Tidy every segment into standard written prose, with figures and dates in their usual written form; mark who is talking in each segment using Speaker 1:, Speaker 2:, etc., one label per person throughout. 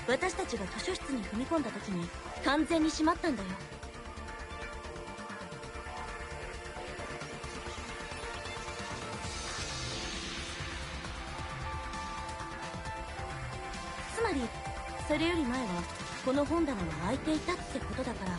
Speaker 1: 私たちが図書室に踏み込んだ時に完全に閉まったんだよ。つまりそれより前はこの本棚は開いていたってことだから。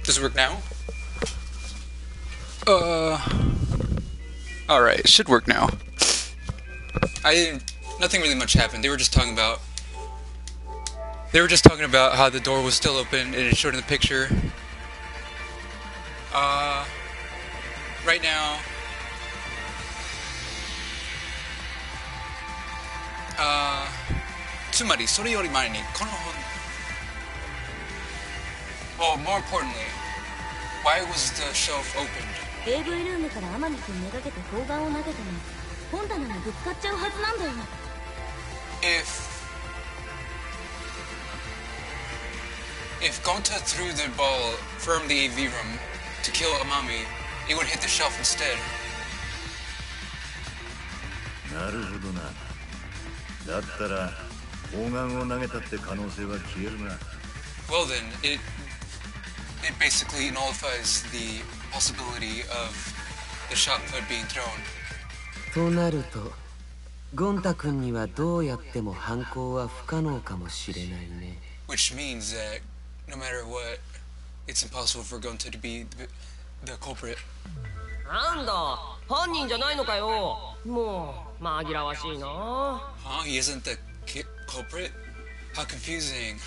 Speaker 2: Does it work now? Alright, it should work now. Nothing really much happened. They were just talking about how the door was still open and it showed in the picture. Right now, tsumari, sore yori mae ni, kono hon... Well, more importantly, why was the shelf opened?
Speaker 1: AV ルームから天海君めがけて砲丸を投げても本棚にぶつかっちゃうはずなんだよ。
Speaker 2: If Gonta threw the ball from the AV room to kill Amami, it would hit the shelf instead.
Speaker 3: なるほどな。だったら砲丸を投げたって可能性は消えるな。
Speaker 2: Well then, it basically nullifies the possibility of the shot put being thrown.
Speaker 4: となると、ゴンタ君にはどうやっても犯行は不可能かもしれないね。
Speaker 2: Which means that no matter what, it's impossible for Gonta to be the culprit.
Speaker 5: なんだ、犯人じゃないのかよ。もう紛らわしいな。
Speaker 2: Huh? He isn't the culprit? How confusing.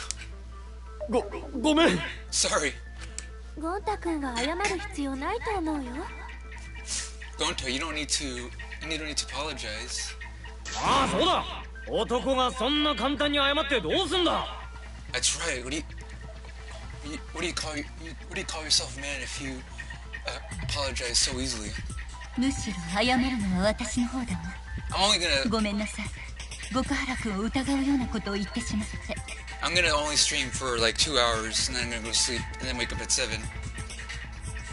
Speaker 6: ごめん。
Speaker 2: Sorry.
Speaker 1: ゴンタ君が謝る必要ないと思うよ。
Speaker 2: Gonta, you don't need to apologize.
Speaker 6: ああ、そうだ。男がそんな簡単に謝ってどうすんだ。
Speaker 2: That's right. What do you call yourself, man, if you apologize so easily?
Speaker 1: むしろ謝るのは私の方だわ。
Speaker 2: I'm only gonna
Speaker 1: ごめんなさい。極原君を疑うようなことを言ってしまって。
Speaker 2: I'm gonna only stream for like 2 hours and then I'm gonna go to sleep and then wake up at 7.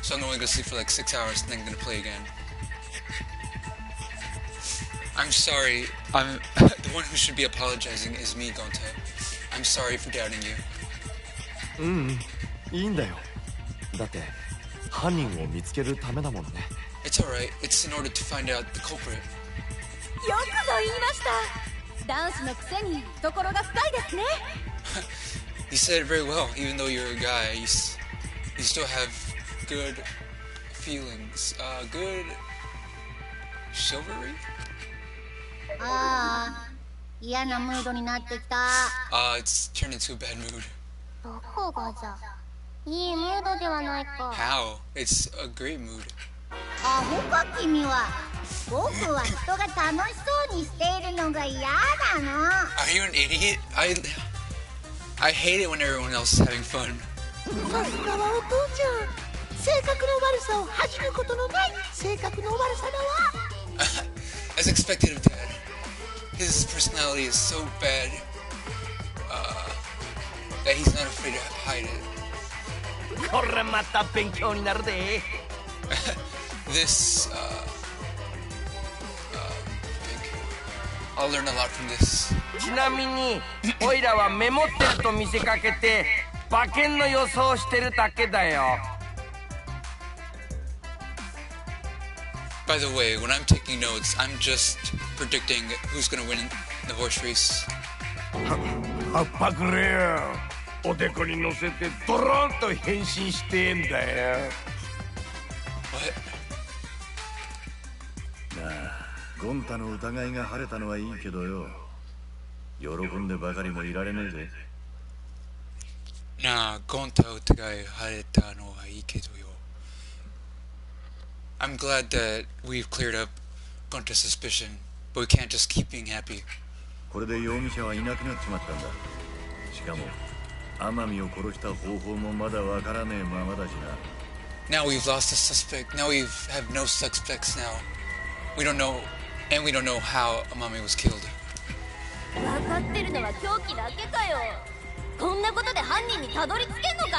Speaker 2: So I'm only gonna sleep for like 6 hours and then I'm gonna play again. I'm sorry. I'm the one who should be apologizing is me, Gonta. I'm sorry for doubting you.
Speaker 7: いいんだよ。だって犯人を見つけるためだもんね。
Speaker 2: It's alright. It's in order to find out the culprit.
Speaker 1: よくぞ言いました。男子のくせに懐が深いですね。
Speaker 2: You said it very well. Even though you're a guy, you still have good feelings. Good chivalry?
Speaker 8: ああ、嫌なムードになってきた。
Speaker 2: It's turned into a bad mood.
Speaker 8: どこがじゃ。いいムードではないか。
Speaker 2: How? It's a great mood.
Speaker 8: アホか君は。僕は人が楽しそうにしているのが嫌だの。
Speaker 2: Are you an idiot? I hate it when everyone else is having fun.
Speaker 9: さすがはお父ちゃん。性格の悪さを恥じることのない性格の悪さだわ。
Speaker 2: As expected of Dad. His personality is so bad that he's not afraid to hide it.
Speaker 6: これまた勉強になるで。
Speaker 2: This, I'll learn a lot from this.
Speaker 5: ちなみにオイラはメモってると見せかけて馬券の予想してるだけだよ。
Speaker 2: By the way, when I'm taking notes, I'm just predicting who's gonna win the horse race.
Speaker 6: 葉っぱくれよ。おでこに乗せてドロンと変身してんだよ。
Speaker 2: What?
Speaker 3: なあ、ゴンタの疑いが晴れたのはいいけどよ。喜んでばかりもいられねえぜ。
Speaker 2: なあ、ゴンタ疑い晴れたのはいいけどよ。I'm glad that we've cleared up Gonta's suspicion, but we can't just keep being happy.
Speaker 3: これで容疑者はいなくなっちまったんだ。しかも天海を殺した方法もまだわからねえままだしな。
Speaker 2: Now we've lost the suspect. Now we have no suspects now. We don't know, and we don't know how Amami was killed.
Speaker 1: 分かってるのは凶器だけかよ。こんなことで犯人にたどり着けんのか。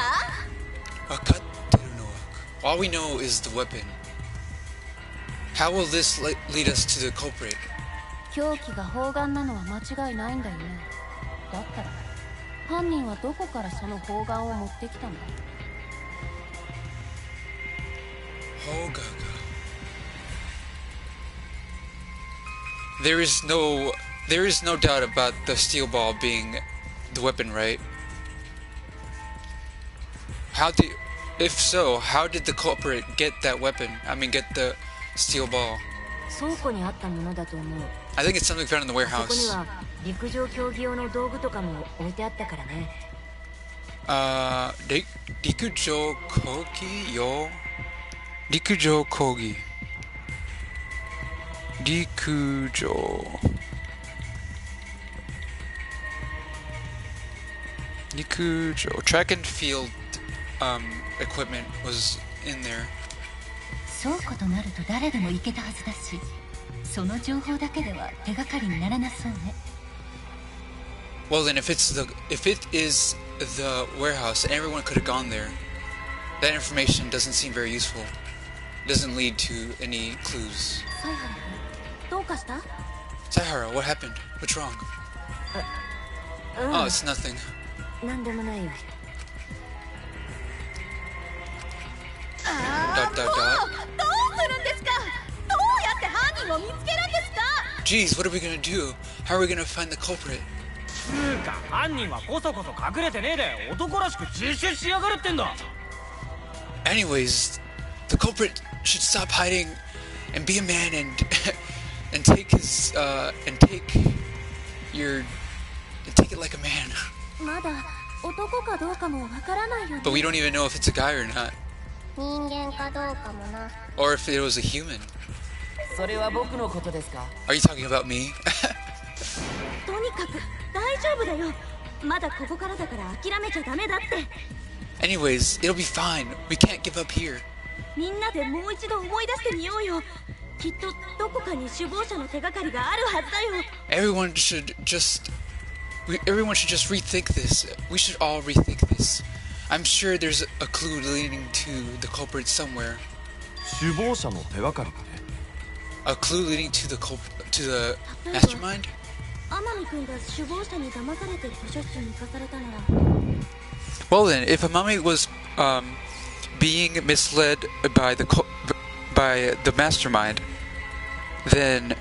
Speaker 2: All we know is the weapon. How will this lead us to the culprit?
Speaker 1: 凶器が砲丸なのは間違いないんだよね。だったら犯人はどこからその砲丸を持ってきたんだ。
Speaker 2: Hogaga. There is no doubt about the steel ball being the weapon, right? If so, how did the culprit get that weapon? I mean, get the steel ball.
Speaker 1: 倉庫にあったものだと思う。
Speaker 2: I think it's something found in the
Speaker 1: そこに
Speaker 2: warehouse.
Speaker 1: は陸上競技用の道具とかも置いてあったからね。
Speaker 2: 陸上講義用陸上講義陸上 track and field equipment was in there.
Speaker 1: 倉庫となると誰でも行けたはずだし、その情報だけでは手がかりにならなそうね。
Speaker 2: Well then, if it is the warehouse and everyone could have gone there, that information doesn't seem very useful. It doesn't lead to any clues.
Speaker 1: サイハラどうかした？
Speaker 2: Saihara, what happened? What's wrong? Oh, it's nothing.
Speaker 1: なんでもないよ。
Speaker 2: Dot dot dot.
Speaker 1: どうするんですか？どうやって犯人を見つけるんですか？
Speaker 2: Geez, what are we gonna do? How are we gonna find the culprit?
Speaker 6: つうか犯人はこそこそ隠れてねえで男らしく自首しやがるってんだ。
Speaker 2: Anyways, the culprit should stop hiding and be a man and and take his and take it like a man.
Speaker 1: まだ男かどうかもわからないよね。
Speaker 2: But we don't even know if it's a guy or not,
Speaker 8: 人間かどうかもな。
Speaker 2: or if it was a human.
Speaker 5: それは僕のことですか？
Speaker 2: Are you talking about me?
Speaker 1: とにかく大丈夫だよ。まだここからだから諦めちゃダメだって。
Speaker 2: Anyways, it'll be fine. We can't give up here.
Speaker 1: みんなでもう一度思い出してみようよ。きっとどこかに首謀者の手がかりがあるはずだよ。
Speaker 2: Everyone should just rethink this. We should all rethink this. I'm sure there's a clue leading to the culprit somewhere.
Speaker 7: 首謀者の手がかりって？
Speaker 2: A clue leading to the mastermind?
Speaker 1: 天海君が首謀者に騙されて図書室に行かされたなら。
Speaker 2: Well then, if Amami was being misled by the mastermind, then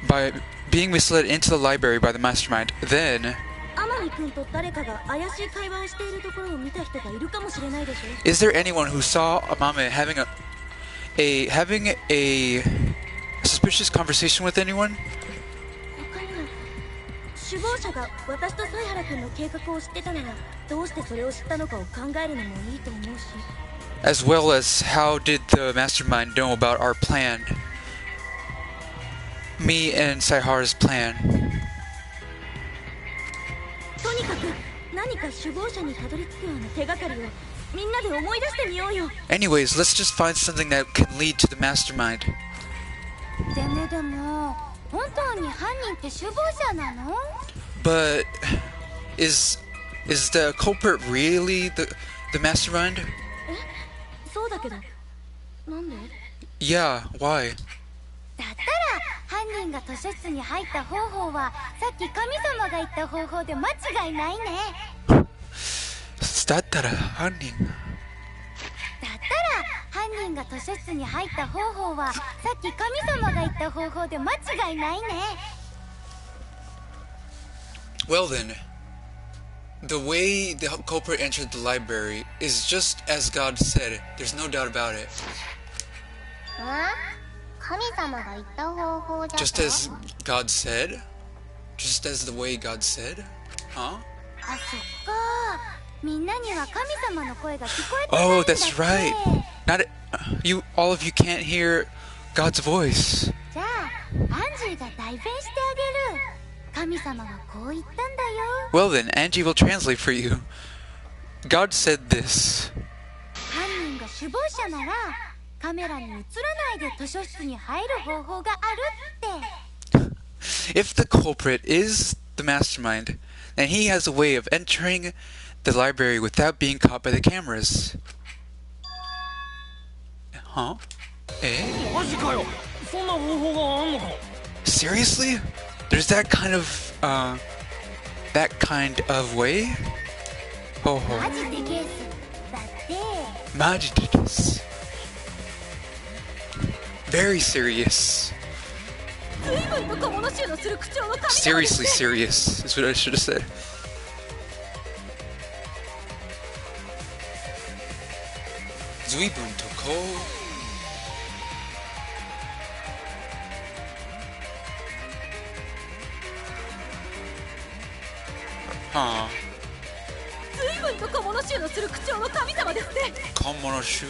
Speaker 2: by being misled into the library by the mastermind, then
Speaker 1: 天海君と誰かが怪しい会話をしているところを見た人がいるかもしれないでしょ。
Speaker 2: is there anyone who saw Amami having a suspicious conversation with anyone?
Speaker 1: 他には首謀者が私と犀原君の計画を知ってたならどうしてそれを知ったのかを考えるのもいいと思うし。
Speaker 2: As well as how did the mastermind know about our plan? Me and Saihara's plan.
Speaker 1: とにかく何か首謀者にたどり着くような手がかりをみんなで思い出してみようよ。
Speaker 2: Anyways, let's just find something that can lead to the mastermind.
Speaker 1: でも本当に犯人って首謀者なの？
Speaker 2: But is the culprit really the mastermind?
Speaker 1: そうだけどなんで？
Speaker 2: Yeah, why?
Speaker 1: だったら犯人が図書室に入った方法はさっき神様が言った方法で間違いないね。
Speaker 2: だったら犯人
Speaker 1: が図書室に入った方法はさっき神様が言った方法で間違いないね。
Speaker 2: Well then, the way the culprit entered the library is just as God said. There's no doubt about it.
Speaker 8: 神様が言った方法だと？
Speaker 2: Just as God said? Just as the way God said? Huh?
Speaker 1: あ、そっか。みんなには神様の声が聞こえてないんだ
Speaker 2: Oh,
Speaker 1: って。
Speaker 2: that's right. All of you can't hear God's voice.
Speaker 1: じゃあアンジーが代弁してあげる。神様はこう言ったんだよ。
Speaker 2: Well then, Angie will translate for you. God said this.
Speaker 1: 犯人が首謀者ならカメラに映らないで図書室に入る方法があるって。
Speaker 2: If the culprit is the mastermind, then he has a way of entering the library without being caught by the cameras. Huh? Eh?
Speaker 5: マジかよ。そんな方法があんのか？
Speaker 2: Seriously? There's that kind of way? Oh,
Speaker 1: マジでケースだって。
Speaker 2: Majides. Very serious.
Speaker 1: 随分と小物衆のする口調の神様ですね。
Speaker 2: Seriously serious is what I should have said. Zuibun to ko. Huh.
Speaker 1: 随分と小物衆のする口調の神様ですね。
Speaker 2: Komonoshu?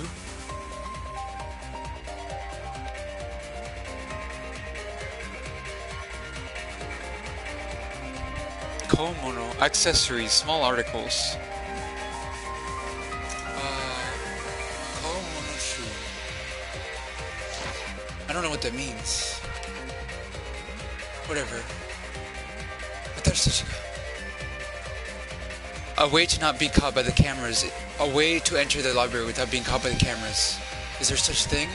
Speaker 2: Komono accessories, small articles. Komonoshu. I don't know what that means. Whatever. But there's such a way to not be caught by the cameras. A way to enter the library without being caught by the cameras. Is there such thing?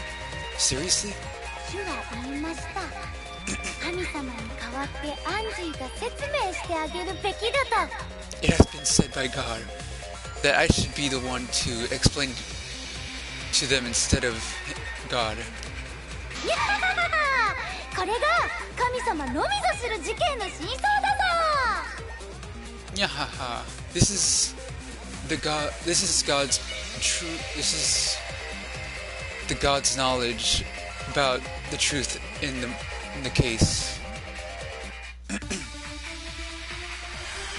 Speaker 2: Seriously?
Speaker 1: 主は言いました。神様に代わってアンジーが説明してあげるべきだと。
Speaker 2: It has been said by God that I should be the one to explain to them instead of God.
Speaker 1: にゃはははこれが神様のみぞ知る事件の真相だぞ。
Speaker 2: Nyahaha. This is This is God's true. This is the God's knowledge about the truth in the case.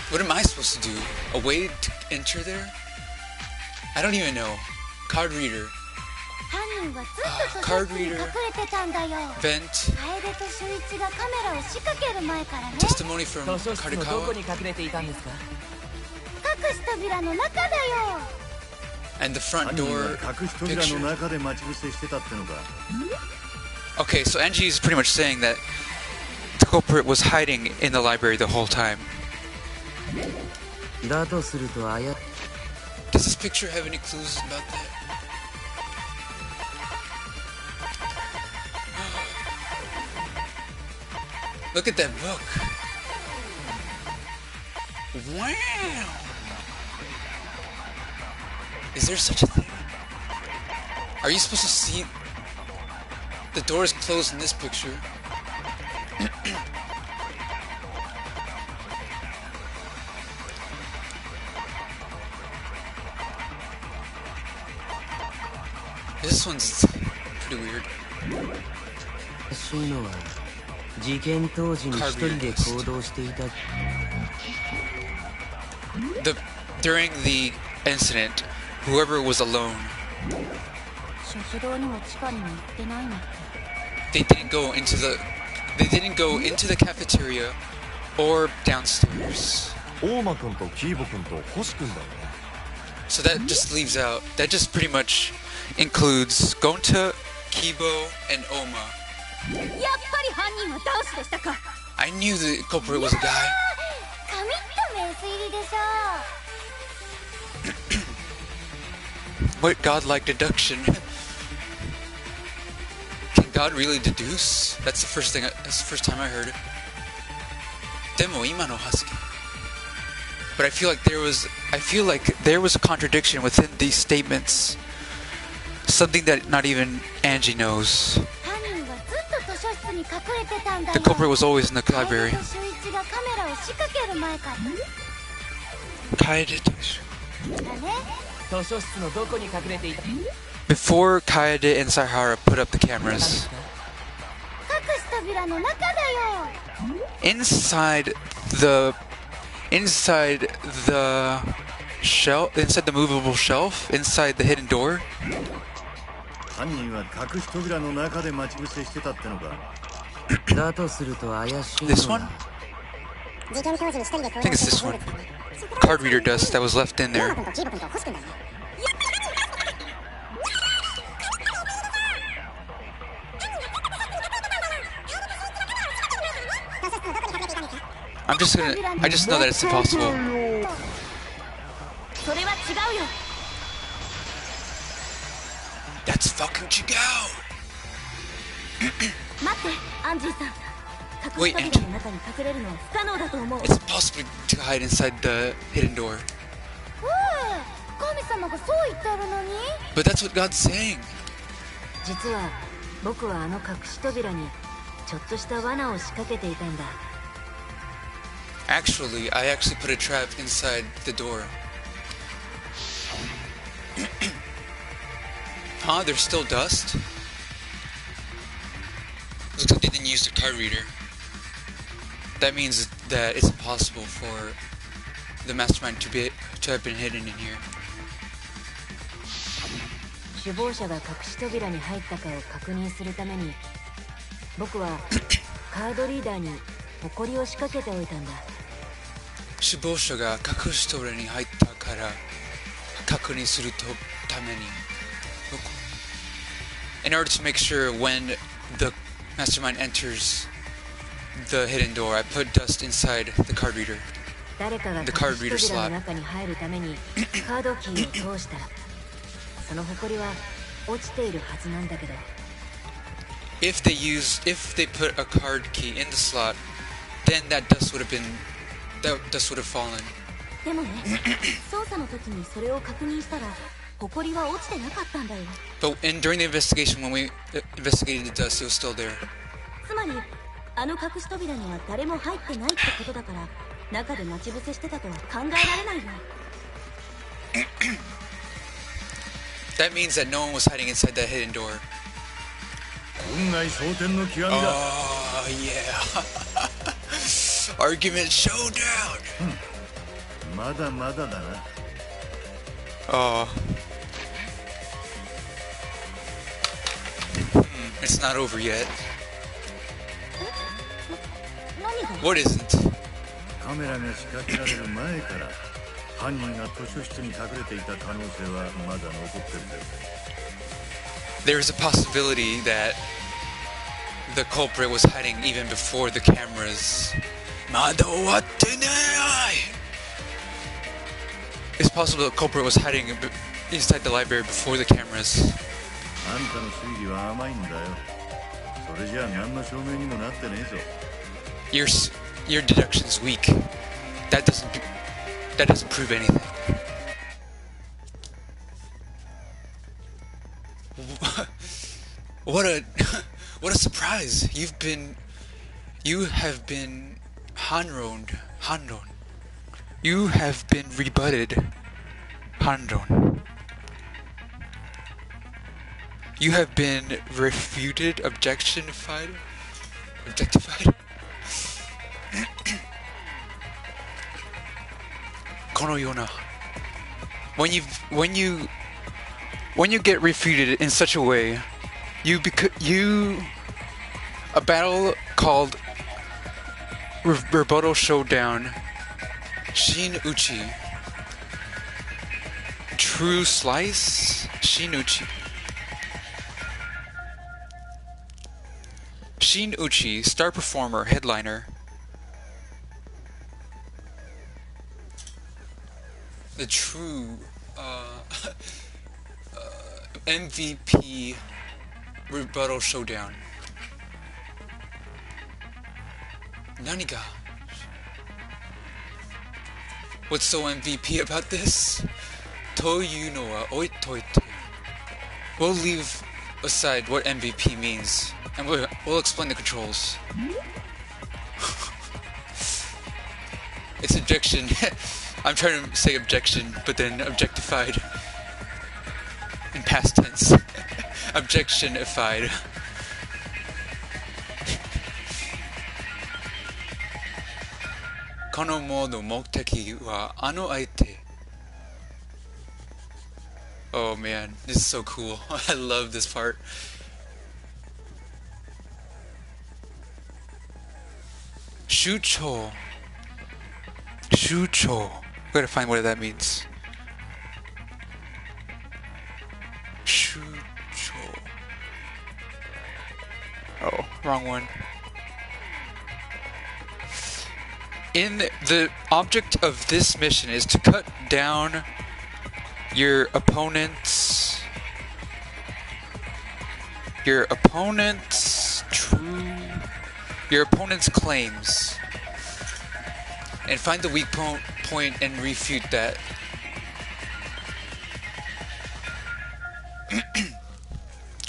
Speaker 2: What am I supposed to do? A way to enter there? I don't even know. Card reader. Card reader. Vent. Testimony from Karikawa. And the front door picture. Okay, so Angie is pretty much saying that the culprit was hiding in the library the whole time. Does this picture have any clues about that? Look at that book. Wow! Is there such a thing? Are you supposed to see? The door is closed in this picture. This one's pretty weird. During the incident, whoever was alone, they didn't go into the cafeteria or downstairs. So that just leaves out. That just pretty much includes Gonta, Kibo, and Oma. I knew the culprit was a guy. What godlike deduction? Can God really deduce? That's the first time I heard it. Demo ima no hasuki. But I feel like there was a contradiction within these statements. Something that not even Angie knows. The culprit was always in the library. Before Kaede and Saihara put up the cameras, inside the shelf, inside the movable shelf, inside the hidden door. This one? I think it's this one. Card reader dust that was left in there. I just know that it's impossible. That's fucking Chigao! Wait, Angie. It's impossible to hide inside the hidden door. But that's what God's saying. Actually, I put a trap inside the door. Huh? There's still dust? Looks like they didn't use the card reader. That means that it's impossible for the mastermind to have been hidden in here. In order to make sure when the mastermind enters the hidden door, I put dust inside the card reader. The card reader slot. If they put a card key in the slot, then that dust would have fallen. But during the investigation, when we investigated the dust, it was still there. That means that no one was hiding inside that hidden door. Oh, yeah. Argument showdown. Oh. It's not over yet. What isn't? There is a possibility that the culprit was hiding even before the cameras. It's possible the culprit was hiding inside the library before the cameras. Your deduction's weak. That doesn't prove anything. What a surprise! You have been Hanron. You have been rebutted, Hanron. You have been refuted, objectified. When you get refuted in such a way, a battle called Rebuttal Showdown, Shin Uchi, True Slice, Shin Uchi. Shin Uchi, star performer, headliner. The true MVP Rebuttal Showdown. Naniga? What's so MVP about this? Toyu no wa oitoite. We'll leave aside what MVP means, and we'll explain the controls. It's objection. I'm trying to say objection, but then objectified. In past tense. Objectionified. Kono modo mokuteki wa ano aite. Oh man, this is so cool. I love this part. Shucho. Gotta find what that means. Shucho. Oh, wrong one. The object of this mission is to cut down your opponent's claims and find the weak point and refute that.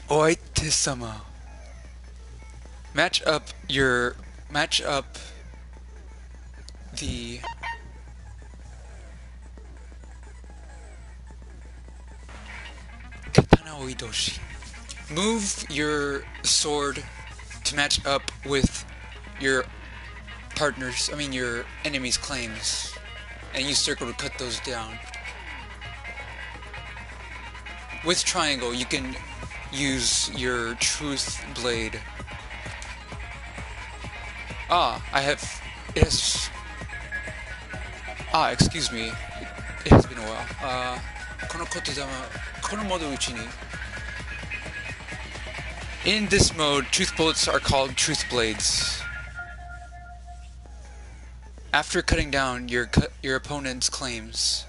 Speaker 2: Oite-sama. Match up the katana oidoshi. Move your sword to match up with your your enemy's claims, and use circle to cut those down. With triangle, you can use your truth blade. Excuse me. It has been a while. In this mode, truth bullets are called truth blades. After cutting down your opponent's claims,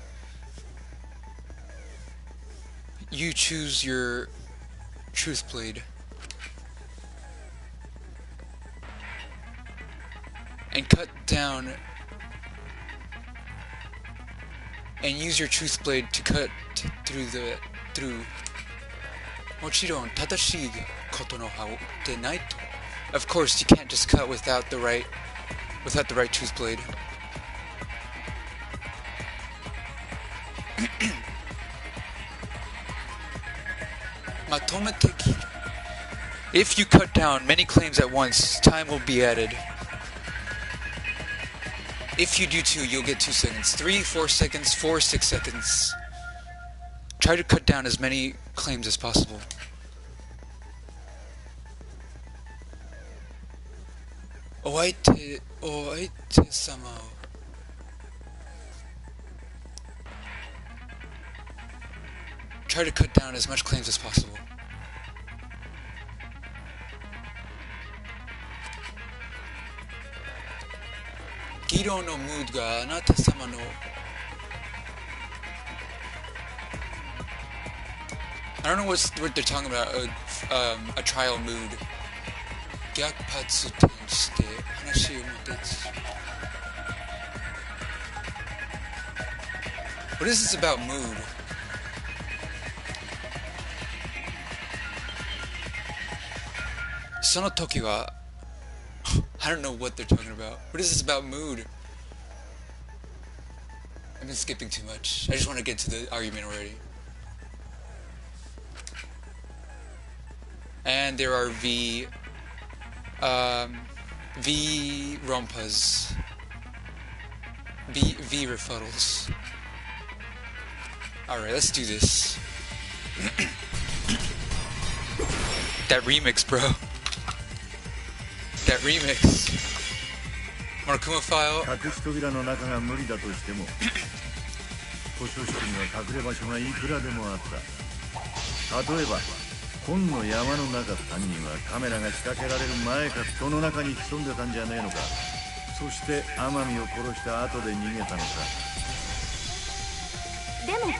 Speaker 2: you choose your truth blade and cut down and use your truth blade to cut through. Mochiron tadashii koto no ha de nai to. Of course, you can't just cut without the right truth blade. Matometeki. If you cut down many claims at once, time will be added. If you do 2, you'll get 2 seconds. 3, 4 seconds, 4, 6 seconds. Try to cut down as many claims as possible. Oaite sama. Try to cut down as much claims as possible. Giro no mood ga anata sama no. I don't know what they're talking about. A trial mood. Gyakpatsu tenshite hanashi o motetsu. What is this about mood? Sono toki wa. I don't know what they're talking about. What is this about mood? I've been skipping too much. I just want to get to the argument already. And there are V rompas. V refuttals. Alright, let's do this. That remix, bro. That remix. Monokuma file.
Speaker 3: 隠し扉の中が無理だとしても図書室には隠れ場所がいくらでもあった。例えば本の山の中、犯人はカメラが仕掛けられる前かその中に潜んでたんじゃねえのか。そして天海を殺した後で逃げたのか。
Speaker 1: でも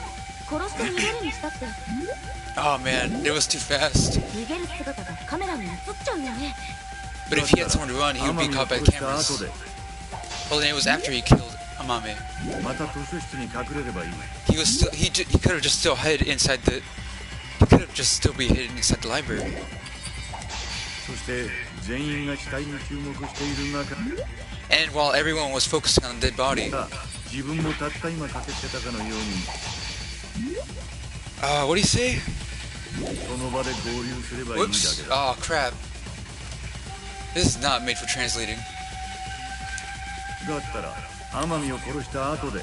Speaker 1: 殺して逃げるにしたって
Speaker 2: Oh man, it was too fast.
Speaker 1: 逃げる姿がカメラに映っちゃうよね。
Speaker 2: But if he had someone to run, he would be caught by cameras. Well, then it was after he killed Amame.
Speaker 3: また図書室に隠れればいい。
Speaker 2: He was still he could have just still hid inside the he could have just still be hidden inside the library.
Speaker 3: そして全員が死体に注目している中
Speaker 2: And while everyone was focusing on the dead body,
Speaker 3: 自分もたった今駆けつけたかのように
Speaker 2: what do you say?
Speaker 3: その場で合流すればいいだけ
Speaker 2: Whoops.
Speaker 3: だ。
Speaker 2: Oh crap. This is not made for translating.
Speaker 3: だったら天海を殺した後で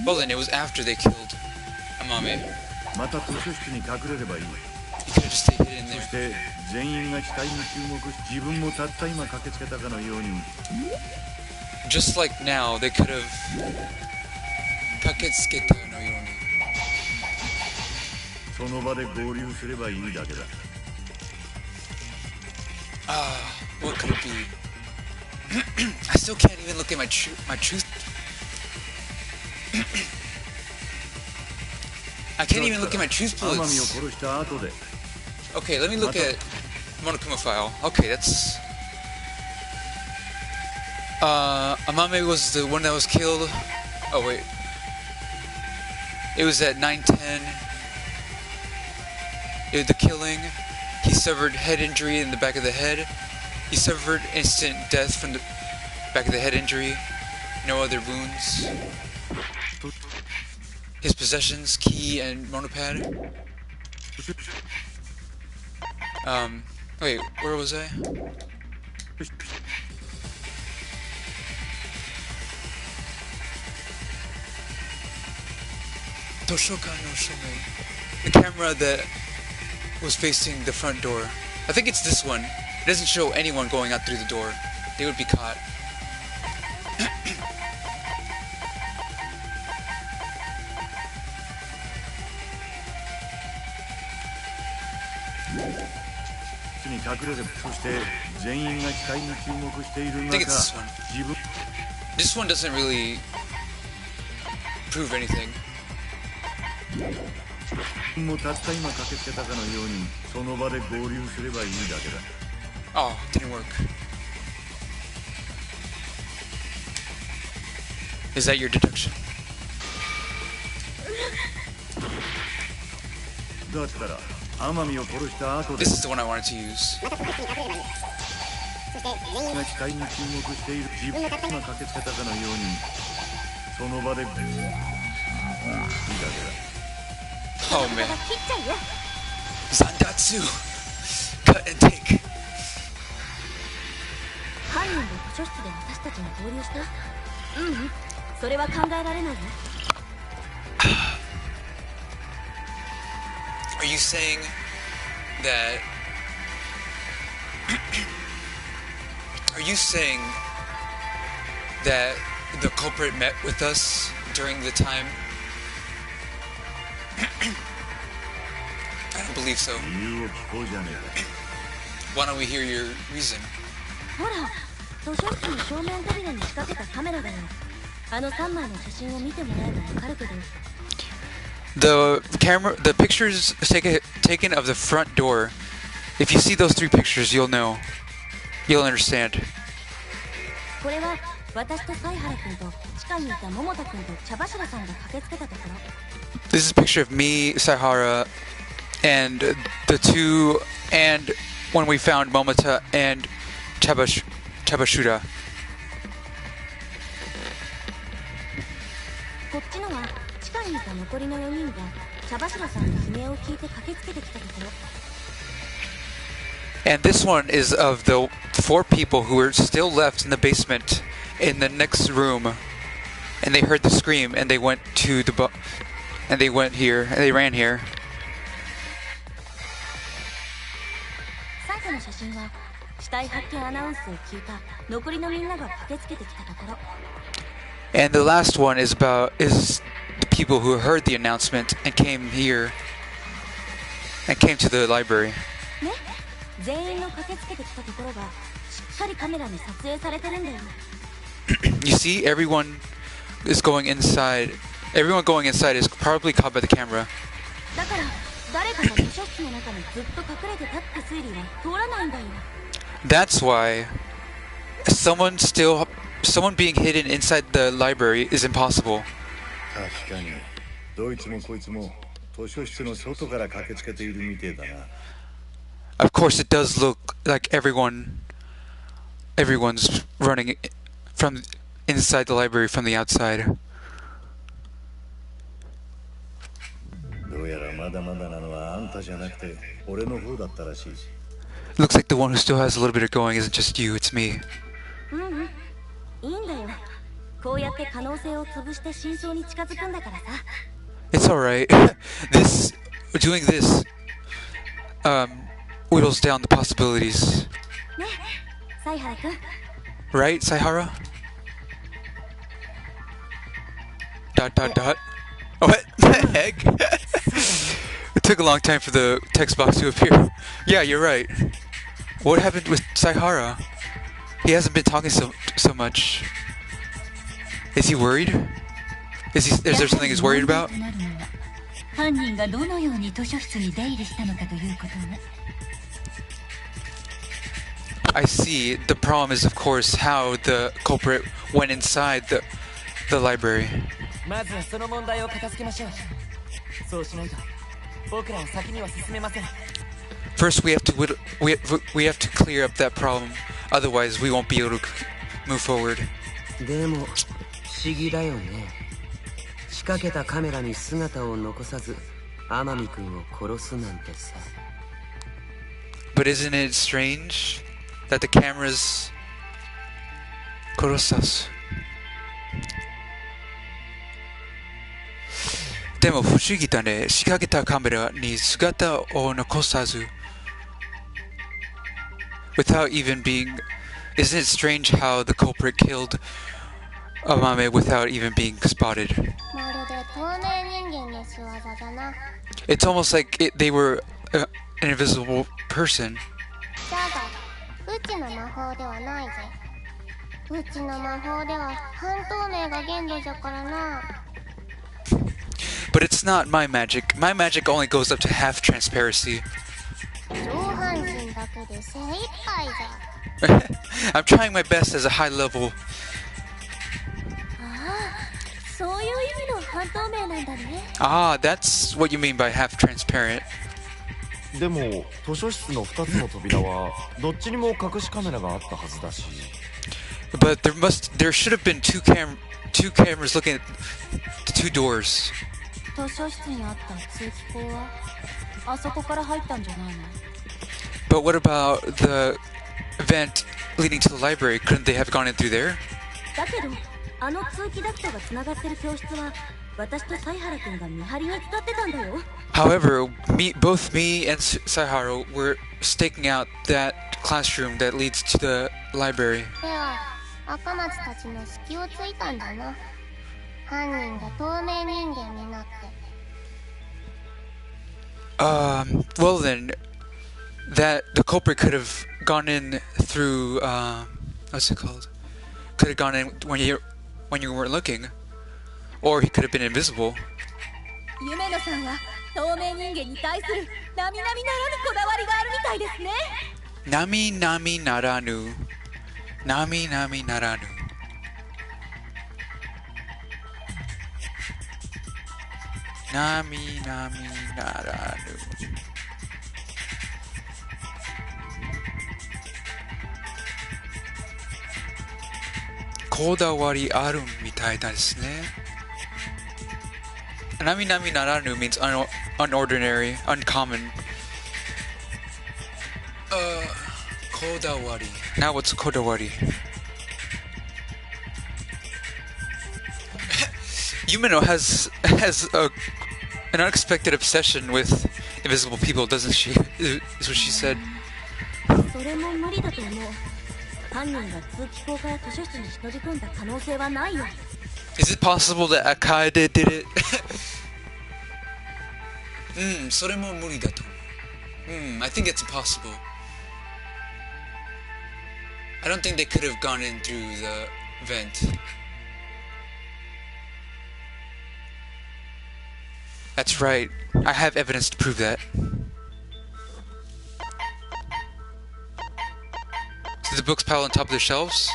Speaker 2: Well then, it was after they killed Amame.
Speaker 3: また図書室に隠れればいい。
Speaker 2: He could have just stayed hidden
Speaker 3: そ
Speaker 2: there.
Speaker 3: して全員が死体に注目し自分もたった今駆けつけたかのように
Speaker 2: Just like now, they could have kaketsuketa no yoni.
Speaker 3: その場で合流すればいいだけだ。
Speaker 2: What could it be? I still can't even look at my truth. I can't even look at my truth
Speaker 3: 天海を
Speaker 2: bullets.
Speaker 3: 殺した後で
Speaker 2: Okay, let me look at Monokuma file. Okay, that's Amame was the one that was killed. Oh wait. It was at 9:10. The killing. He suffered head injury in the back of the head. He suffered instant death from the back of the head injury. No other wounds. His possessions, key and monopad. Wait, where was I? Toshokan no Shomei. The camera that was facing the front door. I think it's this one. It doesn't show anyone going out through the door. They would be caught. I think it's this one. This one doesn't really prove anything. Oh, didn't work. Is that your deduction? This is the one I wanted to use. Oh man. Zandatsu. Cut and take.
Speaker 1: 犯人が図書室で私たちに合流した？それは考えられないよ。
Speaker 2: Are you saying that Are you saying that the culprit met with us during the time? I don't believe so. Why don't we hear your reason?
Speaker 1: ほら、図書室の正面扉に仕掛けたカメラだよ。あの3枚の写真を見てもらえばわかるけど。
Speaker 2: The pictures taken of the front door. If you see those 3 pictures, you'll know. You'll understand.
Speaker 1: これは私と犀原君と地下にいた桃田君と茶柱さんが駆けつけたところ。
Speaker 2: This is a picture of me, Saihara, and the 2, and when we found Momota and Chabashura.
Speaker 1: こっちのは地下にいた残りの4人が茶柱さんの悲鳴を聞いて駆けつけてきたところ。
Speaker 2: And this one is of the 4 people who were still left in the basement in the next room, and they heard the scream and they went to the and they went here and they ran here.
Speaker 1: 最後の写真は死体発見アナウンスを聞いた残りのみんなが駆けつけてきたところ。
Speaker 2: And the last one is the people who heard the announcement and came here and came to the library.
Speaker 1: ね、全員の駆けつけてきたところがしっかりカメラに撮影されてるんだよ。
Speaker 2: You see, everyone going inside is probably caught by the camera.
Speaker 1: だから誰かが図書室の中にずっと隠れてたって推理は通らないんだよ。
Speaker 2: That's why someone being hidden inside the library is impossible.
Speaker 3: 確かにどいつもこいつも図書室の外から駆けつけているみてえだな。
Speaker 2: Of course, it does look like everyone's running from inside the library from the outside.
Speaker 3: どうやらまだまだなのはあんたじゃなくて俺の方だったらしい。
Speaker 2: Looks like the one who still has a little bit of going isn't just you, it's me.
Speaker 1: いいんだよ。こうやって可能性を潰して真相に近づくんだからさ。
Speaker 2: It's alright. Doing this whittles down the possibilities.
Speaker 1: ね、犀原君。
Speaker 2: Right, Saihara? ... What the heck? It took a long time for the text box to appear. Yeah, you're right. What happened with Saihara? He hasn't been talking so much. Is he worried? Is there something he's worried about?
Speaker 10: 犯人がどのように図書室に出入りしたのかということね。
Speaker 2: I see. The problem is, of course, how the culprit went inside the library.
Speaker 5: まずはその問題を片付けましょう。そうしないと僕らは先には進めません。
Speaker 2: First, we have to clear up that problem. Otherwise, we won't be able to move forward.
Speaker 4: でも不思議だよね。仕掛けたカメラに姿を残さず天海君を殺すなんてさ。
Speaker 2: But isn't it strange that the cameras殺す？でも不思議だね。仕掛けたカメラに姿を残さず without even being... Isn't it strange how the culprit killed Amame without even being spotted? It's almost like they were an invisible person. But it's not my magic. My magic only goes up to half transparency. I'm trying my best as a high level. Ah, that's what you mean by half transparent.
Speaker 7: でも図書室の2つの扉はどっちにも隠しカメラがあったはずだし。
Speaker 2: But there should have been two cameras looking at the 2 doors.
Speaker 1: 図書室にあった通気口はあそこから入ったんじゃないの？
Speaker 2: But what about the vent leading to the library? Couldn't they have gone in through there?
Speaker 1: だけどあの通気ダクトがつながってる教室は私と犀原君が見張りに使ってたんだよ。
Speaker 2: However, both me and Saihara were staking out that classroom that leads to the library.
Speaker 8: では赤松たちの隙をついたんだな。犯人が透明人間になって。
Speaker 2: Well then, that the culprit could have gone in through, what's it called? Could have gone in when you weren't looking, or he could have been invisible.
Speaker 1: 夢野さんは透明人間に対する並々ならぬこだわりがあるみたいですね。
Speaker 2: Nami nami naranu. Nami nami naranu. Nami nami naranu. Kodawari aru mitai desu ne. Nami nami naranu means unordinary, uncommon. Kodawari. Now what's kodawari? Yumino has an unexpected obsession with invisible people, doesn't she? Is what she said.
Speaker 1: それも無理だと思う。犯人が通気口から図書室に忍び込んだ可能性はないよ。
Speaker 2: Is it possible that Akaede did it? それも無理だと思う。I think it's impossible. I don't think they could have gone in through the vent. That's right. I have evidence to prove that. Do the books pile on top of the shelves?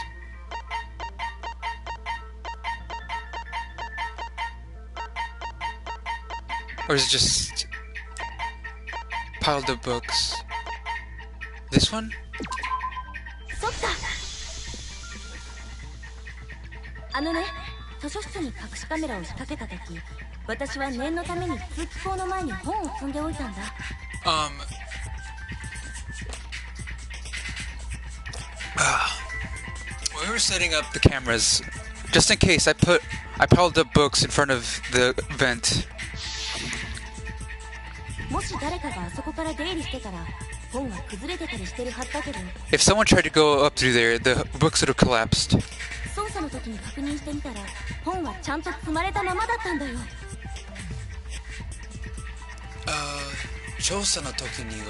Speaker 2: Or is it just piled up books? This one?
Speaker 1: そっか。あのね、図書室に隠しカメラを仕掛けた時、私は念のために通気口の前に本を積んでおいたんだ。
Speaker 2: When we were setting up the cameras, just in case, I piled up books in front of the vent.
Speaker 1: もし誰かがあそこから出入りしてたら、本が崩れてたりしてるはずだけど。
Speaker 2: If someone tried to go up through there, the books would have collapsed.
Speaker 1: 捜査の時に確認してみたら、本はちゃんと積まれたままだったんだよ。
Speaker 2: 調査の時には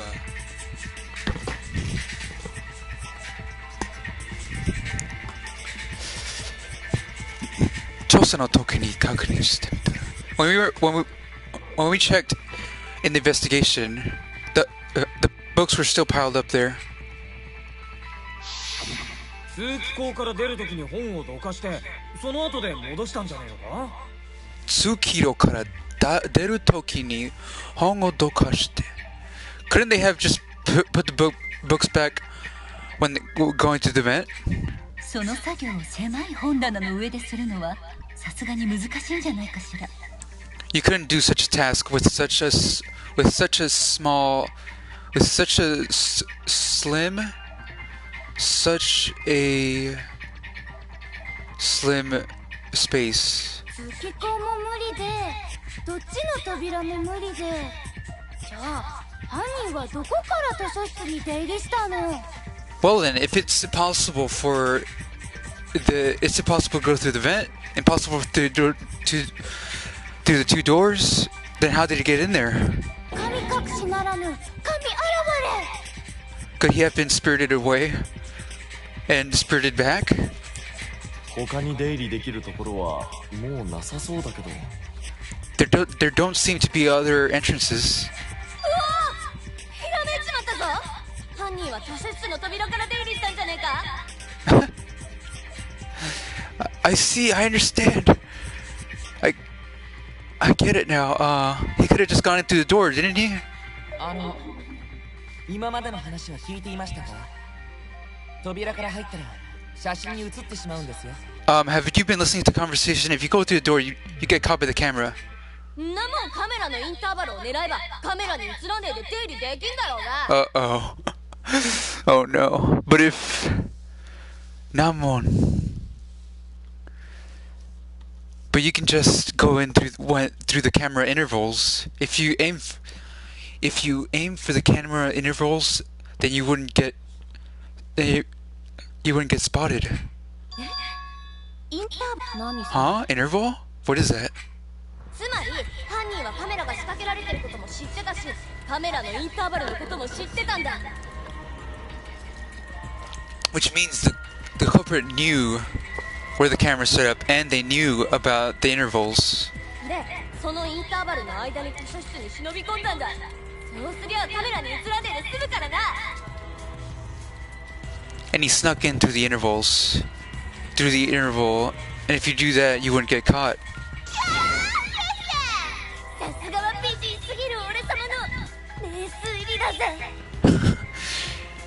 Speaker 2: 調査の時に確認してみたら when we checked in the investigation, the books were still piled up there.
Speaker 11: 通気口から出る時に本をどかしてその後で戻したんじゃねえのか。
Speaker 2: 通気路から出る時に本をどかして Couldn't they have just put the books back when they were going to the vent?
Speaker 10: その作業を狭い本棚の上でするのはさすがに難しいんじゃないかしら。
Speaker 2: You couldn't do such a task with such a slim, such a slim space.
Speaker 8: 通気口も無理で、どっちの扉も無理で。じゃあ犯人はどこから図書室に出入りしたの？
Speaker 2: Well then, if it's impossible to go through the vent, impossible through the two doors, then how did he get in there?
Speaker 8: 神隠しならぬ神現れ。
Speaker 2: Could he have been spirited away and spirited back?
Speaker 7: 他に出入りできるところはもうなさそうだけど。
Speaker 2: There don't seem to be other entrances.
Speaker 1: うわー！ひらめいちまったぞ。犯人は図書室の扉から出入りしたんじゃねえか。
Speaker 2: I see. I understand. I get it now. He could have just gone in through the door, didn't he?
Speaker 12: 今までの話は聞いていましたか？扉から入ったら写真に写ってしまうんですよ。
Speaker 2: Have you been listening to the conversation? If you go through the door, you get caught by the camera.
Speaker 1: んなもんカメラのインターバルを狙えばカメラに映らねえで出入りできんだろうが。
Speaker 2: Uh-oh. Oh no. But if Namon. But you can just go in through the camera intervals. If you aim for the camera intervals, then you wouldn't get spotted. Huh? Interval? What is that?
Speaker 1: つまり犯人はカメラが仕掛けられてることも知ってたし、カメラのインターバルのことも知ってたんだ。
Speaker 2: Which means the culprit knew where the camera set up, and they knew about the intervals.
Speaker 1: で、そのインターバルの間に図書室に忍び込んだんだ。そうすりゃカメラに映らねえで済むからな。
Speaker 2: And he snuck in through the interval, and if you do that, you wouldn't get caught.
Speaker 1: さすがは美人すぎる俺様の名推理だぜ。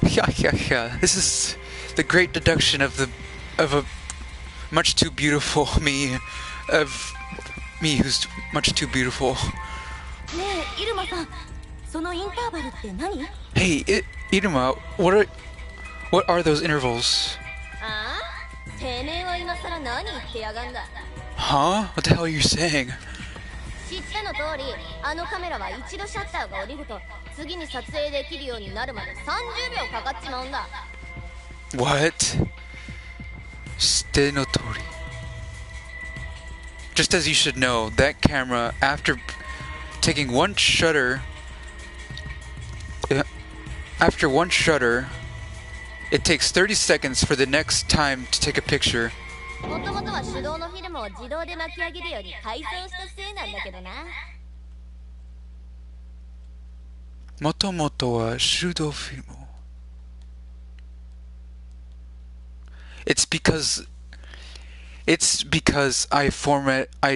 Speaker 2: Yeah. This is the great deduction of a much too beautiful me, who's much too beautiful.
Speaker 1: ねえ、イルマさん、そのインターバルって何？
Speaker 2: Hey, Iruma, what are those intervals?
Speaker 1: ああ？てめえは今さら何言ってやがんだ。
Speaker 2: Huh? What the hell are you saying?
Speaker 1: 知っての通り、あのカメラは一度シャッターが降りると次に撮影できるようになるまで30秒かかっちまうんだ。
Speaker 2: What? 知っての通り. Just as you should know, that camera, after taking one shutter, it takes 30 seconds for the next time to take a picture.
Speaker 1: もともとは手動のフィルムを自動で巻き上げるように改装したせいなんだけどな。
Speaker 2: もともとは手動フィルム。It's because I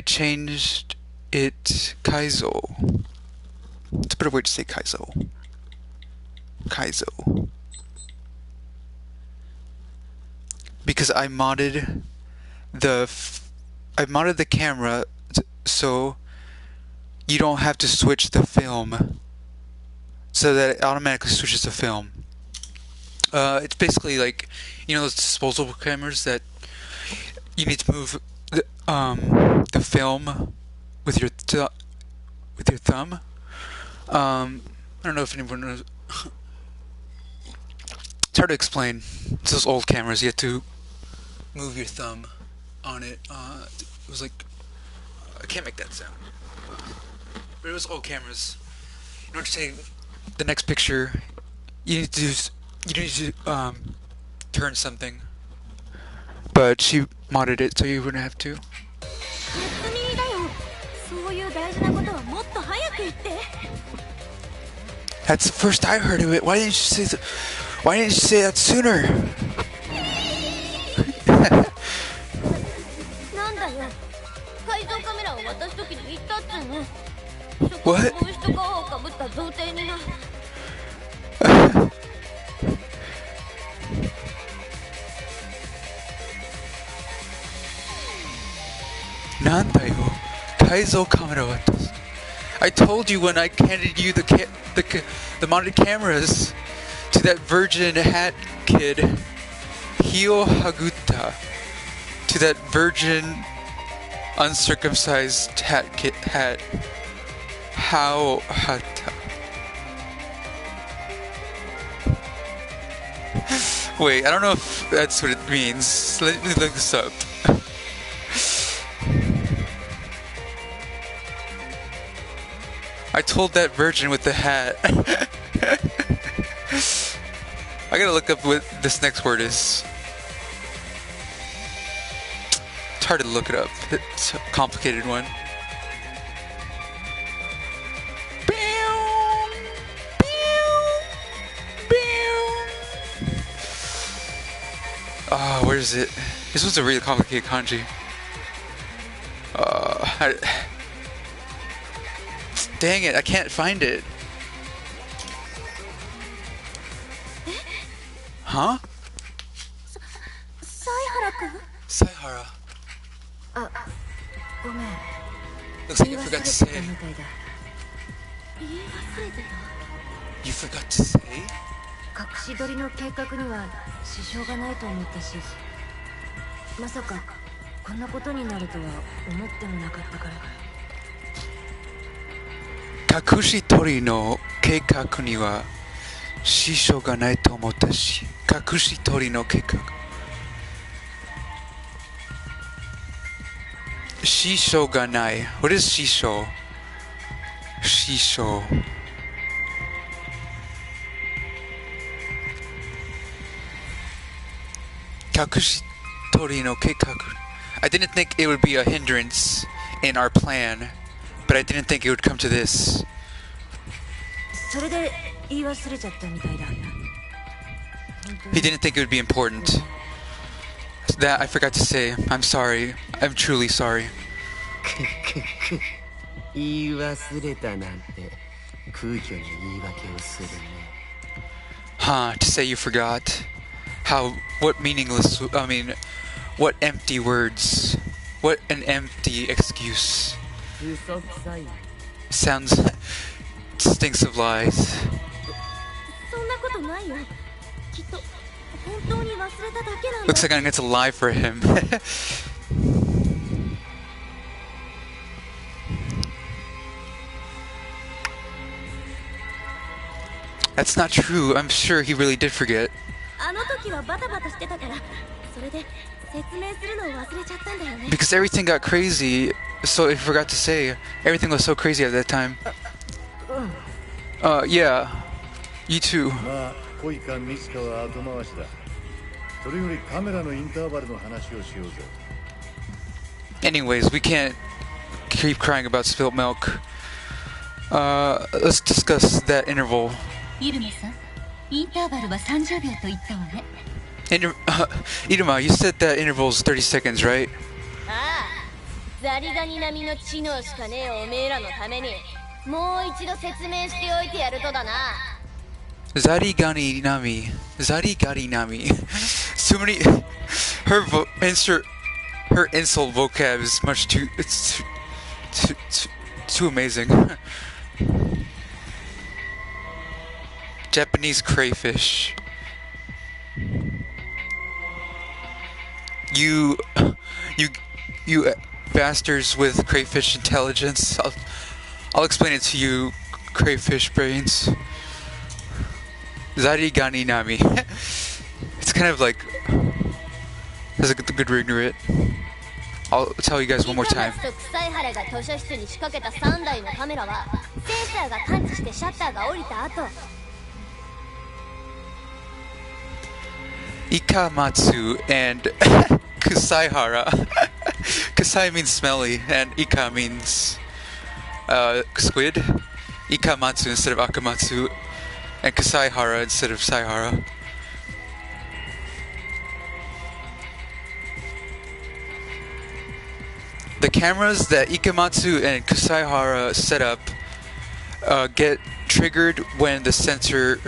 Speaker 2: changed it Kaizo. It's a better way to say Kaizo. Because I modded the camera so you don't have to switch the film, so that it automatically switches the film. It's basically like, you know, those disposable cameras that you need to move the film with your thumb. I don't know if anyone knows. It's hard to explain. It's those old cameras. You have to move your thumb on it. It was like, I can't make that sound. But it was old cameras. In order to take the next picture, you need to turn something. But she modded it so you wouldn't have to. That's the first I heard of it. Why didn't you say that sooner? What? I told you when I handed you the modded cameras to that virgin hat kid, Hio Haguta, to that virgin uncircumcised hat, Hao Hata. Wait, I don't know if that's what it means. Let me look this up. I told that virgin with the hat. I gotta look up what this next word is. It's hard to look it up. It's a complicated one. Where is it? This was a really complicated kanji. Dang it, I can't find it. Huh? Saihara-kun? Saihara.
Speaker 1: ごめん。
Speaker 2: Looks like you forgot to say.
Speaker 1: 言い忘れてた
Speaker 2: You forgot to say?
Speaker 1: 隠し撮りの計画には支障がないと思ったし、まさかこんなことになるとは思ってもなかったから。
Speaker 2: 隠し撮りの計画には支障がないと思ったし、隠し撮りの計画。支障がない。What is 支障？支障。隠し撮りの計画。I didn't think it would be a hindrance in our plan, but I didn't think it would come to this.
Speaker 1: それで言い忘れちゃったみたいだ。
Speaker 2: He didn't think it would be important. That I forgot to say. I'm sorry. I'm truly sorry.
Speaker 4: 言い忘れたなんて空虚に言い訳をするね。
Speaker 2: Huh, to say you forgot. How, what meaningless, I mean, what empty words. What an empty excuse. Sounds, stinks of lies.
Speaker 1: そんなことないよ。きっと本当に忘れただけなんだ。
Speaker 2: Looks like it's a lie for him. That's not true. I'm sure he really did forget.
Speaker 1: あの時はバタバタしてたから、それで説明するのを忘れちゃったんだよね。
Speaker 2: Because everything got crazy, so he forgot to say. Everything was so crazy at that time. Yeah. You too.
Speaker 3: まあ、恋かミスかは後回しだ。それよりカメラのインターバルの話をしようぜ。
Speaker 2: Anyways, we can't keep crying about spilled milk. Let's discuss that interval.
Speaker 10: イルマさん、インターバルは30秒と言ったわね。
Speaker 2: Iruma, you said that interval is 30 seconds, right?
Speaker 8: ああ、ザリガニ並みの知能しかねえおめえらのためにもう一度説明しておいてやるとだな。
Speaker 2: Zarigani Nami. Zarigani Nami. Too many. Her insult vocab is much too. It's too amazing. Japanese crayfish. You bastards with crayfish intelligence. I'll explain it to you, crayfish brains. Zarigani Nami. It's kind of like has a good ring to it. I'll tell you guys one more time.
Speaker 8: 草原が図書室に仕掛けた3台のカメラはセンサーが感知してシャッターが降りた後、
Speaker 2: Ikamatsu and Kusaihara. Kusai means smelly and Ika means squid. Ikamatsu instead of Akamatsu and Kusaihara instead of Saihara. The cameras that Ikamatsu and Kusaihara set up get triggered when the sensor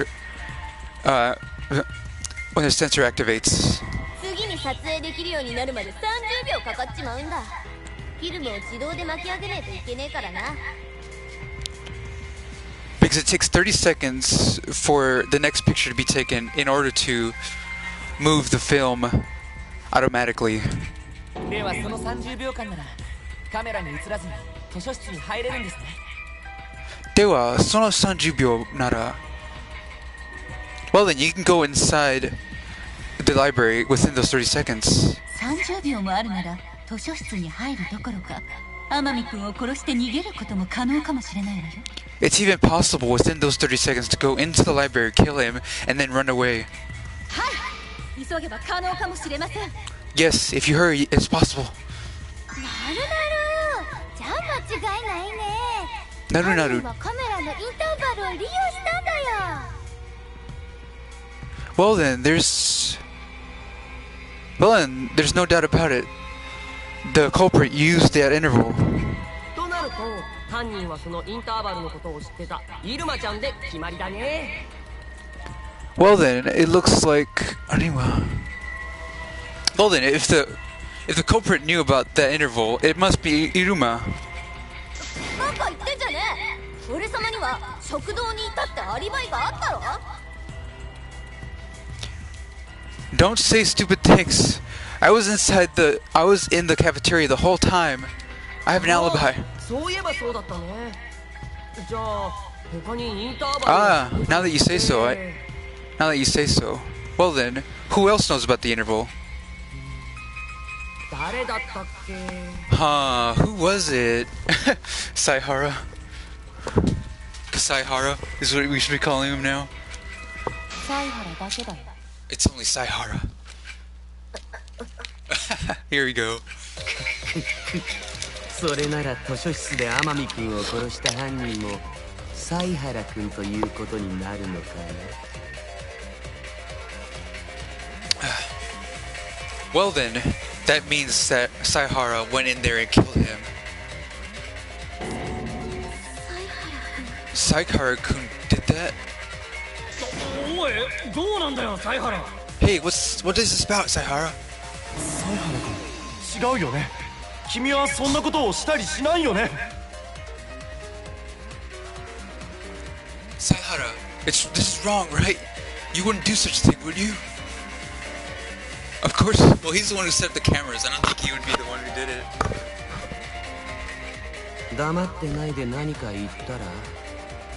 Speaker 2: activates.
Speaker 8: 次に撮影できるようになるまで30秒かかっちまうんだ。フィルムを自動で巻き上げねえといけねえからな。
Speaker 2: Because it takes 30 seconds for the next picture to be taken in order to move the film automatically.
Speaker 12: ではその30秒間ならカメラに映らずに図書室に入れるんですね。
Speaker 2: ではその30秒なら Well then you can go inside the library within those 30 seconds.
Speaker 10: 30秒もあるなら図書室に入るどころか天海君を殺して逃げることも可能かもしれないわよ。
Speaker 2: It's even possible within those 30 seconds to go into the library, kill him, and then run away.
Speaker 8: はい、急げば可能かもしれません。
Speaker 2: Yes, if you hurry, it's possible.
Speaker 8: なるなる、じゃあ間違いないね。
Speaker 2: なるなる。
Speaker 8: 犯人はカメラのインターバルを利用したんだよ。
Speaker 2: Well then, there's no doubt about it. The culprit used that interval.
Speaker 13: となると犯人はそのインターバルのことを知ってたイルマちゃんで決まりだね。
Speaker 2: Well then, it looks like Well then, if the culprit knew about that interval, it must be Iruma.
Speaker 8: 食堂にいたってアリバイがあったろ。
Speaker 2: Don't say stupid things. I was in the cafeteria the whole time. I have an alibi.
Speaker 13: そういえばそうだったね。じゃあ他にインターバル。
Speaker 2: Ah, now that you say so, now that you say so. Well then, who else knows about the interval?
Speaker 13: 誰だったっけ。
Speaker 2: Huh, who was it? Saihara. Saihara is what we should be calling him now.
Speaker 10: サイハラだけだよ。
Speaker 2: It's only Saihara. Here we go.
Speaker 4: それなら図書室で天海君を殺した犯人もサイハラ君ということになるのかな。
Speaker 2: Well then, that means that Saihara went in there and killed him. Saihara-kun did that?
Speaker 11: おい、どうなんだよ、サイハラ。
Speaker 2: Hey, what is this about, Saihara?
Speaker 7: サイハラ君、違うよね。君はそんなことをしたりしないよね。
Speaker 2: Saihara, this is wrong, right? You wouldn't do such a thing, would you? Of course. Well, he's the one who set up the cameras. I don't think he would be the one who did it.
Speaker 4: 黙ってないで何か言ったら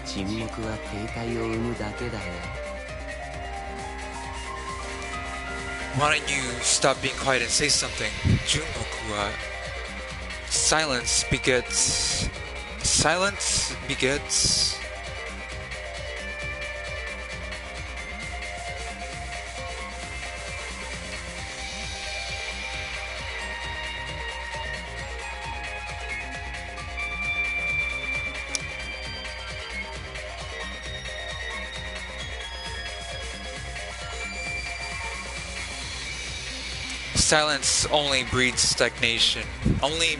Speaker 4: 沈黙は停滞を生むだけだよ。
Speaker 2: Why don't you stop being quiet and say something? Junmoku wa silence begets silence only breeds stagnation. Only,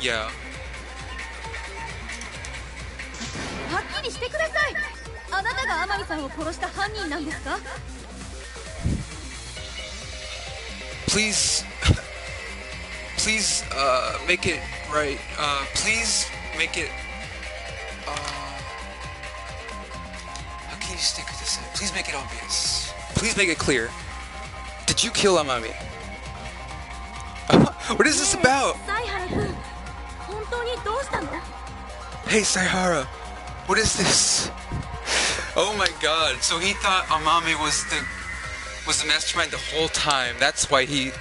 Speaker 2: yeah.
Speaker 8: はっきりしてください。あなたが天海さんを殺した犯人なんですか？
Speaker 2: Please, make it right. Please make it. How can you stick with this? Please make it obvious. Please make it clear. Did you kill Amami? What is this about?
Speaker 8: サイハラ君、本当にどうしたの？
Speaker 2: Hey, Saihara, what is this? Oh my god, so he thought Amami was the mastermind the whole time. That's why he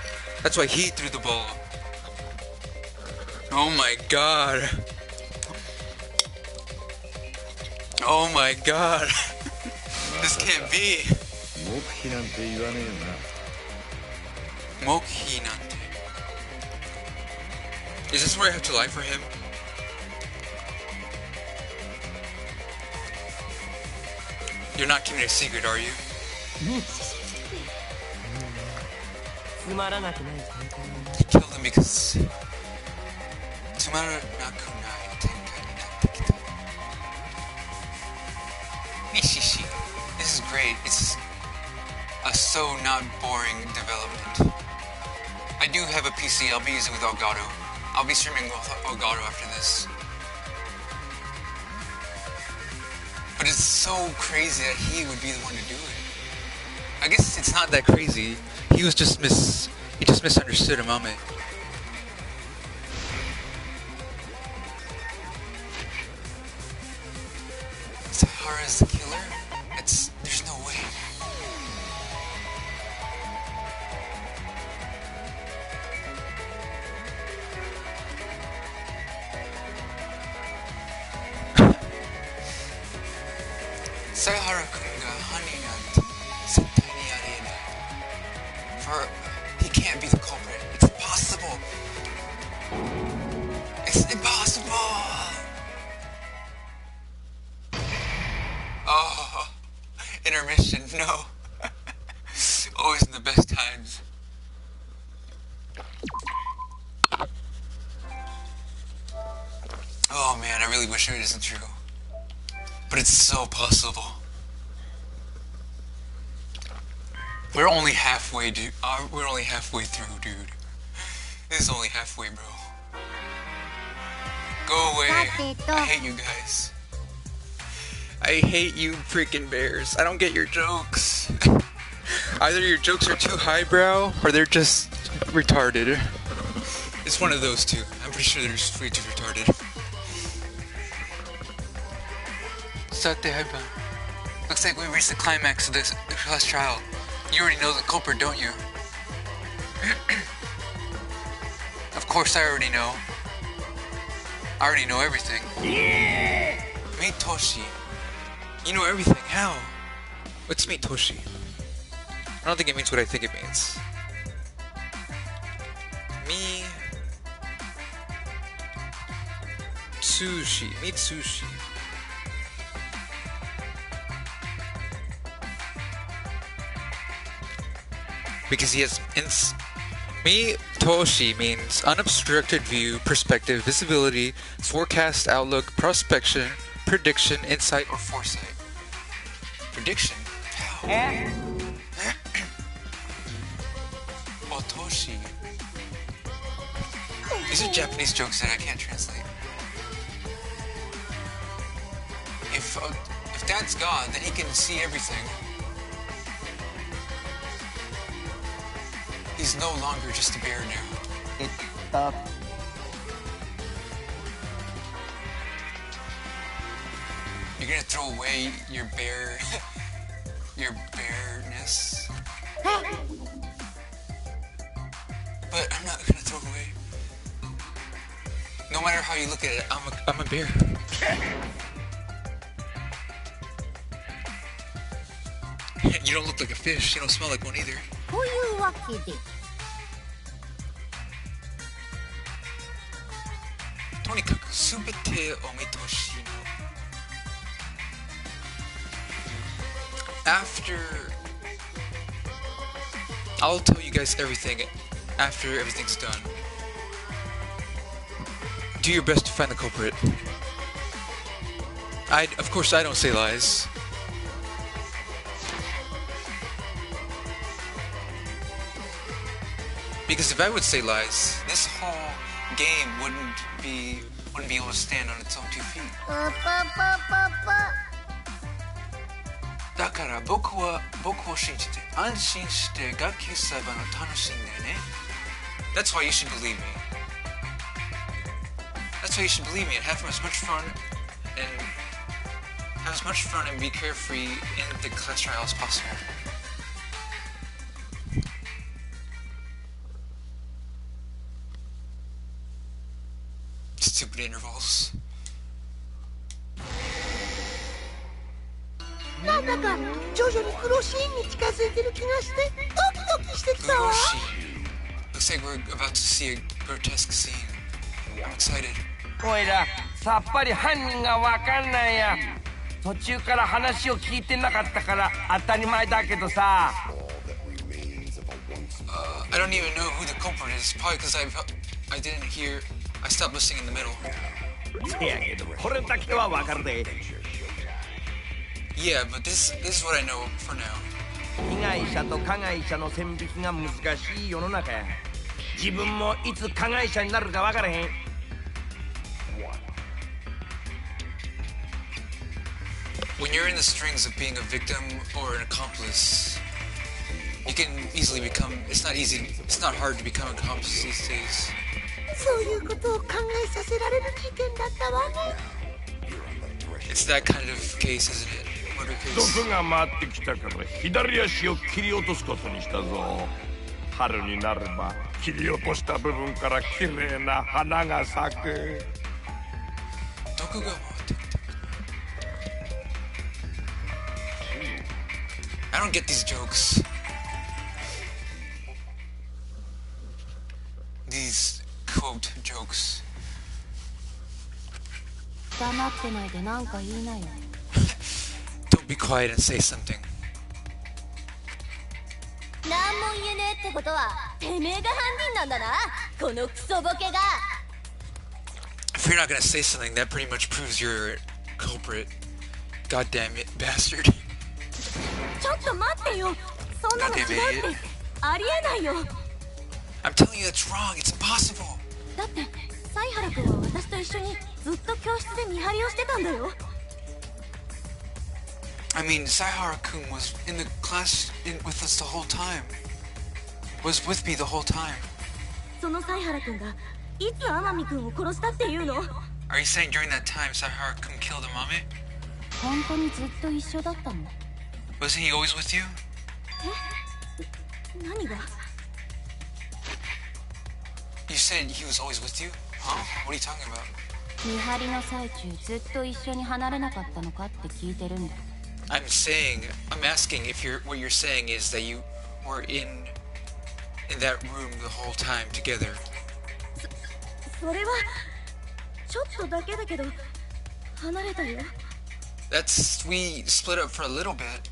Speaker 2: threw the ball. Oh my god. Oh my god. This can't be. Mokhi nante. Is this where I have to lie for him? You're not keeping a secret, are you?
Speaker 13: つまらなくない展開にな
Speaker 2: He killed him because... つまらなくない展開になってきた。Nishishi. This is great. It's a so not boring development. I do have a PC. I'll be using with Elgato. I'll be streaming with Elgato after this. But it's so crazy that he would be the one to do it. I guess it's not that crazy. He was just misunderstood Amame. Sahara is the killer? There's no way. Saihara-kun ga honey nante zettai ni arienai. For he can't be the culprit. It's impossible. It's impossible. Oh, intermission. No. Always in the best times. Oh man, I really wish it isn't true. But it's so possible. We're only halfway, dude. We're only halfway through, dude. This is only halfway, bro. Go away. I hate you guys. I hate you freaking bears. I don't get your jokes. Either your jokes are too highbrow or they're just retarded. It's one of those two. I'm pretty sure they're just way too retarded. Looks like we reached the climax of this last trial. You already know the culprit, don't you? Of course I already know. I already know everything.
Speaker 6: Yeah!
Speaker 2: Mitoshi. You know everything. How? What's Mitoshi? I don't think it means what I think it means. Mitsushi. Because he has Mitoshi means unobstructed view, perspective, visibility, forecast, outlook, prospection, prediction, insight, or foresight. Prediction? How? Otoshi. These are Japanese jokes that I can't translate. If Dad's God, then he can see everything. He's no longer just a bear now. You're gonna throw away your bear, your bearness. But I'm not gonna throw it away. No matter how you look at it, I'm a bear. You don't look like a fish. You don't smell like one either.
Speaker 8: というわけで
Speaker 2: とにかく全てお見通しの After I'll tell you guys everything after everything's done. Do your best to find the culprit. Of course I don't say lies. Because if I would say lies, this whole game wouldn't be able to stand on its own 2 feet. だから僕を信じて安心して学級裁判を楽しんでね。That's why you should believe me. That's why you should believe me and have as much fun and be carefree in the class trial as possible. Stupid intervals.
Speaker 9: なんだか徐々にクロシーンに近づいてる気がしてドキドキしてきたわ。
Speaker 2: Looks like we're about to see a grotesque scene. I'm excited.
Speaker 5: おいらさっぱり犯人がわかんないや。途中から話を聞いてなかったから当たり前だけどさ。
Speaker 2: I don't even know who the culprit is. Probably because I didn't hear. I stopped listening in the middle.
Speaker 6: せやけどこれだけはわかるで。
Speaker 2: Yeah, but this is what I know for now.
Speaker 5: 被害者と加害者の線引きが難しい世の中や。自分もいつ加害者になるか分からへん。
Speaker 2: When you're in the strings of being a victim or an accomplice, you can easily become. It's not hard to become an accomplice these days.
Speaker 9: そういうことを考えさせられる事件だったわね。
Speaker 2: It's that kind of case, isn't it? Murder case.
Speaker 6: 毒が回ってきたから左足を切り落とすことにしたぞ。春になれば切り落とした部分から綺麗な花が咲く。
Speaker 2: 毒が回ってきた。I don't get these jokes. These quote jokes.
Speaker 8: 黙ってないでなんか言いなよ。
Speaker 2: Don't be quiet and say something.
Speaker 8: なんも言えねえってことはてめえが犯人なんだな、このクソボケが。
Speaker 2: If you're not gonna say something, that pretty much proves you're a culprit. God damn it, bastard.
Speaker 8: ちょっと待ってよ。そんなの違うってありえないよ。
Speaker 2: I'm telling you that's wrong. It's impossible.
Speaker 8: だって犀原君は私と一緒にずっと教室で見張りをしてたんだよ。
Speaker 2: I mean, Saihara-kun was in the class with us the whole time. Was with me the whole time.
Speaker 1: そのサイハラ君がいつ天海君を殺したっていうの？
Speaker 2: Are you saying during that time Saihara-kun killed Amame?
Speaker 8: 本当にずっと一緒だったの？
Speaker 2: Wasn't he always with you?
Speaker 1: え？何が？
Speaker 2: You said he was always with you? Huh? What are you talking about?
Speaker 8: 見張りの最中ずっと一緒に離れなかったのかって聞いてるんだ。
Speaker 2: I'm asking if what you're saying is that you were in that room the whole time together.
Speaker 1: それはちょっとだけだけど離れたよ。
Speaker 2: We split up for a little bit.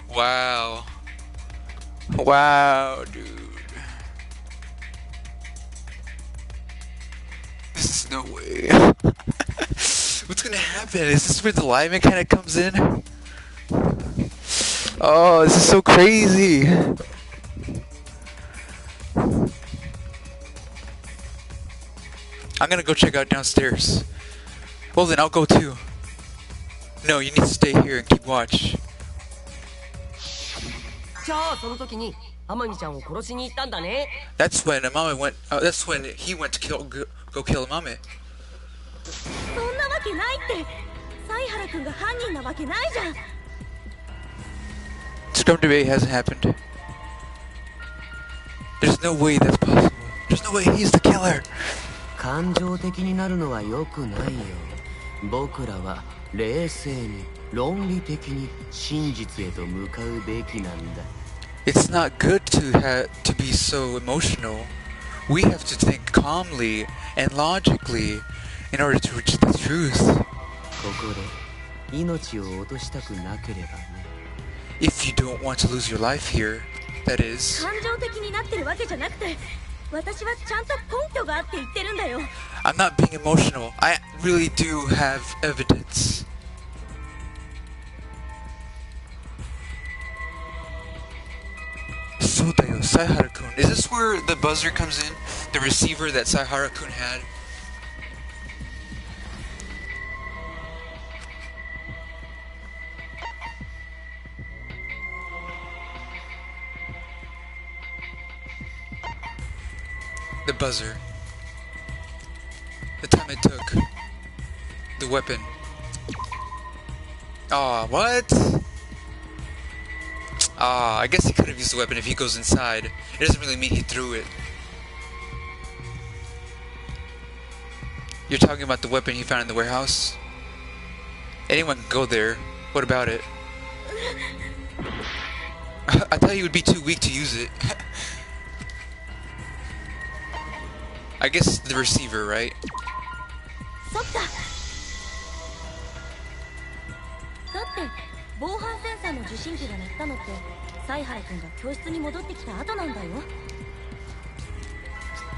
Speaker 2: Wow. Wow, dude. This is no way. What's gonna happen? Is this where the lineman kind of comes in? Oh, this is so crazy. I'm gonna go check out downstairs. Well then, I'll go too. No, you need to stay here and keep watch.
Speaker 13: じゃあその時に天海ちゃんを殺しに行ったんだね。
Speaker 2: That's when Amame went. That's when he went to go kill Amame.
Speaker 1: そんなわけないって。サイハラ君が犯人なわけないじゃん。
Speaker 2: Scrum debate hasn't happened. There's no way that's possible. There's no way he's the killer.
Speaker 4: 感情的になるのは良くないよ。僕らは冷静に論理的に真実へと向かうべきなんだ。
Speaker 2: It's not good to be so emotional. We have to think calmly and logically in order to reach the truth.
Speaker 4: ここで命を落としたくなければね。
Speaker 2: If you don't want to lose your life here, that is.
Speaker 1: 感情的になってるわけじゃなくて、私はちゃんと根拠があって言ってるんだよ。
Speaker 2: I'm not being emotional. I really do have evidence. Sodayo, Saihara-kun. Is this where the buzzer comes in? The receiver that Saihara-kun had? The buzzer. The time it took. The weapon. Aw, what? I guess he could have used the weapon if he goes inside. It doesn't really mean he threw it. You're talking about the weapon he found in the warehouse? Anyone can go there. What about it? I thought he would be too weak to use it. I guess the receiver, right?
Speaker 1: そっか。だって防犯センサーの受信機が鳴ったのってサイハラ君が教室に戻ってきた後なんだよ。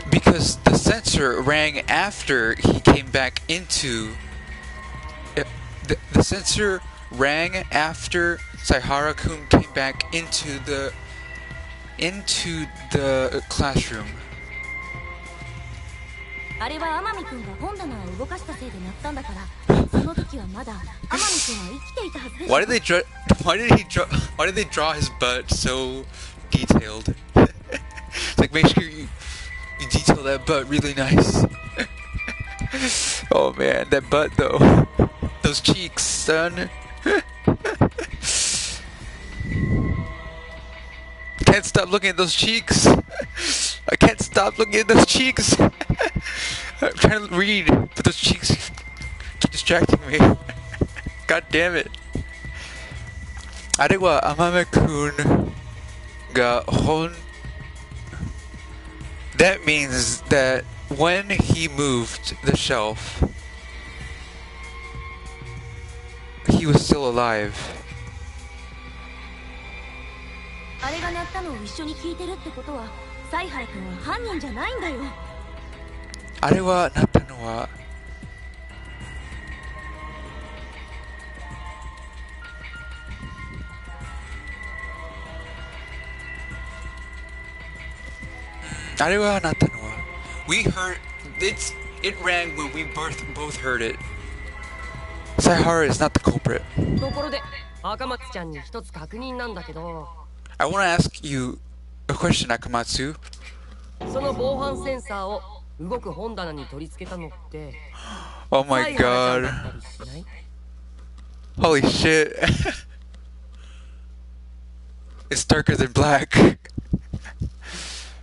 Speaker 2: Because the sensor rang after he came back into. The sensor rang after Saihara-kun came back into the classroom.
Speaker 1: あれは天海君が本棚を動かしたせいで鳴ったんだから、その時はまだ天海君は生きていたはずです。
Speaker 2: Why did they draw his butt so detailed? It's like, make sure you detail that butt really nice. Oh man, that butt though. Those cheeks, son. Can't stop looking at those cheeks. I can't stop looking at those cheeks. I'm trying to read, but those cheeks keep distracting me. God damn it. あれはAmame-kunがThat means that when he moved the shelf, he was still alive.
Speaker 1: あれが鳴ったのを一緒に聞いてるってことは、サイハラ君は犯人じゃないんだよ。
Speaker 2: あれは鳴ったのはWe heard it rang when we both heard it. Saihara is not the culprit.
Speaker 13: ところで赤松ちゃんに一つ確認なんだけど、
Speaker 2: I want to ask you a question, Akamatsu.
Speaker 13: その防犯センサーを動く本棚に取り付けたのって
Speaker 2: Oh my god. Holy shit. It's darker than black.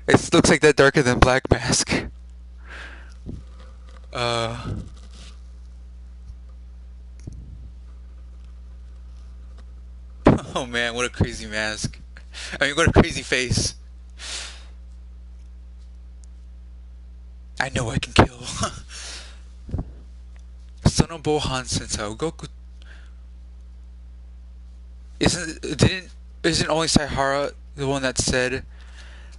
Speaker 2: It looks like that darker than black mask. Oh man, what a crazy mask. I mean, what a crazy face. I know I can kill. Sono Bohan Sensei Goku. Isn't only Saihara the one that said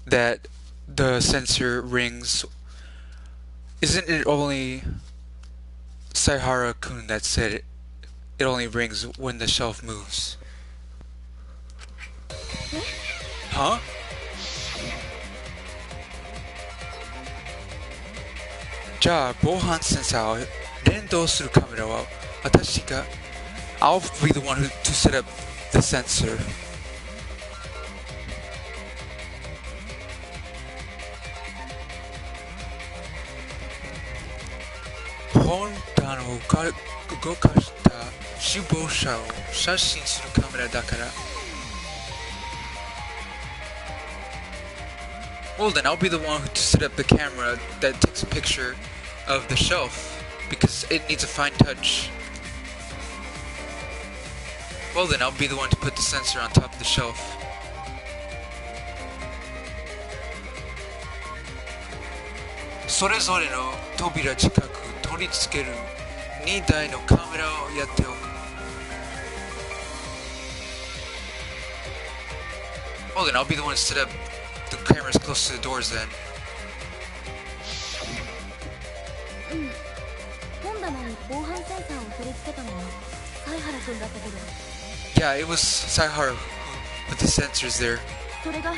Speaker 2: that the sensor rings? Isn't it only Saihara-kun that said it only rings when the shelf moves? Huh? Ja, Bohan Sensei, Rendo suru camera wa watashi ga. I'll be the one to set up the sensor. Honda no gokashita shubosha o shashin suru camera dakara. Well then, I'll be the one to set up the camera that takes a picture of the shelf, because it needs a fine touch. Well then, I'll be the one to put the sensor on top of the shelf. Sorezore no tobira chikaku toritsukeru 2台のカメラをやっておく. Well then, I'll be the one to set up the cameras close to the doors then.
Speaker 8: 本棚に防犯センサーを取り付けたのは犀原君だったけど。
Speaker 2: Yeah, it was Saihara who put the sensors there.
Speaker 8: それが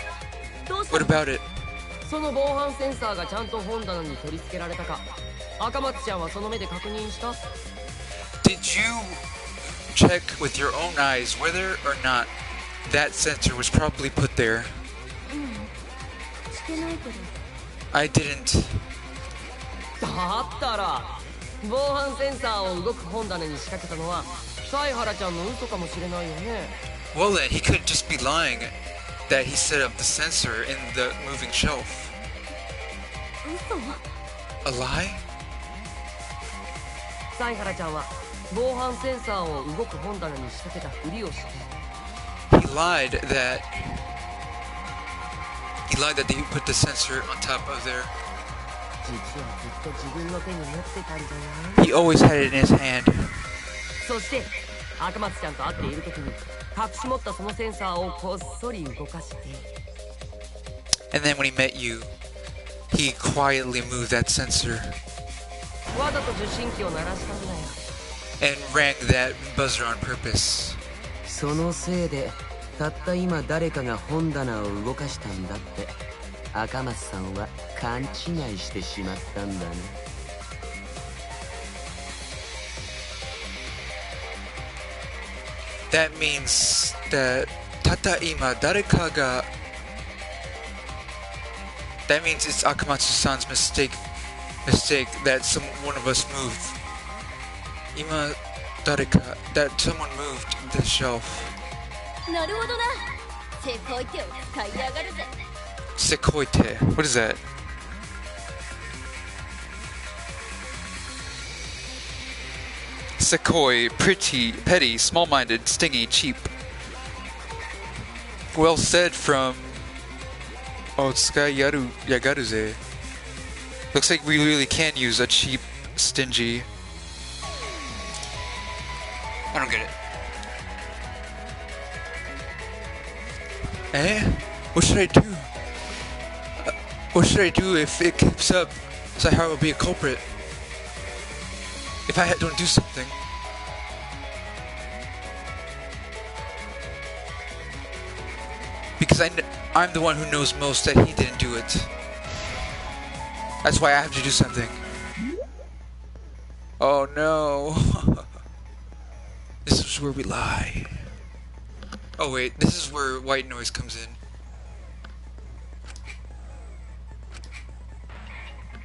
Speaker 8: どうした
Speaker 2: What about it?
Speaker 13: その防犯センサーがちゃんと本棚に取り付けられたか、赤松ちゃんはその目で確認した？
Speaker 2: Did you check with your own eyes whether or not that sensor was properly put there?
Speaker 8: してないけど。
Speaker 2: I didn't.
Speaker 13: だったら防犯センサーを動く本棚に仕掛けたのは犀原ちゃんの嘘かもしれないよね。
Speaker 2: Well then, he could just be lying that he set up the sensor in the moving shelf.
Speaker 8: 嘘？
Speaker 2: A lie?
Speaker 13: 犀原ちゃんは防犯センサーを動く本棚に仕掛けたふりをして
Speaker 2: He lied that they put the sensor on top of there.
Speaker 13: 実はずっと自分の手に持ってたんじゃない？
Speaker 2: He always had it in his hand.
Speaker 13: そして赤松ちゃんと会っている時に隠し持ったそのセンサーをこっそり動かして
Speaker 2: And then when he met you, he quietly moved that sensor
Speaker 13: わざと受信機を鳴らしたんだよ。
Speaker 2: and rang that buzzer on purpose.
Speaker 4: そのせいでたった今誰かが本棚を動かしたんだって赤松さんは勘違いしてしまったんだね。
Speaker 2: That means that たった今誰かが That means it's Akamatsu-san's mistake that one of us moved. 今誰か that someone moved the shelf.
Speaker 8: なるほどな。せこい手を使いやがるぜ。
Speaker 2: Sekoite. What is that? Sekoi, pretty, petty, small-minded, stingy, cheap. Well said from Otsuka Yagaruze. Looks like we really can use a cheap, stingy. I don't get it. Eh? What should I do? What should I do if it keeps up? Saihara will be a culprit. If I don't do something. Because I'm the one who knows most that he didn't do it. That's why I have to do something. Oh no. is where we lie. Oh wait, this is where white noise comes in.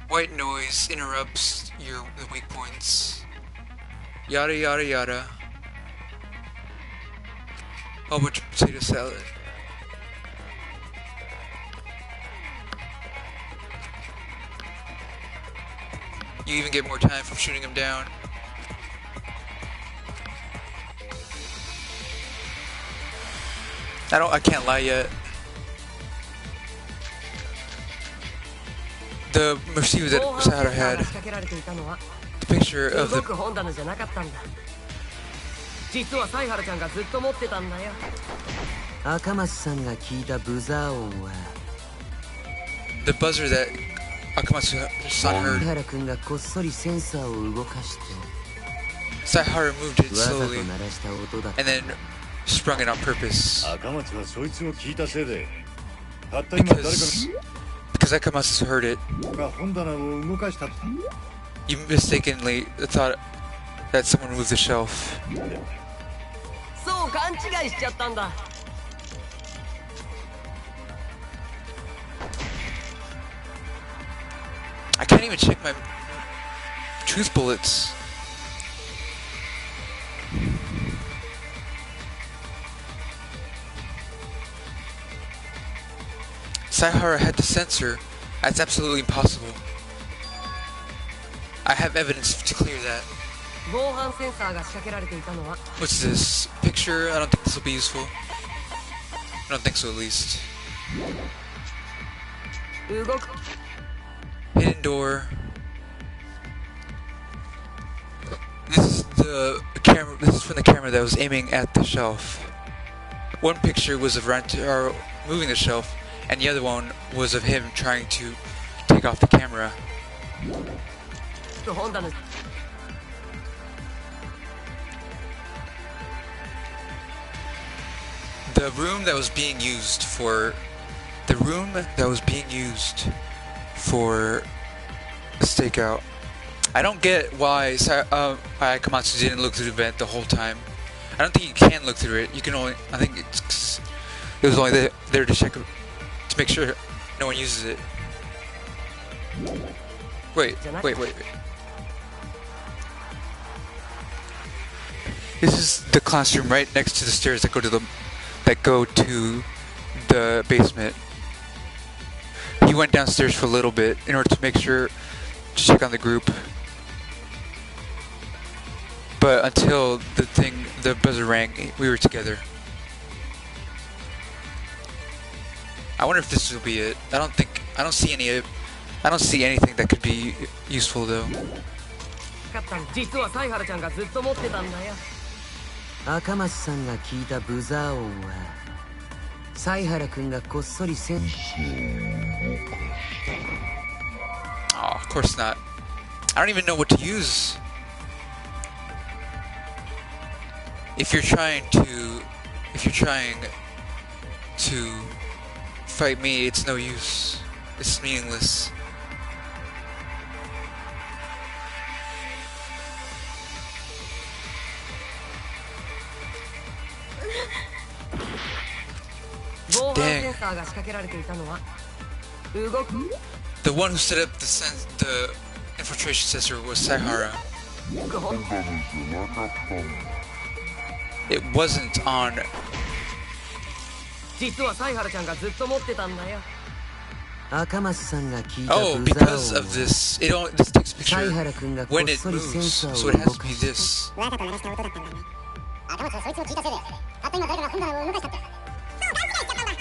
Speaker 2: White noise interrupts the weak points. Yada yada yada. Whole bunch of potato salad. You even get more time from shooting him down. I can't lie yet. The receiver that Sahara had, the picture of the...
Speaker 13: 実はサイハラちゃんがずっと持ってたんだよ。
Speaker 4: 赤松さんが聞いたブザー音は
Speaker 2: The buzzer that Akamatsu-san heard.
Speaker 4: サイハラ君がこっそりセンサーを動かして
Speaker 2: Saihara moved it
Speaker 4: わざと
Speaker 2: slowly
Speaker 4: 鳴らした音だった
Speaker 2: and then sprung it on purpose.
Speaker 3: 赤松はそいつを聞いたせいでたった今誰か
Speaker 2: Because Akamatsu heard it,
Speaker 3: が本棚を動かしたって
Speaker 2: you mistakenly thought that someone moved the shelf.
Speaker 13: そう勘違いしちゃったんだ。
Speaker 2: I can't even check my truth bullets. Saihara had the sensor. That's absolutely impossible. I have evidence to clear that.
Speaker 13: 防犯センサーが仕掛けられていたのは
Speaker 2: What's this? Picture? I don't think this will be useful. I don't think so, at least.
Speaker 13: 動く
Speaker 2: Hidden door. This is the camera. This is from the camera that was aiming at the shelf. One picture was of Rantaro moving the shelf, and the other one was of him trying to take off the camera.
Speaker 13: 本棚
Speaker 2: The room that was being used for a stakeout. I don't get why Akamatsu didn't look through the vent the whole time. I don't think you can look through it. You can only. I think it was only there to check to make sure no one uses it. Wait. This is the classroom right next to the stairs that go to the basement. He went downstairs for a little bit in order to make sure to check on the group. But until the buzzer rang, we were together. I wonder if this will be it. I don't see anything that could be useful though.
Speaker 13: 実はサイハラちゃんがずっと持ってたんだよ。
Speaker 4: 赤松さんが聞いたブザー音はサイハラ君がこっそりセン
Speaker 2: Oh, of course not. I don't even know what to use. If you're trying to fight me, it's no use. It's meaningless. Dang. The one who set up the infiltration sensor was Saihara. It wasn't on.
Speaker 13: 実はサイハラちゃんがずっと持ってたんだよ。
Speaker 4: 赤松さんが聞いた
Speaker 2: Oh,
Speaker 4: ブザー
Speaker 2: because
Speaker 4: 音
Speaker 2: of this, this takes a
Speaker 4: サイ
Speaker 2: picture
Speaker 4: ハラ君がこ
Speaker 2: when
Speaker 4: っ
Speaker 2: it
Speaker 4: そりセン
Speaker 2: moves,
Speaker 4: サー
Speaker 2: so
Speaker 4: を
Speaker 2: it has
Speaker 4: 動
Speaker 2: to
Speaker 4: か
Speaker 2: be
Speaker 4: して
Speaker 2: this.
Speaker 9: わざと鳴らした音だったんだね。赤松はそいつを聞いたせいでたった今誰かが本棚を動かしたって。そう勘違いしちゃったんだ。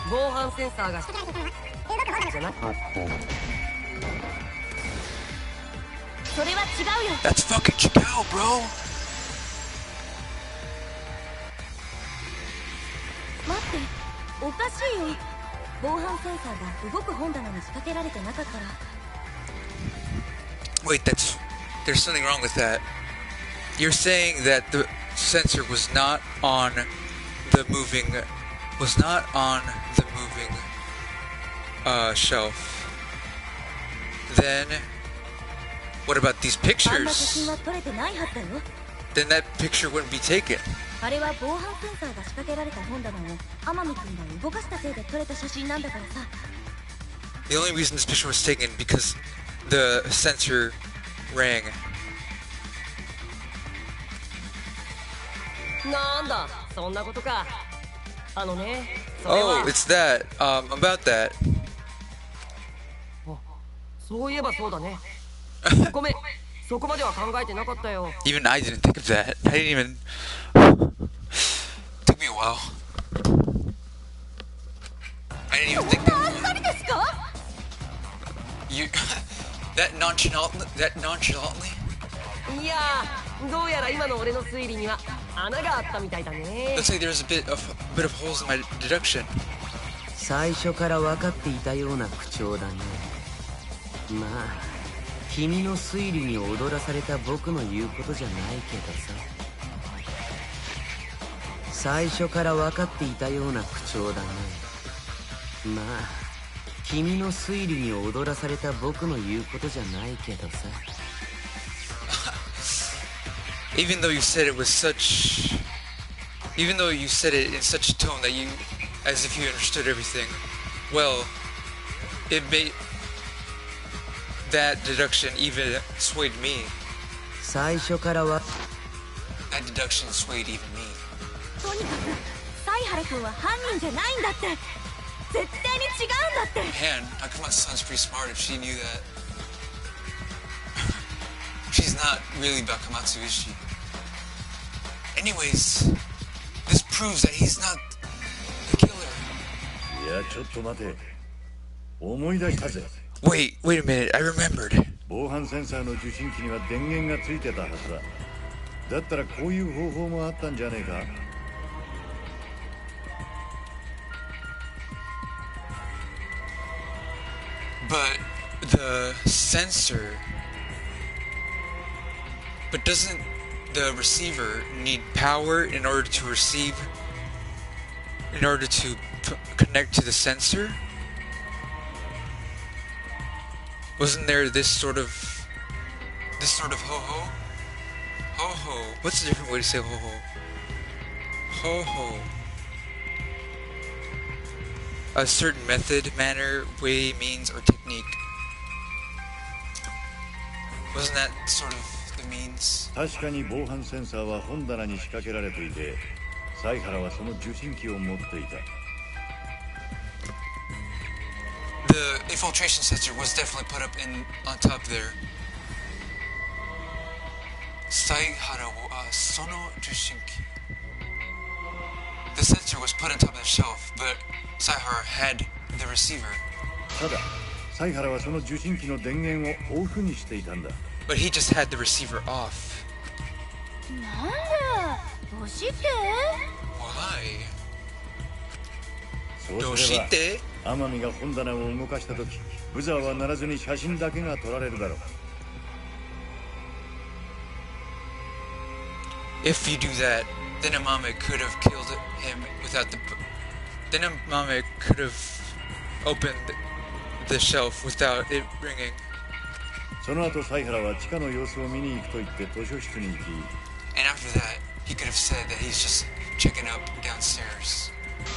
Speaker 13: 防犯センサーが仕掛けられていたのは動く本棚じゃなく
Speaker 8: それは違うよ。
Speaker 2: That's fucking Chikao, bro.
Speaker 8: 待って、おかしいよ。防犯センサーが動く本棚に仕掛けられてなかったら。
Speaker 2: Wait, there's something wrong with that. You're saying that the sensor was not on the moving shelf. Then What about these
Speaker 1: あんな写
Speaker 2: pictures?
Speaker 1: 真は撮れてないはずだよ。
Speaker 2: Then that picture wouldn't be taken.
Speaker 1: あれは防犯センサーが仕掛けられた本棚を天海君が動かしたせいで撮れた写真なんだからさ。
Speaker 2: The only reason this picture was taken because the sensor rang.
Speaker 13: なんだそんなことか。あのね、それは
Speaker 2: Oh, it's that. About that.
Speaker 13: そういえばそうだね。ごめん、そこまでは考えてなかったよ。
Speaker 2: Even I didn't think of that. I didn't even. Took me a while. I didn't even think that. You. That nonchalantly.
Speaker 13: いやー、どうやら今の俺の推理には穴があったみたいだね。
Speaker 2: Looks like there's a bit of holes in my deduction.
Speaker 4: 最初から分かっていたような口調だね。まあ君の推理に踊らされた僕の言うことじゃないけどさ。最初から分かっていたような口調だね。まあ君の推理に踊らされた僕の言うことじゃないけどさ。
Speaker 2: Even though you said it in such a tone that you, as if you understood everything, well, it made that deduction even swayed me.
Speaker 4: 最初からは
Speaker 2: That deduction swayed even me.
Speaker 1: とにかく犀原君は犯人じゃないんだって。絶対に違うんだって。
Speaker 2: Man, Akamatsu-san's pretty smart if she knew that. She's not really Bakamatsu, is she? Anyways, this proves that he's not the killer.
Speaker 3: いやちょっと待て。思い出したぜ。
Speaker 2: Wait a minute, I remembered.
Speaker 3: 防犯センサーの受信機には電源がついてたはずだ。だったらこういう方法もあったんじゃねえか。
Speaker 2: But the sensor. But doesn't the receiver need power in order to receive? In order to connect to the sensor? Wasn't there this sort of ho-ho? Ho-ho. What's the different way to say ho-ho? Ho-ho. A certain method, manner, way, means, or technique. Wasn't that sort of the means?
Speaker 3: 確かに防犯センサーは本棚に仕掛けられていて、犀原はその受信機を持っていた。
Speaker 2: The infiltration sensor was definitely put up on top there. Saihara wa sono jushinki. The sensor was put on top of the shelf, but Saihara had the receiver.
Speaker 3: ただ、犀原はその受信機の電源をオフにしていたんだ。
Speaker 2: But he just had the receiver off.
Speaker 8: なんでどうして
Speaker 2: Why?
Speaker 3: そうすれば天海が本棚を動かした時、ブザーは鳴らずに写真だけが撮られるだろう。
Speaker 2: If you do that, then Amame could have killed him without the... Then Amame could have opened the shelf without it ringing.
Speaker 3: その後、犀原は地下の様子を見に行くと言って図書室に行き、
Speaker 2: And after that, he could have said that he's just checking up downstairs.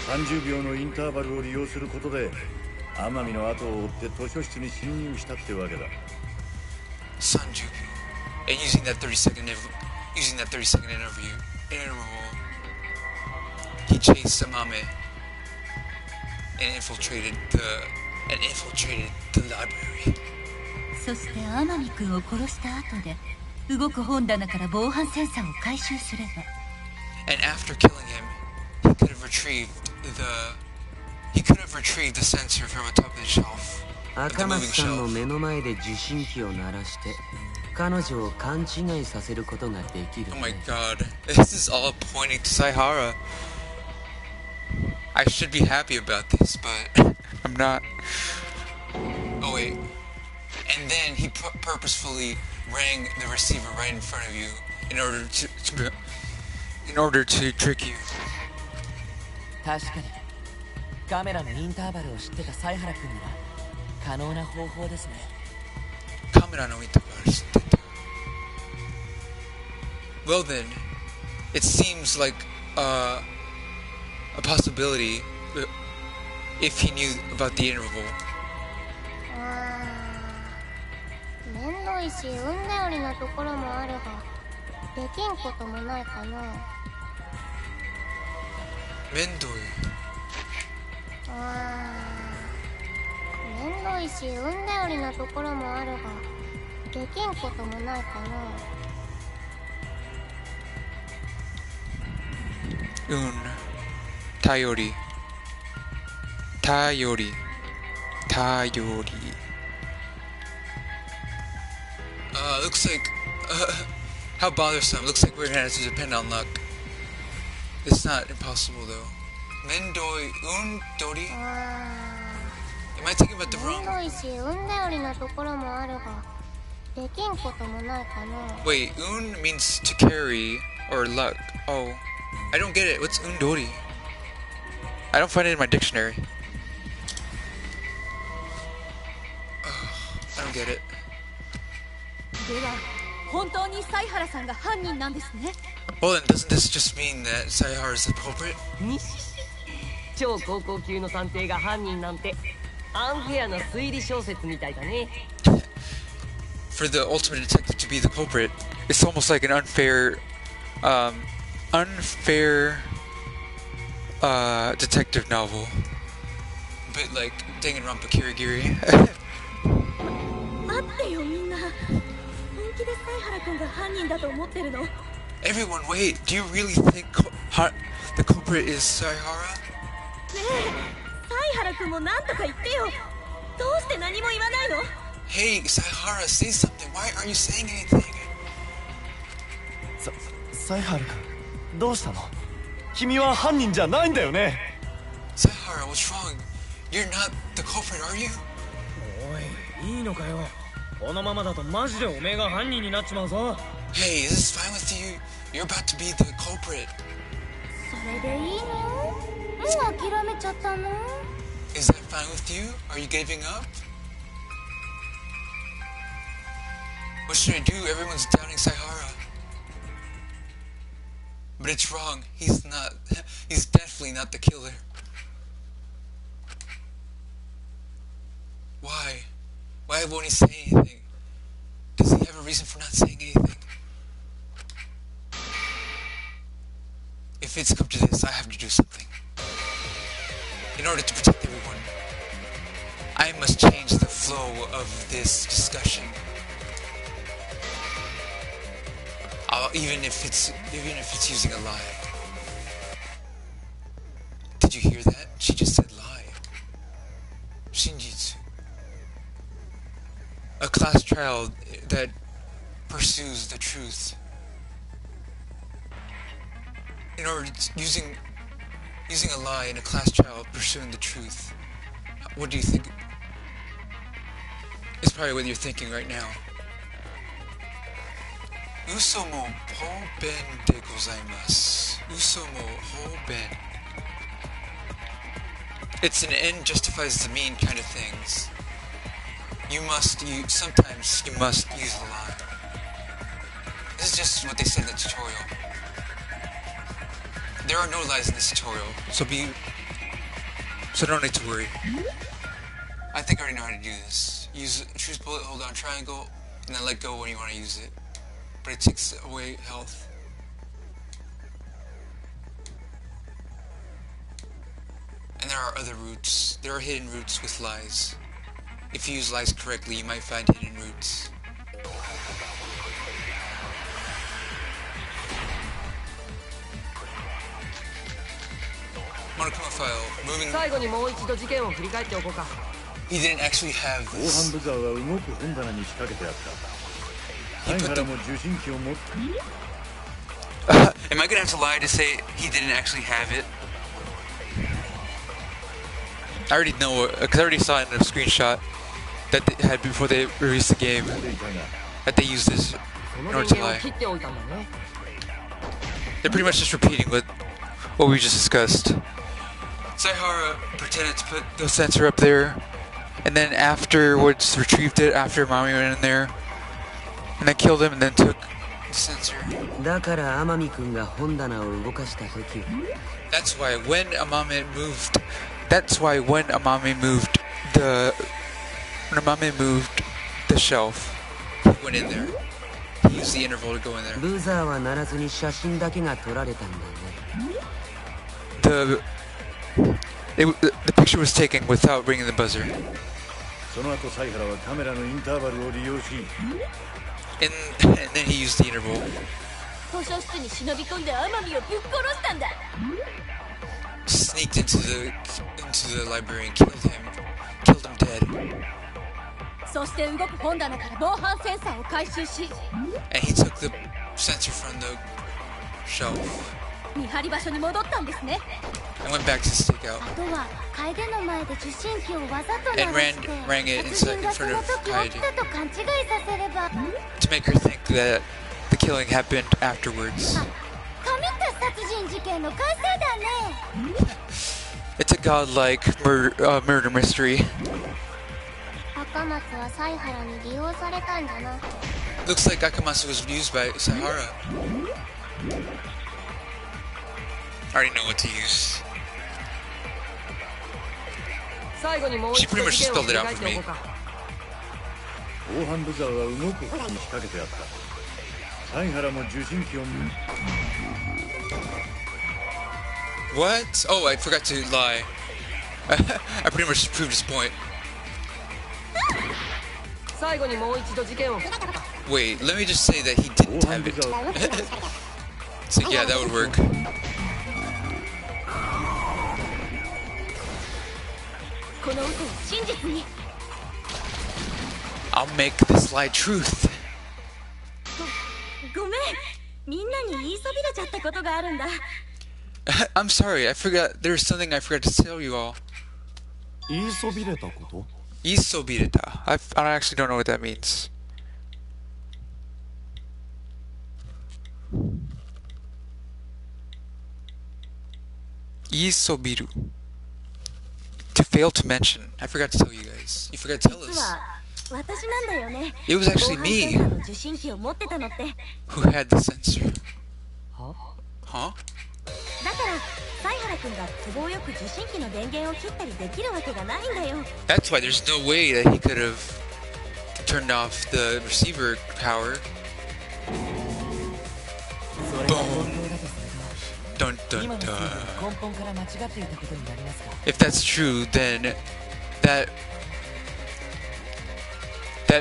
Speaker 3: 30秒のインターバルを利用することで天海の後を追って図書室に侵入したってわけだ。
Speaker 2: 30 and using that 30-second interview interval, he chased Amame and infiltrated the library.
Speaker 10: そして天海君を殺した後で動く本棚から防犯センサーを回収すれば
Speaker 2: And after killing him, he could have retrieved the sensor from on top of the shelf.
Speaker 4: 赤松さんの目の前で受信機を鳴らして彼女を勘違いさせることができる、ね。
Speaker 2: Oh my god, this is all pointing to Saihara. I should be happy about this, but I'm not. Oh wait. And then he purposefully rang the receiver right in front of you in order to trick you.
Speaker 12: 確かにカメラのインターバルを知ってた犀原君には可能な方法ですね。
Speaker 2: カメラのインターバル知ってた。Well then, it seems like a possibility if he knew about the interval.
Speaker 8: めんどいし運頼りなところもあるができんこともないかな。
Speaker 2: めんどい。
Speaker 8: めんどいし運頼りなところもあるができんこともないかな。
Speaker 2: 頼り。頼り。頼り。Looks like, how bothersome. Looks like we're gonna have to depend on luck. It's not impossible though. Mendoi undori? Am I thinking about the wrong? Wait, means to carry or luck. Oh, I don't get it. What's undori? I don't find it in my dictionary. I don't get it.
Speaker 10: では本当に犀原さんが犯人なんですね。
Speaker 2: Well then, doesn't this just mean that Saihara is the culprit?
Speaker 13: 超高校級の探偵が犯人なんてアンフェアな推理小説みたいだね。
Speaker 2: For the ultimate detective to be the culprit, it's almost like an unfair detective novel. A bit like Danganronpa Kirigiri.
Speaker 10: 待ってよみんな。本気で犀原君が犯人だと思ってるの？
Speaker 2: Everyone, wait. Do you really think the culprit is Saihara?
Speaker 10: ねえ、犀原君も何とか言ってよ。どうして何も言わないの？
Speaker 2: Hey, Saihara, say something. Why aren't you saying anything?
Speaker 7: 犀原君、どうしたの？君は犯人じゃないんだよね。
Speaker 2: Saihara, what's wrong? You're not the culprit, are you?
Speaker 11: おい、いいのかよ。このままだとマジでおめえが犯人になっちまうぞ。
Speaker 2: Hey, is this fine with you? You're about to be the culprit.
Speaker 8: それでいいの？もう諦めちゃったの？
Speaker 2: Is that fine with you? Are you giving up? What should I do? Everyone's doubting Saihara. But it's wrong. He's not. He's definitely not the killer. Why? Why won't he say anything? Does he have a reason for not saying anything? If it's come to this, I have to do something. In order to protect everyone, I must change the flow of this discussion. Even if it's using a lie. Did you hear that? She just said lie. Shinjitsu. A class trial that pursues the truth. In order to, using a lie in a class trial pursuing the truth. What do you think? It's probably what you're thinking right now. Uso mo hoben de gozaimasu. Uso mo hoben. It's an end justifies the mean kind of things. Sometimes you must use the lie. This is just what they said in the tutorial. There are no lies in this tutorial, so don't need to worry. I think I already know how to do this. Choose bullet, hold down triangle, and then let go when you want to use it. But it takes away health. And there are other routes. There are hidden routes with lies. If you use lies correctly, you might find hidden routes. Monokuma file. Moving. He didn't actually have this. He put the... Am I gonna have to lie to say he didn't actually have it? I already know, because I already saw it in a screenshot that they had before they released the game, that they used this in order to lie. They're pretty much just repeating what we just discussed. Saihara pretended to put the sensor up there, and then afterwards retrieved it after Mami went in there, and then killed him, and then took sensor.
Speaker 4: だから天海君が本棚を動かした時
Speaker 2: That's why when Amame moved the shelf, he went in there. He used the interval to go in there.
Speaker 4: ブザーは鳴らずに写真だけが撮られたんだね。
Speaker 2: The picture was taken without ringing the buzzer.
Speaker 3: その後サイハラはカメラのインターバルを利用し
Speaker 2: And then he used the interval.
Speaker 8: 図書室に忍び込んで天海をぶっ殺したんだ。
Speaker 2: Sneaked into the library and killed him dead.
Speaker 8: そして動く本棚から防犯センサーを回収し
Speaker 2: And he took the sensor from the shelf
Speaker 8: 見張り場所に戻ったんですね。
Speaker 2: and went back to the stakeout
Speaker 8: あとは楓の前で受信機をわざと鳴
Speaker 2: and
Speaker 8: らして
Speaker 2: rang it
Speaker 8: 殺
Speaker 2: in
Speaker 8: 人がそ
Speaker 2: front
Speaker 8: の
Speaker 2: of
Speaker 8: 時
Speaker 2: Kaede
Speaker 8: 起きたと勘違いさせれば
Speaker 2: to make her think that the killing happened afterwards.
Speaker 8: 神った殺人事件の完成だね。
Speaker 2: It's a godlike murder mystery.
Speaker 8: 赤松はサイハラに利用されたんじゃな。
Speaker 2: Looks like Akamatsu was used by Sahara. I already know what to use.
Speaker 13: 最後にもう
Speaker 2: She
Speaker 13: 一
Speaker 2: pretty
Speaker 13: 度
Speaker 2: much
Speaker 13: 事件を
Speaker 2: spelled
Speaker 13: 振
Speaker 2: it
Speaker 13: り
Speaker 2: out
Speaker 13: 返っ
Speaker 2: for
Speaker 13: ておこ
Speaker 2: me.
Speaker 13: うか。
Speaker 3: 防犯ブザーは動く方に仕掛けてあったサイハラも受信機を
Speaker 2: What? Oh, I forgot to lie. I pretty much proved his point.
Speaker 13: 最後にもう一度事件を
Speaker 2: Wait, let me just say that he didn't have it. So yeah, that would work.
Speaker 8: この嘘を真実に。
Speaker 2: I'll make this lie truth.
Speaker 8: ごめん、みんなに言いそびれちゃったことがあるんだ。
Speaker 2: I'm sorry, I forgot. There was something I forgot to tell you all.
Speaker 7: 言いそびれたこと
Speaker 2: Isobireta. I actually don't know what that means. Isobiru. To fail to mention. I forgot to tell you guys. You forgot to tell
Speaker 8: 実
Speaker 2: us.
Speaker 8: は私なんだよね。
Speaker 2: It was actually
Speaker 8: 防犯
Speaker 2: me
Speaker 8: センサーの受信機を持ってたのって。
Speaker 2: who had the sensor. Huh?
Speaker 8: だからサイハラ君が都合よく受信機の電源を切ったりできるわけがないんだよ。
Speaker 2: That's why there's no way that he could have turned off the receiver power. Boom. Dun dun dun. If that's true, then that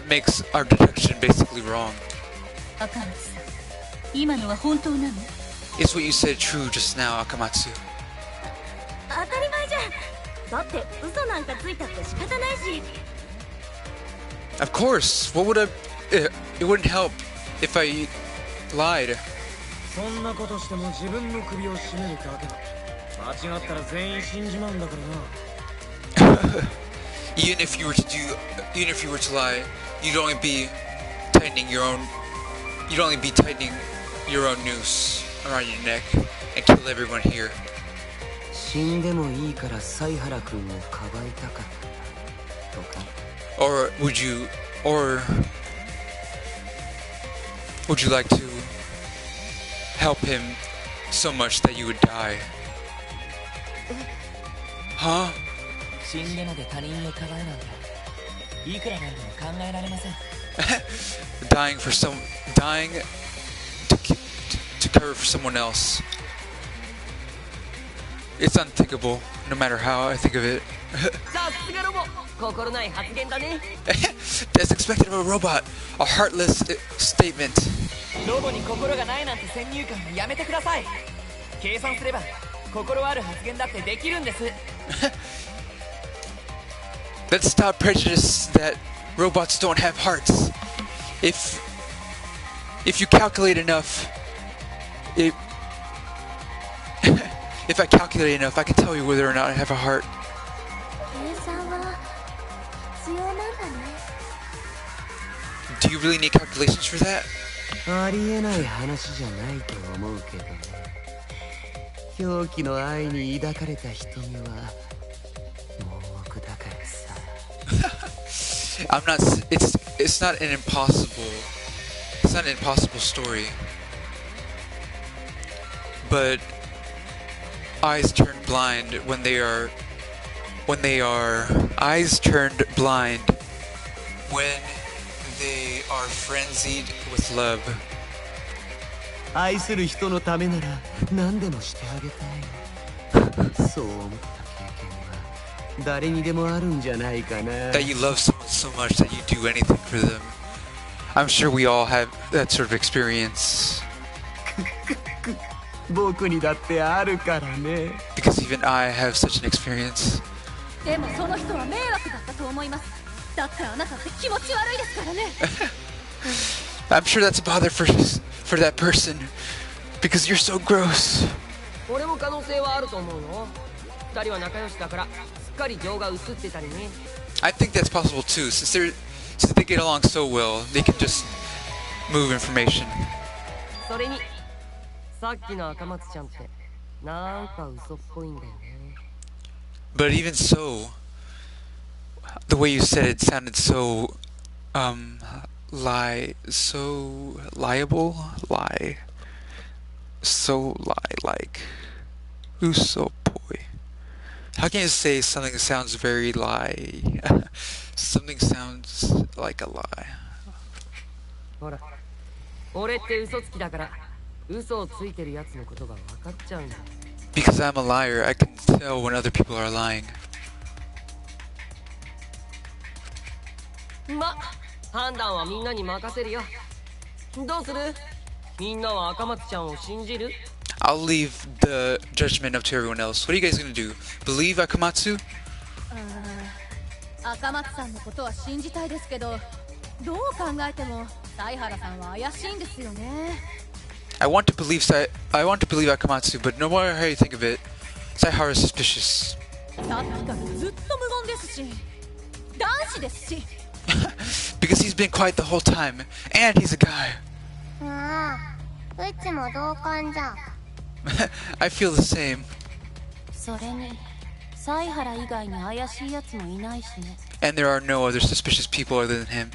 Speaker 2: makes our detection basically wrong.
Speaker 10: 赤松さん、今のは本当なの？
Speaker 2: Is what you said true just now, Akamatsu?
Speaker 8: 当たり前じゃん。だって嘘なんかついたって仕方ないし。
Speaker 2: Of course. What would I? It wouldn't help if I lied.
Speaker 11: そんなことしても自分の首を絞めるだけだ。間違ったら全員死んじまうんだからな。
Speaker 2: Even if you were to lie, you'd only be tightening your own noose around your neck and kill everyone here.
Speaker 4: 死んでもいいからサイハラ君をかばいたかったとか
Speaker 2: Or would you like to help him so much that you would die? Huh?
Speaker 12: 死んでまで他人をかばうなんていくらなんでも考えられません。
Speaker 2: dying to cover for someone else. It's unthinkable, no matter how I think of it.
Speaker 13: さすがロボ、心ない発言だね。
Speaker 2: That's expected of a robot. A heartless statement.
Speaker 12: ロボに心がないなんて先入観はやめてください。計算すれば心ある発言だってできるんです。
Speaker 2: Let's stop prejudice that robots don't have hearts. If you calculate enough, if I calculate enough, I can tell you whether or not I have a heart.
Speaker 8: 計算は必要なんだね。
Speaker 2: Do you really need calculations for that?
Speaker 4: ありえない話じゃないと思うけどね。狂気の愛に抱かれた瞳は盲目だからさ。
Speaker 2: It's not an impossible it's not an impossible story. But eyes turn blind when they are eyes turned blind when they are frenzied with love.
Speaker 4: 愛する人のためなら何でもしてあげたい。そう思った経験は誰にでもあるんじゃないかな。
Speaker 2: That you love someone so much that you do anything for them. I'm sure we all have that sort of experience.
Speaker 4: 僕にだってあるからね。
Speaker 2: Because even I have such an experience.
Speaker 10: でもその人は迷惑だったと思います。だってあなたって気持ち悪いですからね。
Speaker 2: I'm sure that's a bother for that person because you're so gross.
Speaker 13: 俺も可能性はあると思うよ。二人は仲良しだからすっかり情が移ってたりね。
Speaker 2: I think that's possible too, since they get along so well, they can just move information.
Speaker 13: それにさっきの赤松ちゃんってなんか嘘っぽいんだよね。
Speaker 2: But even so, the way you said it sounded so like uso boy. How can you say something that sounds very lie? Something sounds like a lie.
Speaker 13: ほら、俺って嘘つきだから嘘をついてるやつのことが分かっちゃうんだ。
Speaker 2: Because I'm a liar, I can tell when other people are lying.
Speaker 13: ま、判断はみんなに任せるよ。どうする？みんなは赤松ちゃんを信じる？
Speaker 2: I'll leave the judgment up to everyone else. What are you guys gonna do? Believe Akamatsu?
Speaker 10: 赤松さんのことは信じたいですけど、どう考えても犀原さんは怪しいんですよね。
Speaker 2: I want to believe Akamatsu, but no matter how you think of it, Saihara is suspicious.
Speaker 10: さっきからずっと無言ですし、男子ですし。
Speaker 2: Because he's been quiet the whole time, and he's a guy.
Speaker 8: うちも同感じゃ。
Speaker 2: I feel the same.
Speaker 8: それに、犀原以外に怪しいやつもいないしね。
Speaker 2: And there are no other suspicious people other than him.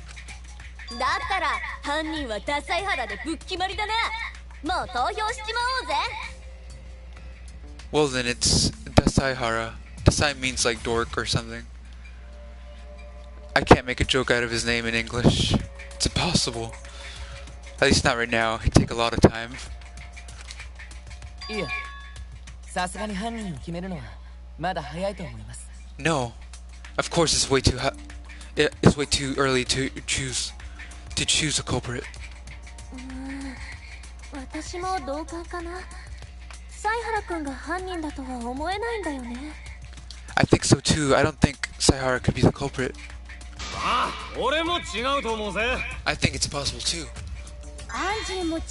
Speaker 10: だったら犯人はダサイハラでぶっ決まりだな。もう投票しちまおうぜ。
Speaker 2: Well then it's Dasaihara. Dasai means like dork or something. I can't make a joke out of his name in English. It's impossible. At least not right now. It'd take a lot of time.
Speaker 12: いや、さすがに犯人を決めるのはまだ早いと思います。
Speaker 2: No. Of course it's way too it's way too early to choose a culprit.
Speaker 8: 私も同感かな。犀原くんが犯人だとは思えないんだよね。
Speaker 2: I think so too. I don't think Saihara could be the culprit.
Speaker 11: ああ、俺も違うと思うぜ。
Speaker 2: I think it's possible too.
Speaker 8: アンジーも違う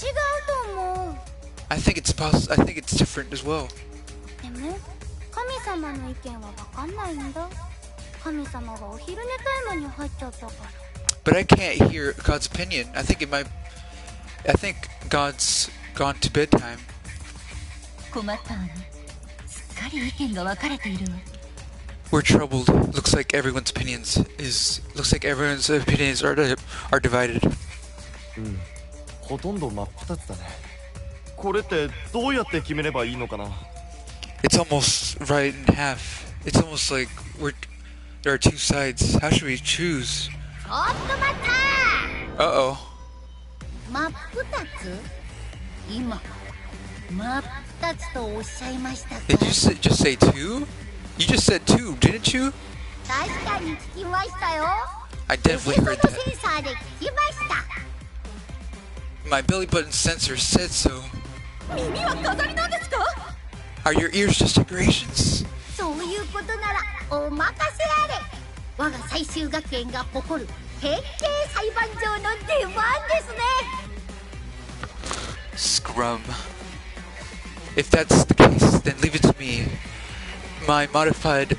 Speaker 8: と思う。
Speaker 2: I think it's different as well.
Speaker 8: でも神様の意見は分かんないんだ。神様がお昼寝タイムに入っちゃったから。
Speaker 2: But I can't hear God's opinion. I think God's gone to bedtime.
Speaker 10: 困ったわね。すっかり意見が分かれているわ。
Speaker 2: We're troubled. Looks like everyone's opinions are divided.
Speaker 7: ほとんど真っ二つだね。これってどうやって決めればいいのかな？
Speaker 2: It's almost right in half. It's almost like there are two sides. How should we choose?
Speaker 8: ちょっと待ったー。
Speaker 2: Uh-oh.
Speaker 8: 真っ二つ？今真っ二つとおっしゃいましたか？
Speaker 2: Did you just say two? You just said two, didn't you?
Speaker 8: 確かに聞きましたよ。
Speaker 2: I definitely heard
Speaker 8: セ
Speaker 2: that.
Speaker 8: ンサーで聞きました。
Speaker 2: My belly button sensor said so.
Speaker 10: 耳は飾りなんですか？
Speaker 2: Are your ears just decorations?
Speaker 8: そういうことならお任せあれ。我が最終学園が誇る変形裁判長の出番ですね。
Speaker 2: Scrum. If that's the case, then leave it to me. My modified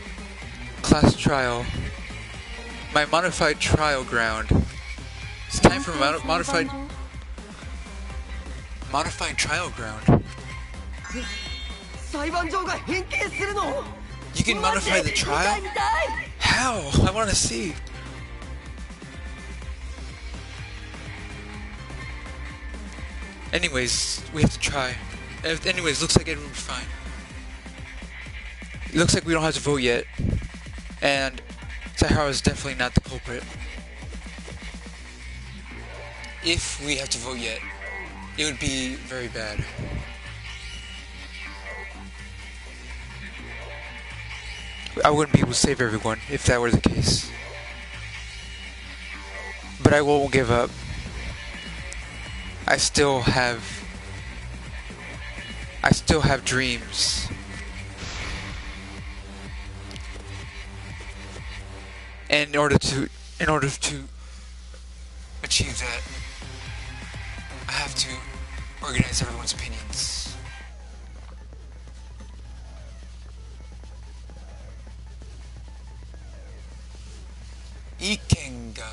Speaker 2: trial ground. It's time for modified trial ground.
Speaker 13: 裁判長が変形するの？
Speaker 2: You can modify the trial? How? I want to see. Anyways, we have to try. Anyways, looks like everyone's fine. It looks like we don't have to vote yet. And Saihara is definitely not the culprit. If we have to vote yet, it would be very bad. I wouldn't be able to save everyone if that were the case. But I won't give up. I still have dreams. And in order to achieve that, I have to organize everyone's opinions. Iken ga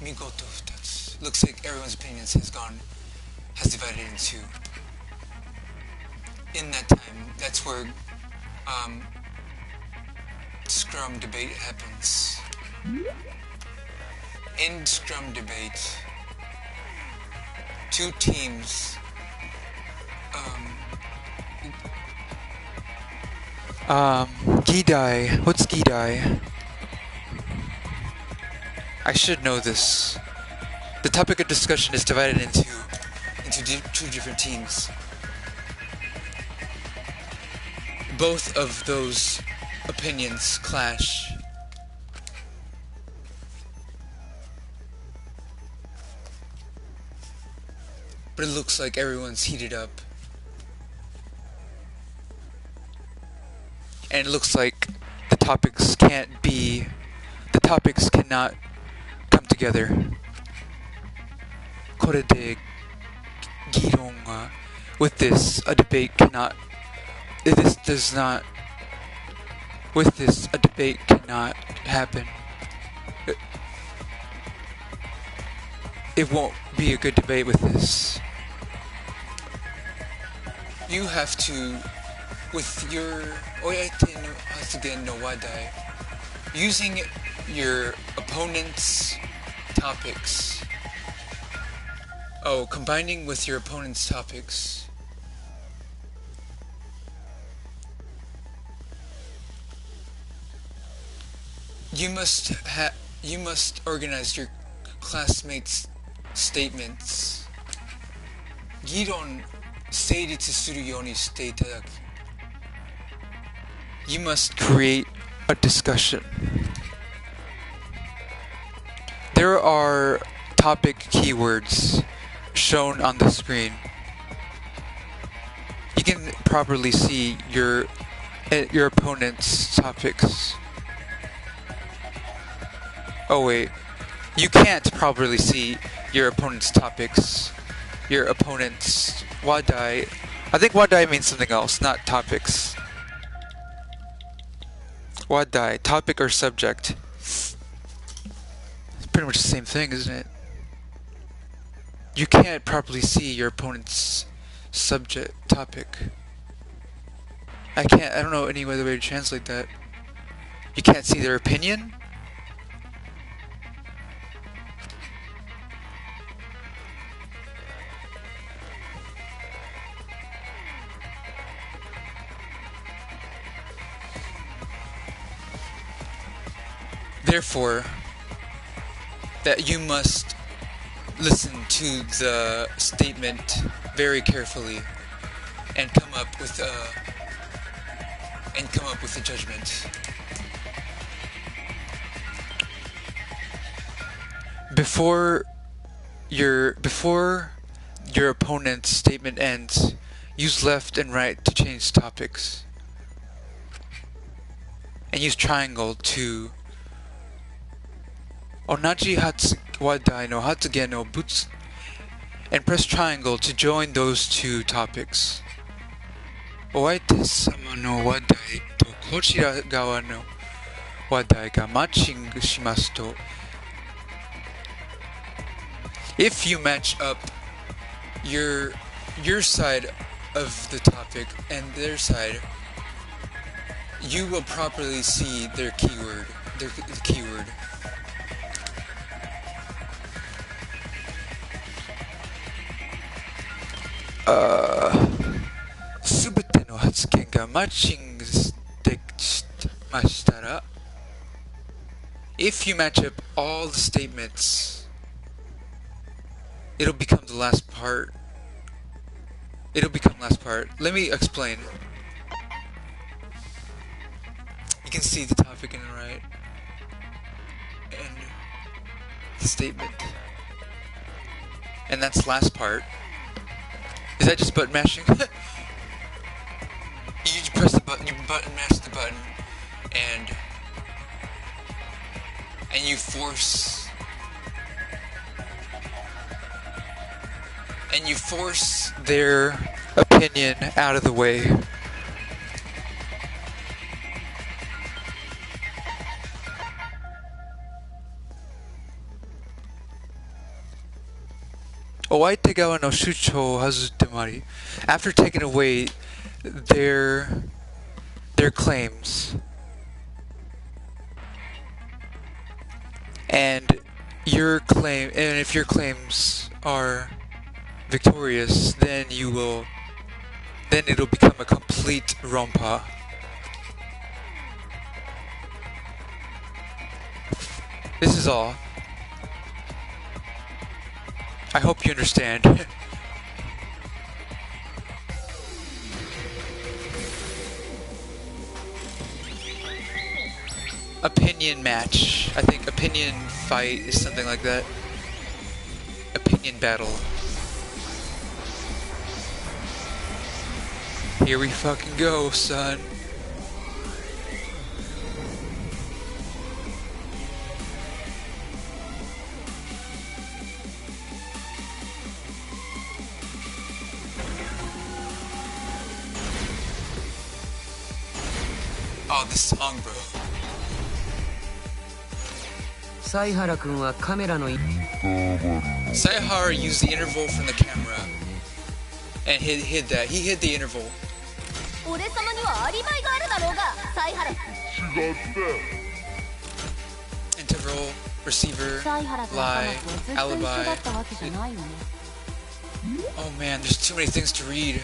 Speaker 2: migoto futatsu. Looks like everyone's opinions has divided in two. In that time, that's where scrum debate happens. In scrum debate, two teams Gidai. What's Gidai? I should know this. The topic of discussion is divided into two different teams. Both of those opinions clash. But it looks like everyone's heated up. And it looks like the topics cannot come together. これで議論が with this a debate cannot happen. It won't be a good debate with this. You have to, with your oyate no hatsugen no wadai, using your opponent's topics. Combining with your opponent's topics. You must organize your classmates' statements. 議論成立するようにしていただく. You must create a discussion. There are topic keywords shown on the screen. You can properly see your opponent's topics. Oh wait, you can't properly see your opponent's topics. Your opponent's wadai. I think wadai means something else, not topics. Wadai, topic or subject. It's pretty much the same thing, isn't it? You can't properly see your opponent's topic. I don't know any other way to translate that. You can't see their opinion? Therefore, that you must listen to the statement very carefully and come up with a judgment. Before your opponent's statement ends, use left and right to change topics. And use triangle to Onaji wadai no hatsugen no butsu, and press triangle to join those two topics. Oaite-sama no wadai to kochira gawa no wadai ga matching shimasu to. If you match up your side of the topic and their side, you will properly see their keyword. The keyword. 全ての発言がマッチングできましたら if you match up all the statements, it'll become the last part. It'll become last part. Let me explain. You can see the topic in the right and the statement. And that's last part. Is that just button mashing? You just press the button, you button mash the button, and you force their opinion out of the way. Oaitegawa no shuchoを外ってもあり after taking away their claims and if your claims are victorious, then it'll become a complete rompa. This is all. I hope you understand. Opinion match. I think opinion fight is something like that. Opinion battle. Here we fucking go, son. Oh, this song, bro.
Speaker 4: サイハラ君はカメラの
Speaker 2: Saihara used the interval from the camera and hid that. He hid the interval.
Speaker 8: 俺様にはアリバイがあるだろうが、サイハラ。違って。
Speaker 2: Interval, receiver, lie, alibi. Oh man, there's too many things to read.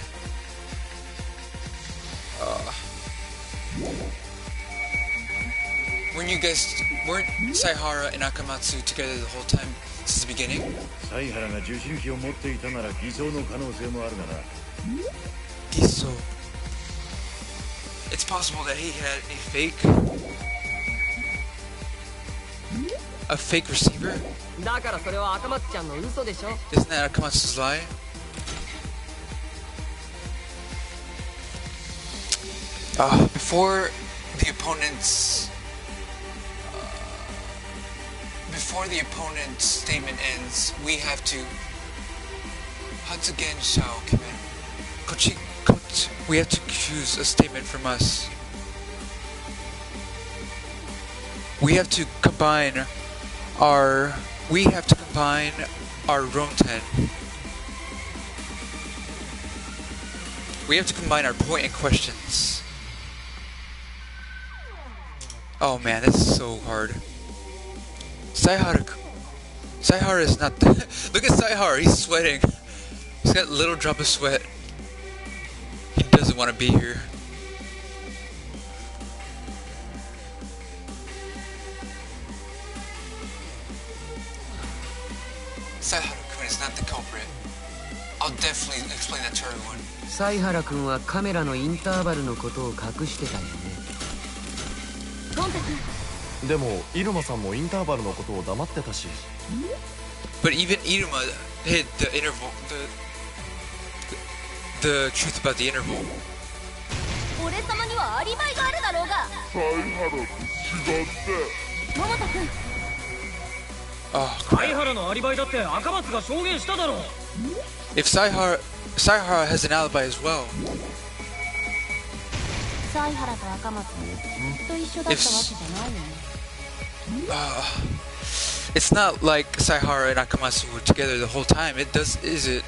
Speaker 2: Weren't Saihara and Akamatsu together the whole time since the beginning?
Speaker 3: Saihara が受信機を持っていたなら偽装の可能性もあるがな。
Speaker 2: 偽装. It's possible that he had a fake receiver?
Speaker 13: だからそれは赤松ちゃんの嘘でしょ
Speaker 2: Isn't that Akamatsu's lie? Before the opponent's statement ends, we have to we have to choose a statement from us. We have to combine our Ronten. We have to combine our point and questions. Oh man, this is so hard. Saihara is not look at Saihara, he's sweating. He's got a little drop of sweat. He doesn't want to be here. Saihara-kun is not the culprit. I'll definitely explain that to everyone.
Speaker 4: サイハラ君はカメラのインターバルのことを隠してたよね。
Speaker 8: ゴンタ君。
Speaker 7: でもイルマさんもインターバルのことを黙ってたし。
Speaker 2: But even Iruma hid the interval, the truth about the interval.
Speaker 8: 俺様にはアリバイがあるだろうが。サイハラと違って。桃田君。
Speaker 11: サイハラのアリバイだって赤松が証言しただろう。
Speaker 2: If Saihara has an alibi as well.
Speaker 8: サイハラと赤松ずっと一緒だったわけじゃないよね。
Speaker 2: It's not like Saihara and Akamatsu were together the whole time. Is it?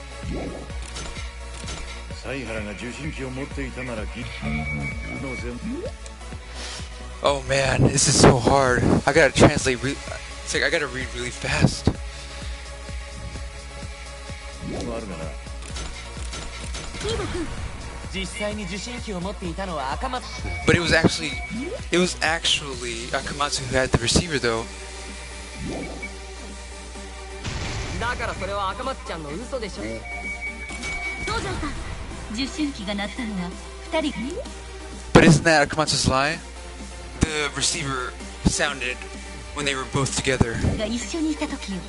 Speaker 2: Oh man, this is so hard. I gotta translate. It's like I gotta read really fast.
Speaker 12: 実際に受信機を持っていたのは赤松。
Speaker 2: But it was actually Akamatsu who had the receiver though.
Speaker 13: だからそれは赤松ちゃんの嘘でしょ。
Speaker 10: 東條さん、受信機が鳴ったのは2人。
Speaker 2: But isn't that Akamatsu's lie? The receiver sounded when they were both together.
Speaker 10: が一緒にいた時よ。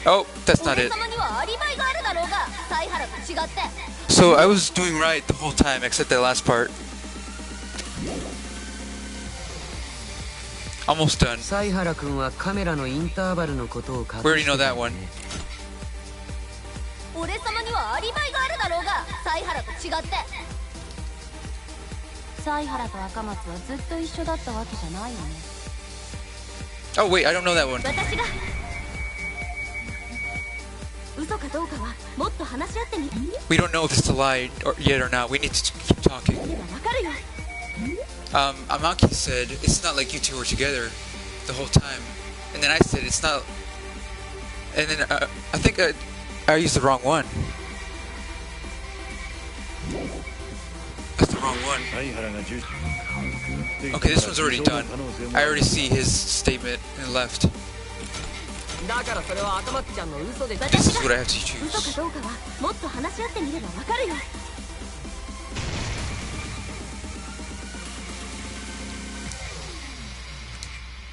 Speaker 2: Oh, that's not
Speaker 8: 俺
Speaker 2: it.
Speaker 8: 様にはアリバイがあるだろうが、犀原と違って。
Speaker 2: So I was doing right the whole time except that last part. Almost done.
Speaker 4: 犀原君はカメラのインターバルのことを隠してた
Speaker 2: We already know that one.
Speaker 8: 俺様にはアリバイがあるだろうが、犀原と違って。犀原と赤松はずっと一緒だったわけじゃないよね。
Speaker 2: Oh wait, I don't know that one.
Speaker 8: 私が嘘かどうかはもっと話し合ってみ。
Speaker 2: We don't know if it's a lie yet or not. We need to keep talking.
Speaker 8: わかるよ。
Speaker 2: Amaki said it's not like you two were together the whole time, and then I said it's not. And then I think I used the wrong one. That's the wrong one. Okay, this one's already done. I already see his statement and left.
Speaker 13: だからそれは赤松ちゃんの嘘でしょ。
Speaker 2: This is what I have to choose.
Speaker 8: 嘘かどうかはもっと話し合ってみればわかるよ。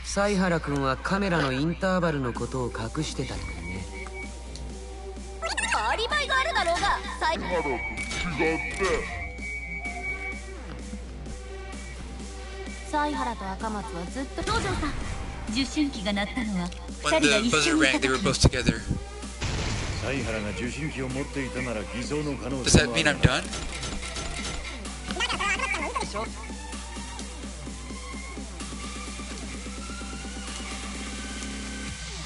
Speaker 4: 犀原君はカメラのインターバルのことを隠してたのにね。
Speaker 8: アリバイがあるだろうが、犀原と違って。犀原と赤松はずっと。東條さん、
Speaker 10: 受信機が鳴ったのは
Speaker 2: When
Speaker 10: 2人が
Speaker 2: the
Speaker 10: 一緒
Speaker 2: buzzer
Speaker 10: にい
Speaker 2: rang,
Speaker 10: た
Speaker 2: they were
Speaker 10: 時。
Speaker 2: both together.
Speaker 3: 犀原が受信機を持っていたなら偽造の可能
Speaker 2: Does
Speaker 3: 性
Speaker 2: that
Speaker 3: もあ
Speaker 2: mean
Speaker 3: る
Speaker 2: I'm done?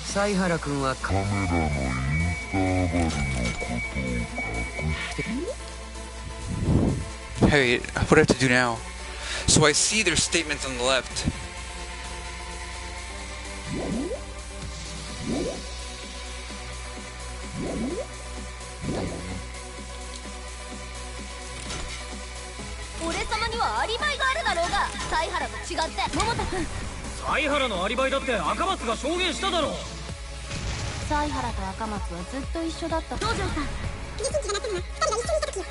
Speaker 4: 犀原君はカメラのインターバルのことを隠してた。
Speaker 2: Hey, what do I have to do now? So I see their statements on the left.
Speaker 8: 「俺様にはアリバイがあるだろうが、犀原と違って。桃田君、
Speaker 11: 犀原のアリバイだって赤松が証言しただろう。
Speaker 8: 犀原と赤松はずっと一緒だった。東條さん、受信機が鳴ったのは2人が一緒にいた時よ。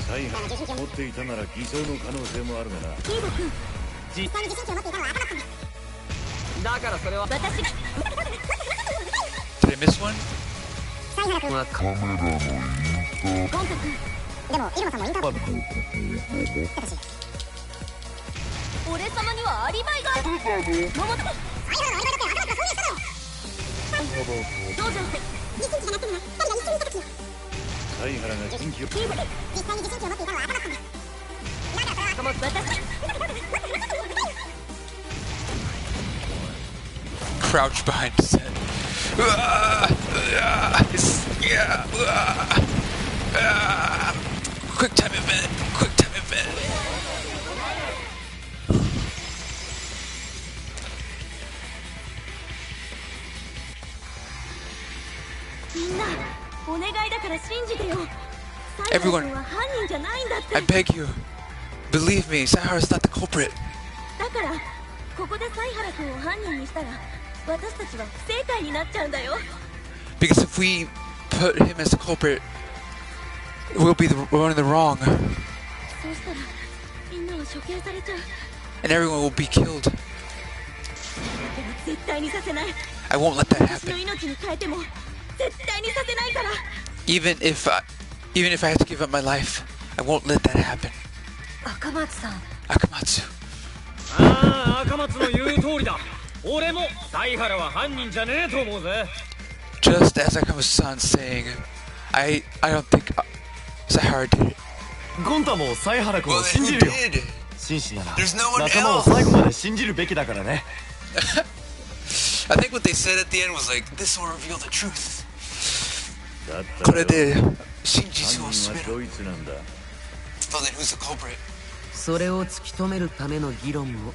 Speaker 3: 犀原が持っていたなら偽造の可能性もあるがな。
Speaker 8: キード君、実際に受信機を持っていたのは赤松さんだ。
Speaker 13: だからそれは
Speaker 8: 私が。
Speaker 2: Did I miss one?
Speaker 8: 犀原君は
Speaker 4: カメラのインター
Speaker 8: ゴンタ君、でもイルマさんもインターバルだし、俺様にはアリバイがある。桃田君、犀原のアリバイだって赤松が証言しただろう。東條さん、受信機が鳴ったのは2人が一緒にいた時よ。
Speaker 3: 犀原が受信機を
Speaker 8: キード君、実際に受信機を持っていたのは赤松さんだ。だから赤松、私。
Speaker 2: Crouch behind his head. Quick time event. Quick time event.
Speaker 8: みんな、お願いだから信じてよ。
Speaker 2: Everyone,
Speaker 8: 犀原君は犯人じゃないんだって。
Speaker 2: I beg you, believe me. Sayhara's not the culprit.
Speaker 8: だからここで犀原君を犯人にしたら、私たちは不正解になっちゃうんだよ。
Speaker 2: Because if we put him as the culprit, we'll be the one in the wrong,
Speaker 8: そうしたらみんなは処刑されちゃう。
Speaker 2: and everyone will be killed.
Speaker 8: でも絶対にさせない。
Speaker 2: I won't let that
Speaker 8: 私の
Speaker 2: happen.
Speaker 8: 命に変えても絶対にさせないから。
Speaker 2: Even if I have to give up my life, I won't let that happen.
Speaker 1: 赤松さん、
Speaker 2: Akamatsu.
Speaker 11: ああ、赤松の言う通りだ。俺も犀原は犯人じゃねえと思うぜ。
Speaker 2: Just as Akamatsu-san saying, I don't think Sayhara did it.
Speaker 7: ゴンタも犀原君を
Speaker 2: Well,
Speaker 7: 信
Speaker 2: then
Speaker 7: じ
Speaker 2: who
Speaker 7: るよ。
Speaker 2: did?
Speaker 7: 紳士なら
Speaker 2: There's no one
Speaker 7: 仲間を
Speaker 2: else.
Speaker 7: 最後まで信じるべきだからね。
Speaker 2: I think what they said at the end was like, this will reveal the truth.
Speaker 3: だった
Speaker 2: こ
Speaker 3: ら
Speaker 2: れで
Speaker 3: 犯
Speaker 2: 真実を
Speaker 3: 人は
Speaker 2: 全る。
Speaker 3: ドイツなんだ。
Speaker 2: So then who's the culprit?
Speaker 4: それを突き止めるための議論も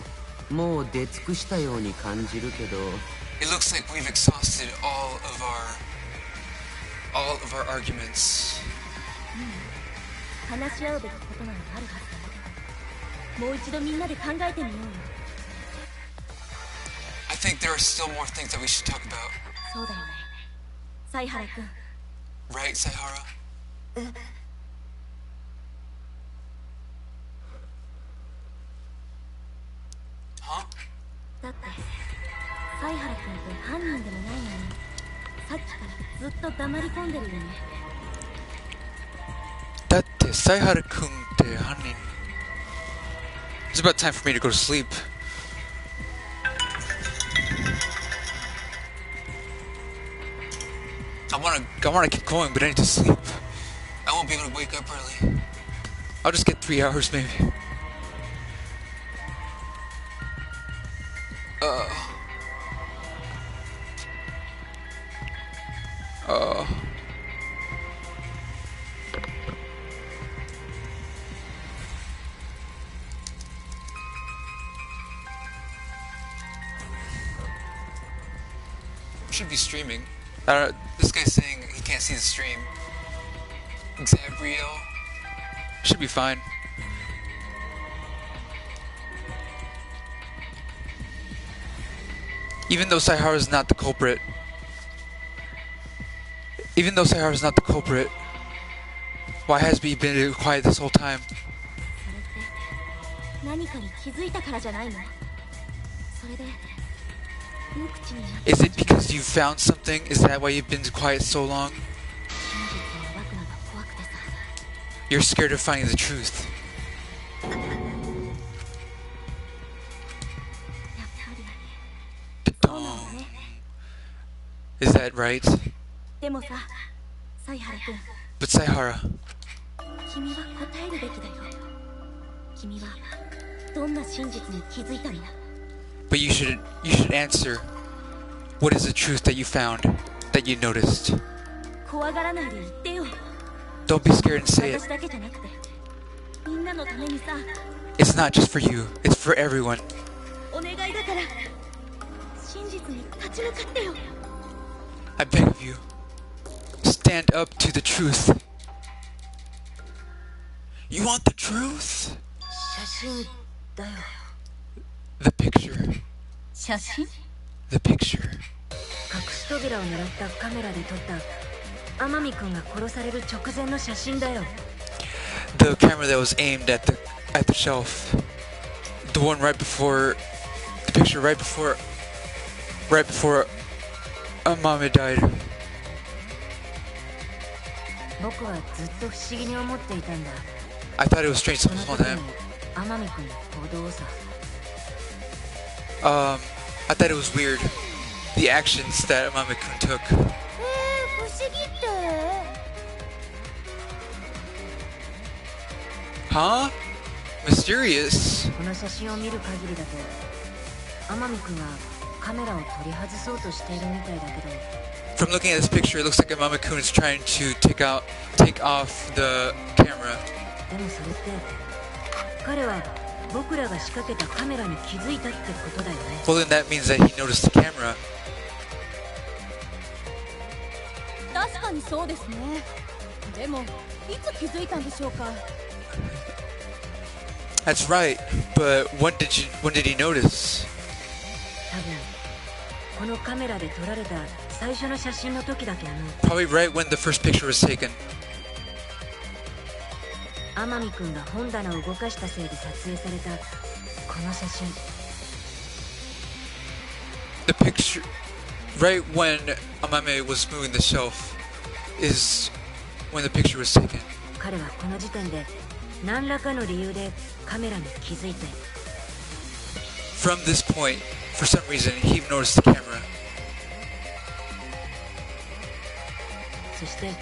Speaker 4: もう出尽くしたように感じるけど、
Speaker 2: It looks like we've exhausted all of our arguments.
Speaker 8: 話し合うべきことならあるはずだ。もう一度みんなで考えてみようよ。
Speaker 2: I think there are still more things that we should talk about.
Speaker 8: そうだよね、犀原君。
Speaker 2: Right, Saihara?
Speaker 8: だって犀原君って犯人でもないのに、さっきからずっと黙り込んでるよね。
Speaker 2: だってSaihara君って犯人。It's about time for me to go to sleep. I wanna keep going, but I need to sleep. I won't be able to wake up early. I'll just get 3 hours maybe. Should be streaming. This guy's saying he can't see the stream. Xabriel. Should be fine. Even though Saihara is not the culprit. Why has he been quiet this whole time?
Speaker 8: 何かに気づいたからじゃないの？それで
Speaker 2: Is it because you found something? Is that why you've been quiet so long? You're scared of finding the truth. Is that right?
Speaker 8: でもさ、犀原君。
Speaker 2: But Saihara.
Speaker 8: 君は答えるべきだよ。君はどんな真実に気づいたの？
Speaker 2: But you should answer. What is the truth that you found, that you noticed?
Speaker 8: 怖がらないで言ってよ。
Speaker 2: Don't be scared and say it.
Speaker 8: 私だけじゃなくて、みんなのためにさ。
Speaker 2: It's not just for you, it's for everyone.
Speaker 8: お願いだから、真実に立ち向かってよ。
Speaker 2: I beg of you, stand up to the truth. You want the truth?
Speaker 1: 写真だよ。
Speaker 2: The picture.
Speaker 10: 写真
Speaker 2: The picture.
Speaker 1: 隠し扉を狙ったカメラで撮った天海君が殺される直前の写真だよ。
Speaker 2: The camera that was aimed at the shelf. The one right before the picture right before Amami died.
Speaker 1: 僕はずっと不思議に思っていたんだ。
Speaker 2: I thought it was strange the whole time.
Speaker 1: 天海君の行動をさ。
Speaker 2: I thought it was weird, the actions that Amami-kun took.
Speaker 8: 不思議って？
Speaker 2: Huh? Mysterious?
Speaker 1: この写真を見る限りだと、天海君はカメラを取り外そうとしているみたいだけど。
Speaker 2: From looking at this picture, it looks like Amami-kun is trying to take off the camera.
Speaker 1: でもそれって彼は僕らが仕掛けたカメラに気づいたってことだよね。
Speaker 2: Well, then that means that he noticed the camera.
Speaker 8: 確かにそうですね。でもいつ気づいたんでしょうか。
Speaker 2: That's right, but when did he notice?
Speaker 1: 多分このカメラで撮られた最初の写真の時だと思う。
Speaker 2: Probably right when the first picture was taken.
Speaker 1: 天海君が本棚を動かしたせいで撮影されたこの写真。
Speaker 2: The picture, right when Amame was moving the shelf, is when the picture was taken.
Speaker 1: 彼はこの時点で何らかの理由でカメラに気づいて。
Speaker 2: From this point, for some reason, he noticed the camera.
Speaker 1: そして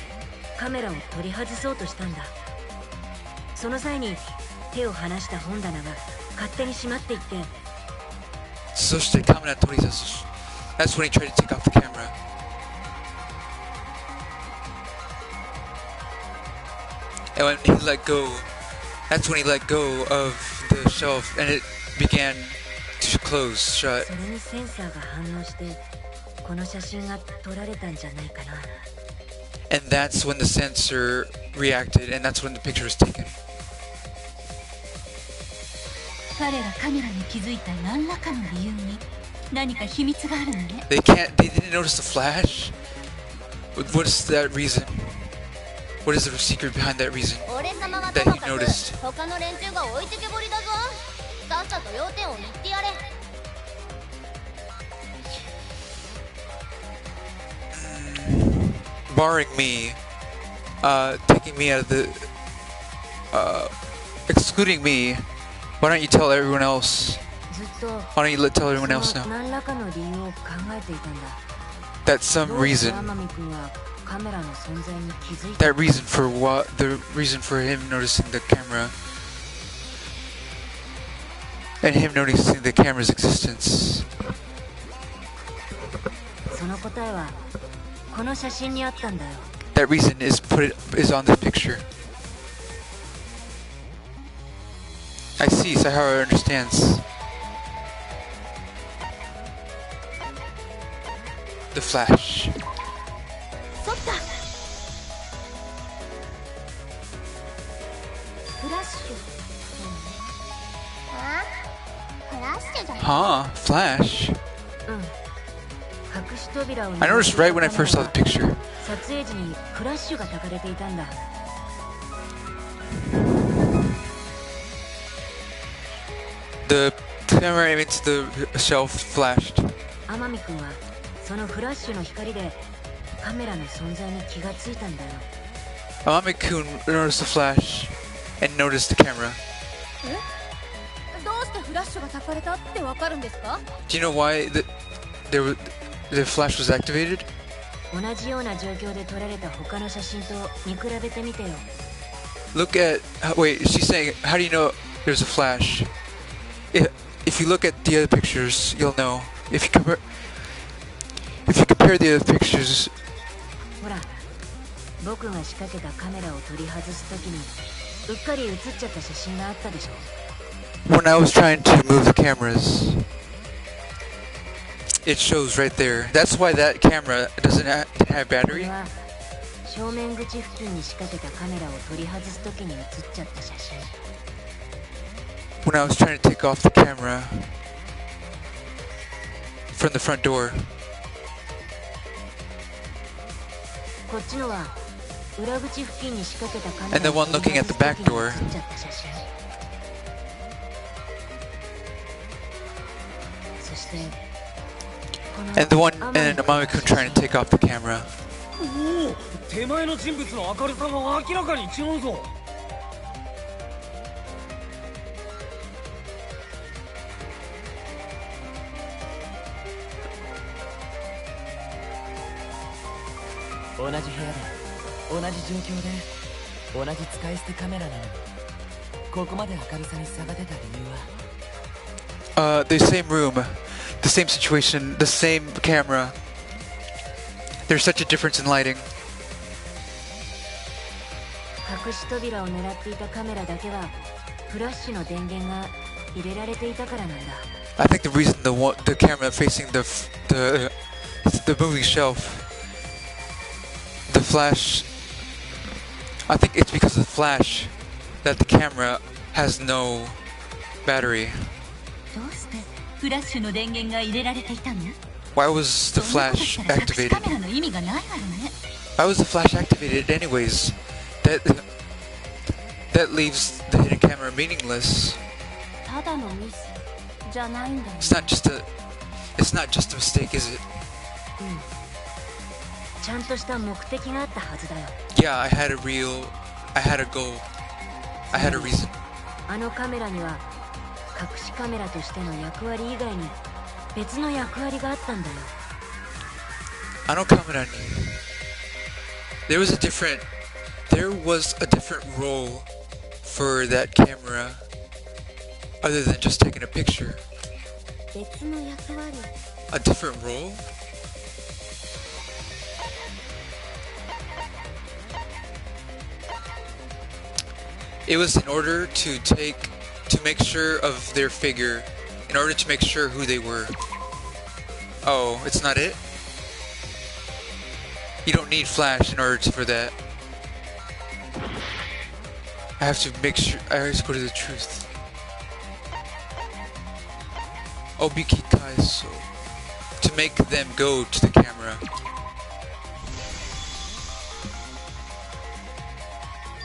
Speaker 1: カメラを取り外そうとしたんだ。その際に手を離した本棚が勝手に閉まっていって。
Speaker 2: So that's when he tried to take off the camera. And when he let go, that's when he let go of the shelf and it began to close shut.
Speaker 1: それにセンサーが反応してこの写真が撮られたんじゃないかな。
Speaker 2: and that's when the sensor reacted, and that's when the picture was taken.
Speaker 10: 彼らカメラに気づいた何らかの理由に何か秘密があるのね。
Speaker 2: They didn't notice the flash? What is that reason? What is the secret behind that reason?
Speaker 8: 俺様は
Speaker 2: That
Speaker 8: とも
Speaker 2: he
Speaker 8: かく
Speaker 2: noticed.
Speaker 8: 他の連中が置いてけぼりだぞ。さっさと要点を言ってやれ。
Speaker 2: Barring me, taking me out of the, excluding me, why don't you tell everyone else?
Speaker 1: ずっと
Speaker 2: Why don't you tell everyone else
Speaker 1: その
Speaker 2: now?
Speaker 1: 何らかの理由を考えていたんだ。
Speaker 2: That some
Speaker 1: どうして
Speaker 2: reason,
Speaker 1: 天海君はカメラの存在に気づいた
Speaker 2: that reason for what, the reason for him noticing the camera, and him noticing the camera's existence.
Speaker 1: その答えはこの写真にあったんだよ。
Speaker 2: That reason is on this picture. I see, Sahara understands. The flash.
Speaker 8: そった。フラッシュ。あ？フラッシュじゃない。
Speaker 2: Huh, flash.
Speaker 1: うん。隠し扉を
Speaker 2: I noticed right when I first saw the picture.
Speaker 1: 撮影時にフラッシュが焚かれていたんだ。
Speaker 2: The camera into the shelf flashed.
Speaker 1: 天海君はそのフラッシュの光でカメラの存在に気がついたんだよ。
Speaker 2: Amami-kun noticed the flash and noticed the camera.
Speaker 8: え？どうしてフラッシュが焚かれたってわかるんですか？
Speaker 2: Do you know why the flash was activated?
Speaker 1: 同じような状況で撮られた他の写真と見比べてみてよ。
Speaker 2: Look at, wait, she's saying, how do you know there's a flash? If you look at the other pictures, you'll know. If you compare the other pictures,
Speaker 1: ほら、僕が仕掛けたカメラを取り外すときにうっかり写っちゃった写真があったでしょ。
Speaker 2: when I was trying to move the cameras, it shows right there. That's why that camera doesn't have
Speaker 1: これ
Speaker 2: battery.
Speaker 1: は正面口付近に仕掛けたカメラを取り外すときに写っちゃった写真。
Speaker 2: When I was trying to take off the camera from the front door.
Speaker 1: こっちのは裏口付近に仕掛けたカメ
Speaker 2: And the
Speaker 1: ラを
Speaker 2: one
Speaker 1: 取り
Speaker 2: looking
Speaker 1: 外
Speaker 2: at
Speaker 1: す
Speaker 2: the
Speaker 1: とき
Speaker 2: back
Speaker 1: に
Speaker 2: door.
Speaker 1: 写っちゃった写真。そしてこの
Speaker 2: And the one, and Amami-kun trying to take off the camera.
Speaker 11: おお、手前の人物の明るさが明らかに違うぞ。
Speaker 12: 同じ部屋で同じ状況で同じ使い捨てカメラなのにここまで明るさに差が出た理由は
Speaker 2: The same room, the same situation, the same camera. There's such a difference in lighting.
Speaker 1: 隠し扉を狙っていたカメラだけはフラッシュの電源が入れられていたからなんだ。
Speaker 2: I think the reason the camera facing the moving shelf, the flash. I think it's because of the flash that the camera has no battery.
Speaker 10: どうしてフラッシュの電源が入れられていたの？
Speaker 2: Why was the
Speaker 10: そんなことし
Speaker 2: flash
Speaker 10: たら隠し
Speaker 2: activated?
Speaker 10: カメラの意味がないわよね。
Speaker 2: Why was the flash activated anyways? That leaves the hidden camera meaningless.
Speaker 8: ただのミスじゃないんだよ。
Speaker 2: It's not just a mistake, is it?
Speaker 1: ちゃんとした目的があったはずだよ。
Speaker 2: Yeah, I had a goal. I had a reason.
Speaker 1: あのカメラには隠しカメラとしての役割以外に別の役割があったんだよ。
Speaker 2: Ano camera ni. There was a different role for that camera other than just taking a picture.
Speaker 8: 別の役割。
Speaker 2: A different role? It was in order to make sure of their figure, in order to make sure who they were. Oh, it's not it? You don't don't need flash in order for that. I have to make sure I always go to the truth. Obiki Kaiso. To make them go to the camera.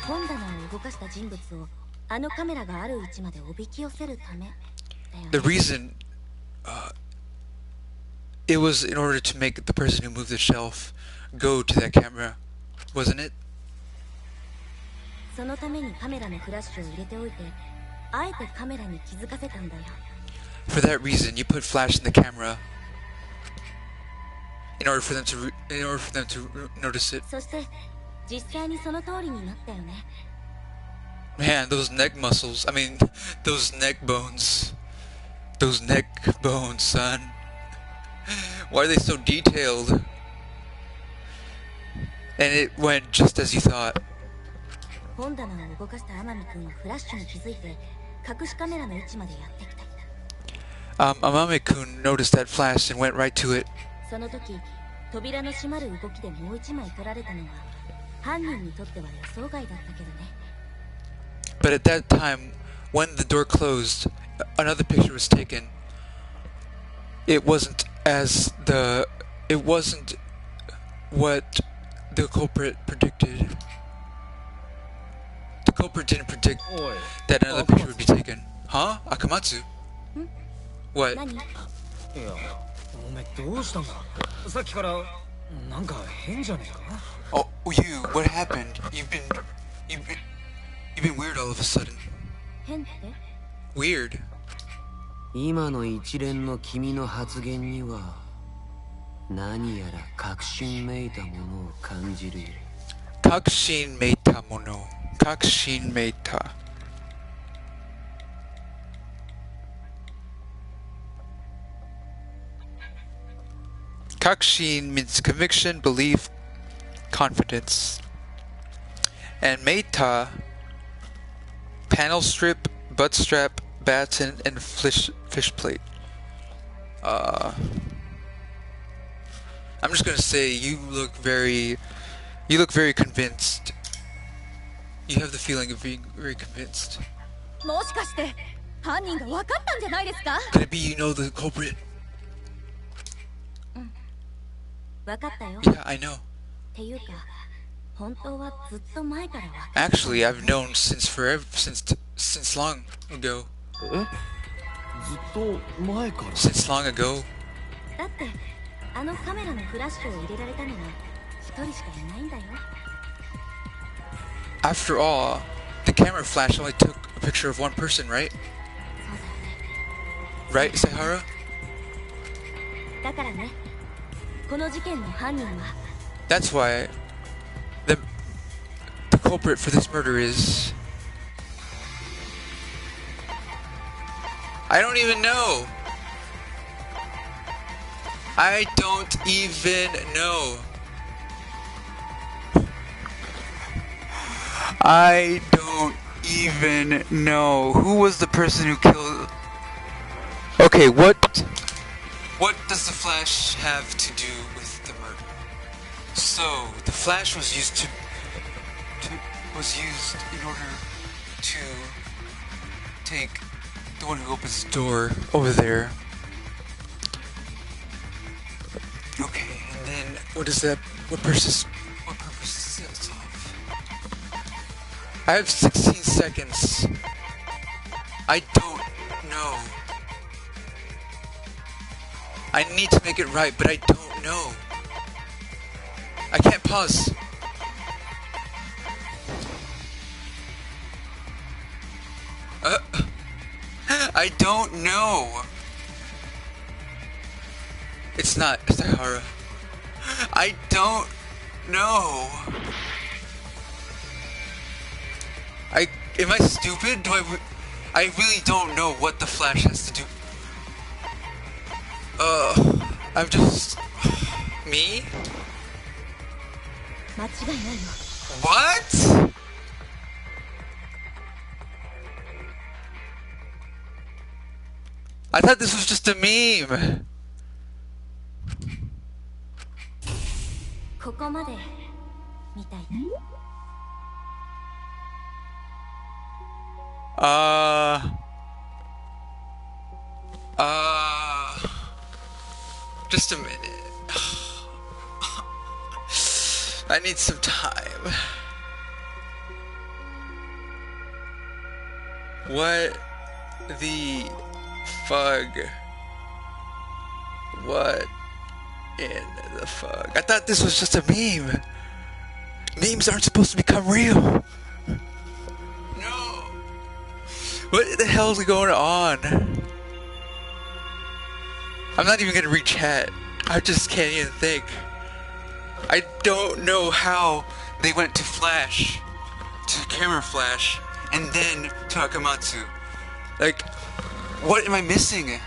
Speaker 1: 本棚を動かした人物をあのカメラがある位置までおびき寄せるため。
Speaker 2: The reason it was in order to make the person who moved the shelf go to that camera, wasn't it?
Speaker 1: そのためにカメラのフラッシュを入れておいて、あえてカメラに気づかせたんだよ。
Speaker 2: For that reason, you put flash in the camera in order for them to notice it.
Speaker 1: そして実際にその通りになったよね。
Speaker 2: Man, those neck muscles. I mean, those neck bones. Those neck bones, son. Why are they so detailed? And it went just as you thought.
Speaker 1: 本棚を動かした天海君はフラッシュに気づいて隠しカメラの位置までやってきた。
Speaker 2: Amame-kun noticed that flash and went right to it.
Speaker 1: その時、扉の閉まる動きでもう一枚撮られたのは犯人にとっては予想外だったけどね。
Speaker 2: But at that time, when the door closed, another picture was taken. It wasn't what the culprit predicted. The culprit didn't predict that another picture would be taken. Huh? Akamatsu? What?
Speaker 11: いや、お前どうしたんだ？さっきからなんか変じゃねえか？
Speaker 2: Oh, you, what happened? You've been weird all of a sudden.
Speaker 1: 変って？
Speaker 2: Weird.
Speaker 4: 今の一連の君の発言には何やら確信めいたものを感じるよ。
Speaker 2: 確信めいたもの。確信めいた。Kakshin means conviction, belief, confidence. And meita, panel strip, butt strap, baton, and fish plate. I'm just gonna say you look very convinced. You have the feeling of being very convinced.
Speaker 8: もしかして犯人が分かったんじゃないですか？
Speaker 2: Could it be you know the culprit?
Speaker 1: 分かったよ。
Speaker 2: Yeah, I know.
Speaker 1: っていうか、本当はずっと前から分かった。
Speaker 2: Actually, I've known since long ago.
Speaker 7: ずっと前から
Speaker 2: Since long ago.
Speaker 1: だってあのカメラのフラッシュを入れられたのは一人しかいないんだよ。
Speaker 2: After all, the camera flash only took a picture of one person, right?
Speaker 1: そうだよね。
Speaker 2: Right, Sayhara?
Speaker 1: だからね、この事件の犯人は
Speaker 2: That's why the culprit for this murder is... I don't even know. I don't even know. I don't even know. Who was the person who killed... Okay, what does the flash have to do with the murder? So, the flash was used in order to take the one who opens the door over there. Okay, and then what purpose does that solve? I have 16 seconds. I don't know. I need to make it right, but I don't know. I can't pause. I don't know. It's not Sahara. I don't know. Am I stupid? I really don't know what the Flash has to do. I'm just... Me?
Speaker 1: 間違いないよ。
Speaker 2: What? I thought this was just a meme.
Speaker 1: ここ
Speaker 8: こまでみたいだ。
Speaker 2: Just a minute. I need some time. What the fuck? What in the fuck? I thought this was just a meme. Memes aren't supposed to become real. No. What the hell is going on? I'm not even gonna read chat. I just can't even think. I don't know how they went to Flash, to camera Flash, and then to Akamatsu. Like, what am I missing?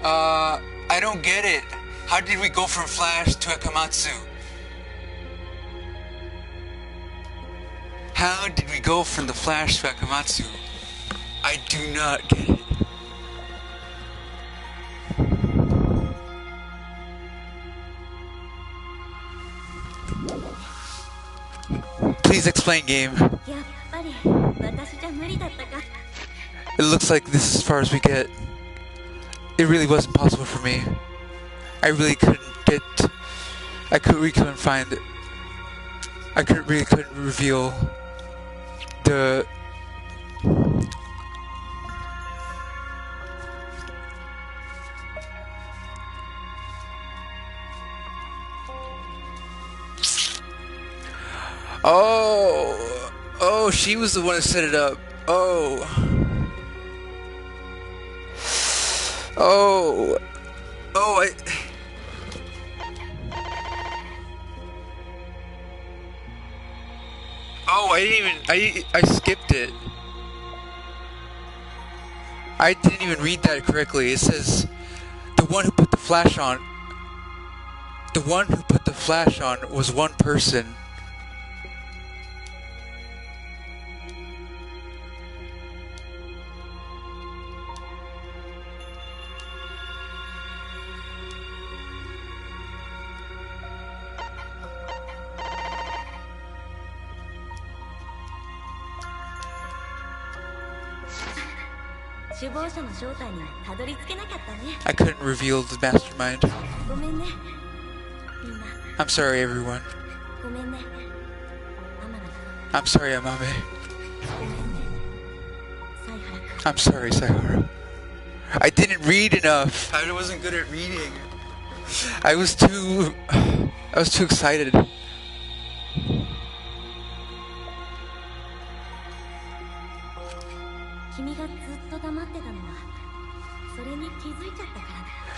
Speaker 2: I don't get it. How did we go from Flash to Akamatsu? How did we go from the Flash to Akamatsu? I do not get it. Please explain, game. It looks like this is as far as we get. It really wasn't possible for me. I really couldn't get. I really couldn't find. I really couldn't reveal the. Oh, she was the one that set it up. Oh, I didn't even. I skipped it. I didn't even read that correctly. It says the one who put the flash on. The one who put the flash on was one person. I couldn't reveal the mastermind. I'm sorry, everyone. I'm sorry, Amame. I'm sorry, Sayhara. I didn't read enough. I wasn't good at reading. I was too excited.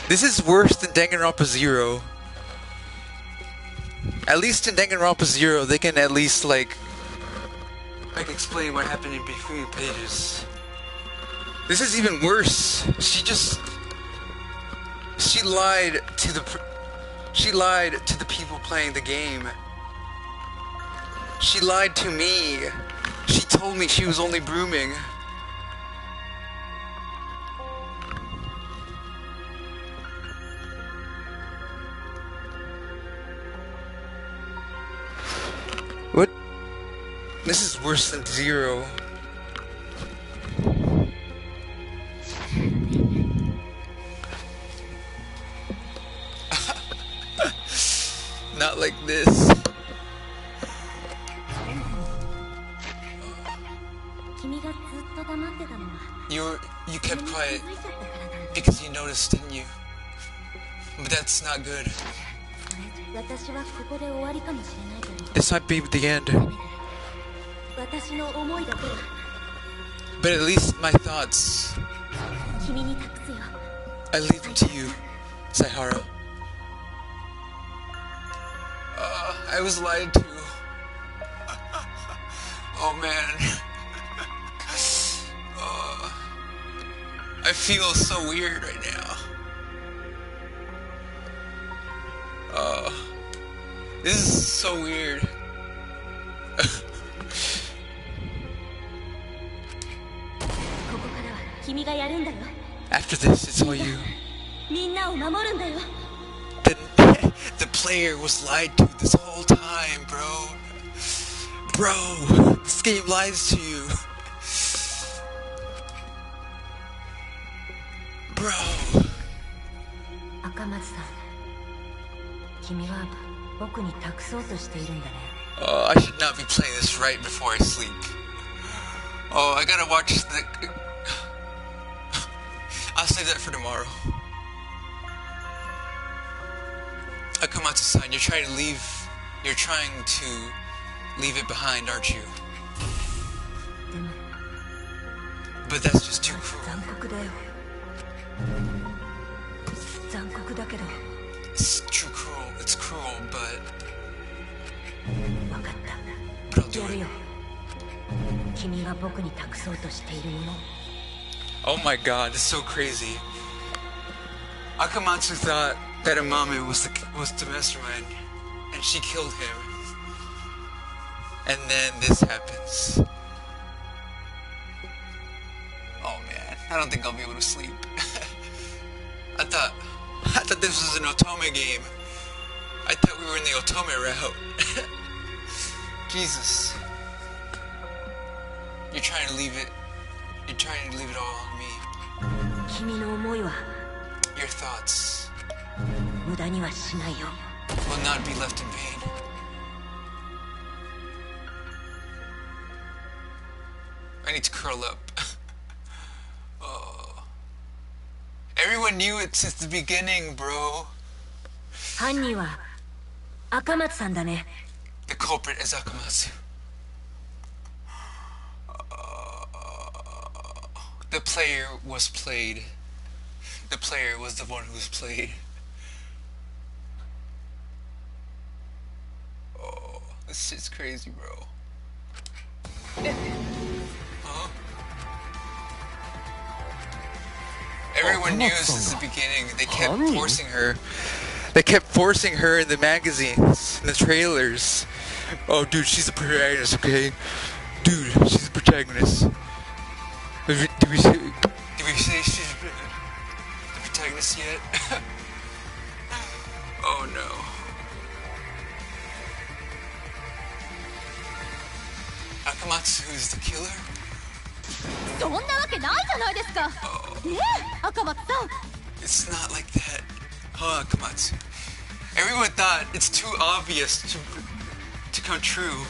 Speaker 2: This is worse than Danganronpa 0. At least in Danganronpa 0, they can at least like explain what happened in between pages. This is even worse. She lied to the people playing the game. She lied to me. She told me she was only brooming. What? This is worse than 0. Not like this. You kept quiet because you noticed, didn't you? But that's not good. This might be the end. But at least my thoughts, I leave them to you, Sayhara. I was lied to. Oh man. I feel so weird right now. This is so weird.
Speaker 8: 君がやるんだよ。
Speaker 2: After this, it's all you.
Speaker 8: みんなを守るんだよ。
Speaker 2: The player was lied to this whole time, bro. Bro, this game lies to you. Bro.
Speaker 1: 赤松さん、君は僕に託そうとしているんだね。
Speaker 2: Oh, I should not be playing this right before I sleep. Oh, I gotta watch the... I'll save that for tomorrow. Akamatsu-san, you're trying to leave it behind, aren't you? But that's just too cruel.
Speaker 1: 残酷だよ。残酷だけど。
Speaker 2: It's too cruel. It's cruel, but...
Speaker 1: わかった。
Speaker 2: But I'll do
Speaker 1: やる
Speaker 2: it.
Speaker 1: よ。君が僕に託そうとしているもの。
Speaker 2: Oh my god, it's so crazy. Akamatsu thought that Amame was the mastermind, and she killed him. And then this happens. Oh man, I don't think I'll be able to sleep. I thought this was an Otome game. I thought we were in the Otome route. Jesus. You're trying to leave it all on me.
Speaker 1: 君の思いは
Speaker 2: Your thoughts
Speaker 1: 無駄にはしないよ。
Speaker 2: will not be left in vain. I need to curl up. Oh. Everyone knew it since the beginning, bro.
Speaker 1: 犯人は赤松さんだね。
Speaker 2: The culprit is Akamatsu. The player was played. The player was the one who was played. Oh, this shit's crazy, bro. Huh? Everyone knew since the beginning. They kept forcing her. They kept forcing her in the magazines, in the trailers. Oh, dude, she's the protagonist, okay? Dude, she's the protagonist. Did we say she's the protagonist yet? Oh no. Akamatsu is the killer?
Speaker 8: そんなわけないじゃないですか。ねえ、赤松さん。
Speaker 2: It's not like that. Huh, Akamatsu. Everyone thought it's too obvious to come true.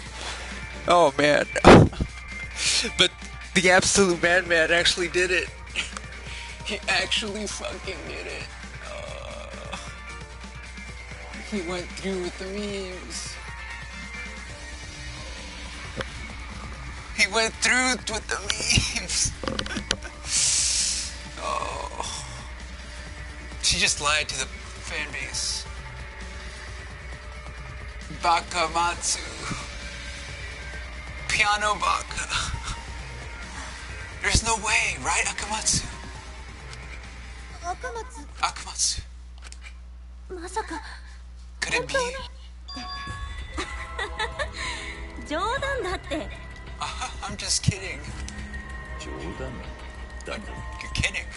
Speaker 2: Oh man. But the absolute madman actually did it. He actually fucking did it. He went through with the memes. He went through with the memes. Oh. She just lied to the fan base. Bakamatsu. Piano Baka. There's no way, right, Akamatsu?
Speaker 8: 赤松。
Speaker 2: Akamatsu.
Speaker 8: まさか。
Speaker 2: Could it be?
Speaker 8: 冗談だって。
Speaker 2: I'm just kidding.
Speaker 3: 冗談だ。
Speaker 2: You're kidding.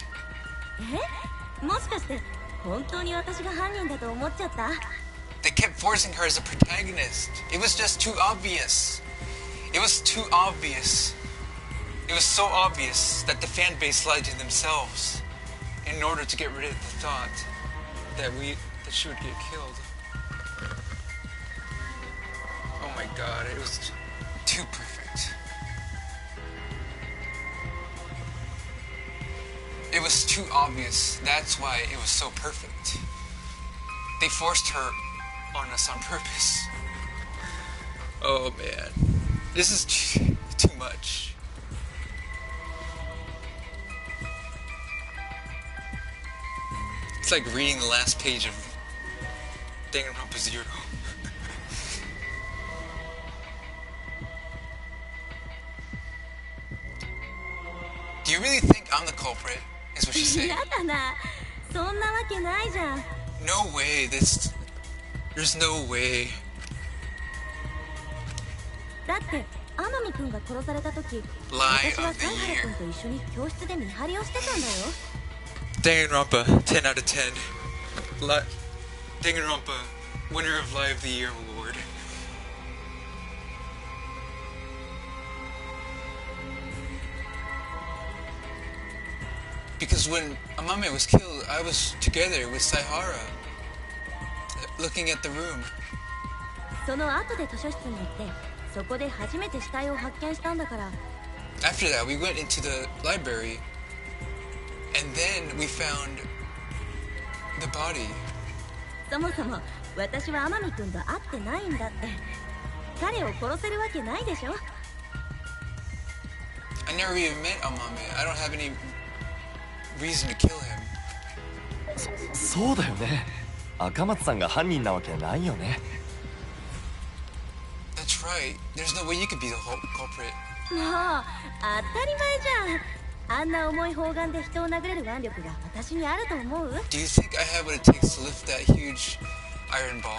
Speaker 8: え？もしかして本当に私が犯人だと思っちゃった？
Speaker 2: They kept forcing her as a protagonist. It was just too obvious. It was too obvious. It was so obvious that the fan base lied to themselves in order to get rid of the thought that she would get killed. Oh my god, it was too perfect. It was too obvious. That's why it was so perfect. They forced her on us on purpose. Oh man, this is too much. It's like reading the last page of Danganronpa V3. Do you really think I'm the culprit? Is what she's saying.
Speaker 8: やだな。そんなわけないじゃん。
Speaker 2: No way. There's no way.
Speaker 8: だって天海くんが殺された時、
Speaker 2: Lie
Speaker 8: 私は
Speaker 2: of the
Speaker 8: 犀原くん
Speaker 2: year.
Speaker 8: と一緒に教室で見張りをしてたんだよ。
Speaker 2: Danganronpa, 10 out of 10. Danganronpa, winner of Lie of the Year award. Because when Amame was killed, I was together with Saihara, looking at the room.
Speaker 8: その後で図書室に行って、そこで初めて死体を発見したんだから。
Speaker 2: After that, we went into the library, and then we found the body.
Speaker 8: そもそも私は天海くんと会ってないんだって。彼を殺せるわけないでしょ。
Speaker 2: I never even met Amame. I don't have any reason to kill him.
Speaker 7: そうだよね。赤松さんが犯人なわけないよね。
Speaker 2: That's right. There's no way you could be the whole culprit.
Speaker 8: もう当たり前じゃん。あんな重い砲丸で人を殴れる腕力が私にあると思う？
Speaker 2: Do you think I have what it takes to lift that huge iron ball?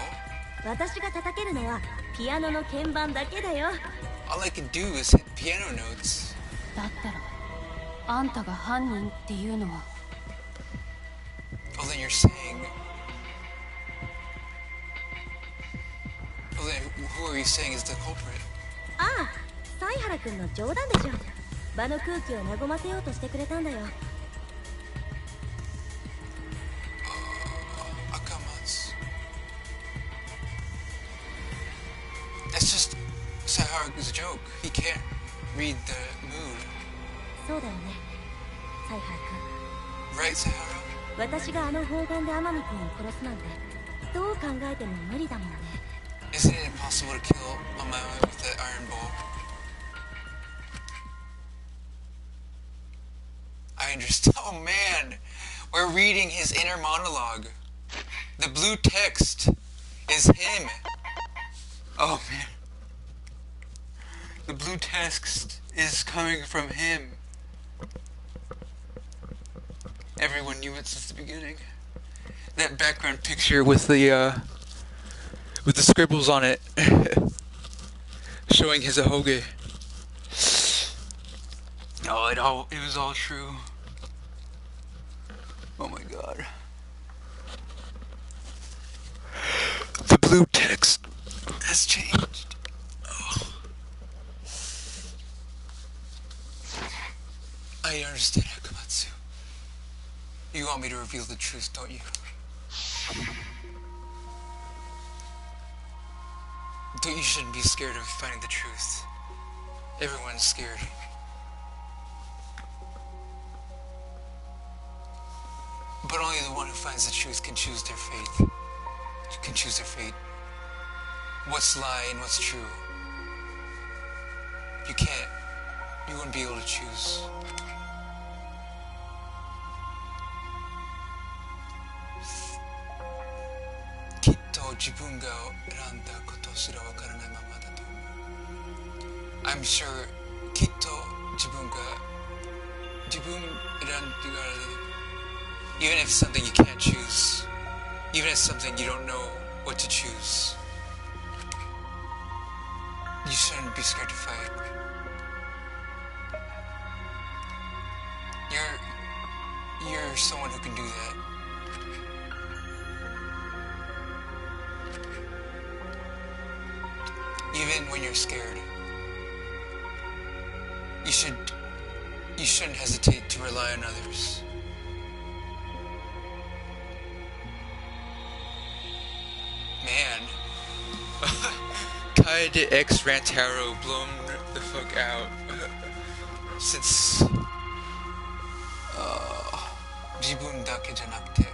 Speaker 8: 私が叩けるのはピアノの鍵盤だけだよ。
Speaker 2: All I can do is hit piano notes.
Speaker 10: だったらあんたが犯人っていうのは。
Speaker 2: Oh, then you're saying... Oh, then who are you saying is the culprit?
Speaker 8: ああ、犀原くんの冗談でしょ。場の空気を和ませようとしてくれたんだよ。
Speaker 2: Akamatsu. That's just Saihara's joke. He can't read the mood.
Speaker 8: そうだよね、犀原くん。
Speaker 2: Right, Saihara?
Speaker 8: 私があの砲丸で天海くんを殺すなんてどう考えても無理だもんね。
Speaker 2: Isn't it impossible to kill Amame with that iron ball? I understand. Oh man, we're reading his inner monologue. The blue text is him. Oh man. The blue text is coming from him. Everyone knew it since the beginning. That background picture with the scribbles on it, showing his ahoge. Oh, it was all true. Oh my god. The blue text has changed. Oh. I understand, Akamatsu. You want me to reveal the truth, don't you? You shouldn't be scared of finding the truth. Everyone's scared. But only the one who finds the truth can choose their fate. Can choose their fate. What's lie and what's true. You can't. You wouldn't be able to choose. I'm sure even if it's something you can't choose, even if it's something you don't know what to choose, you shouldn't be scared to fight. You're someone who can do that. Even when you're scared, you shouldn't hesitate to rely on others. Man. Kaede X Rantaro blown the fuck out. Since Jibun dake janakute.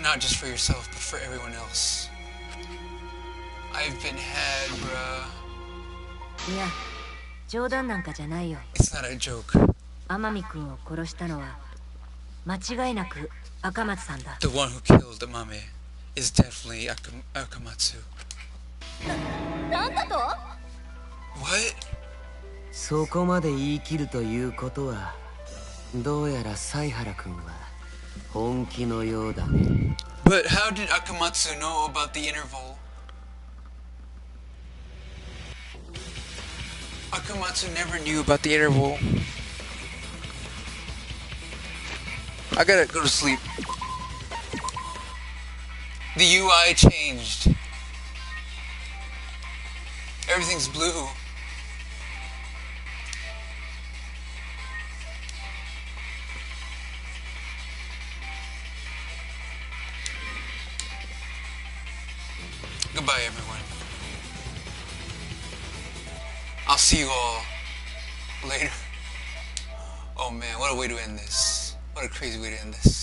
Speaker 2: Not just for yourself, but for everyone else. I've been had, bruh.
Speaker 1: いや、冗談なんかじゃないよ。
Speaker 2: It's not a joke.
Speaker 1: 天海君を殺したのは間違いなく赤松さんだ。
Speaker 2: The one who killed Amame is definitely Akamatsu.
Speaker 8: なんだと？
Speaker 2: What?
Speaker 4: そこまで言い切るということは、どうやら犀原君は本気のようだね。
Speaker 2: But how did Akamatsu know about the interval? Akumatsu never knew about the interval. I gotta go to sleep. The UI changed. Everything's blue. Goodbye, everyone. I'll see you all later. Oh man, what a way to end this. What a crazy way to end this.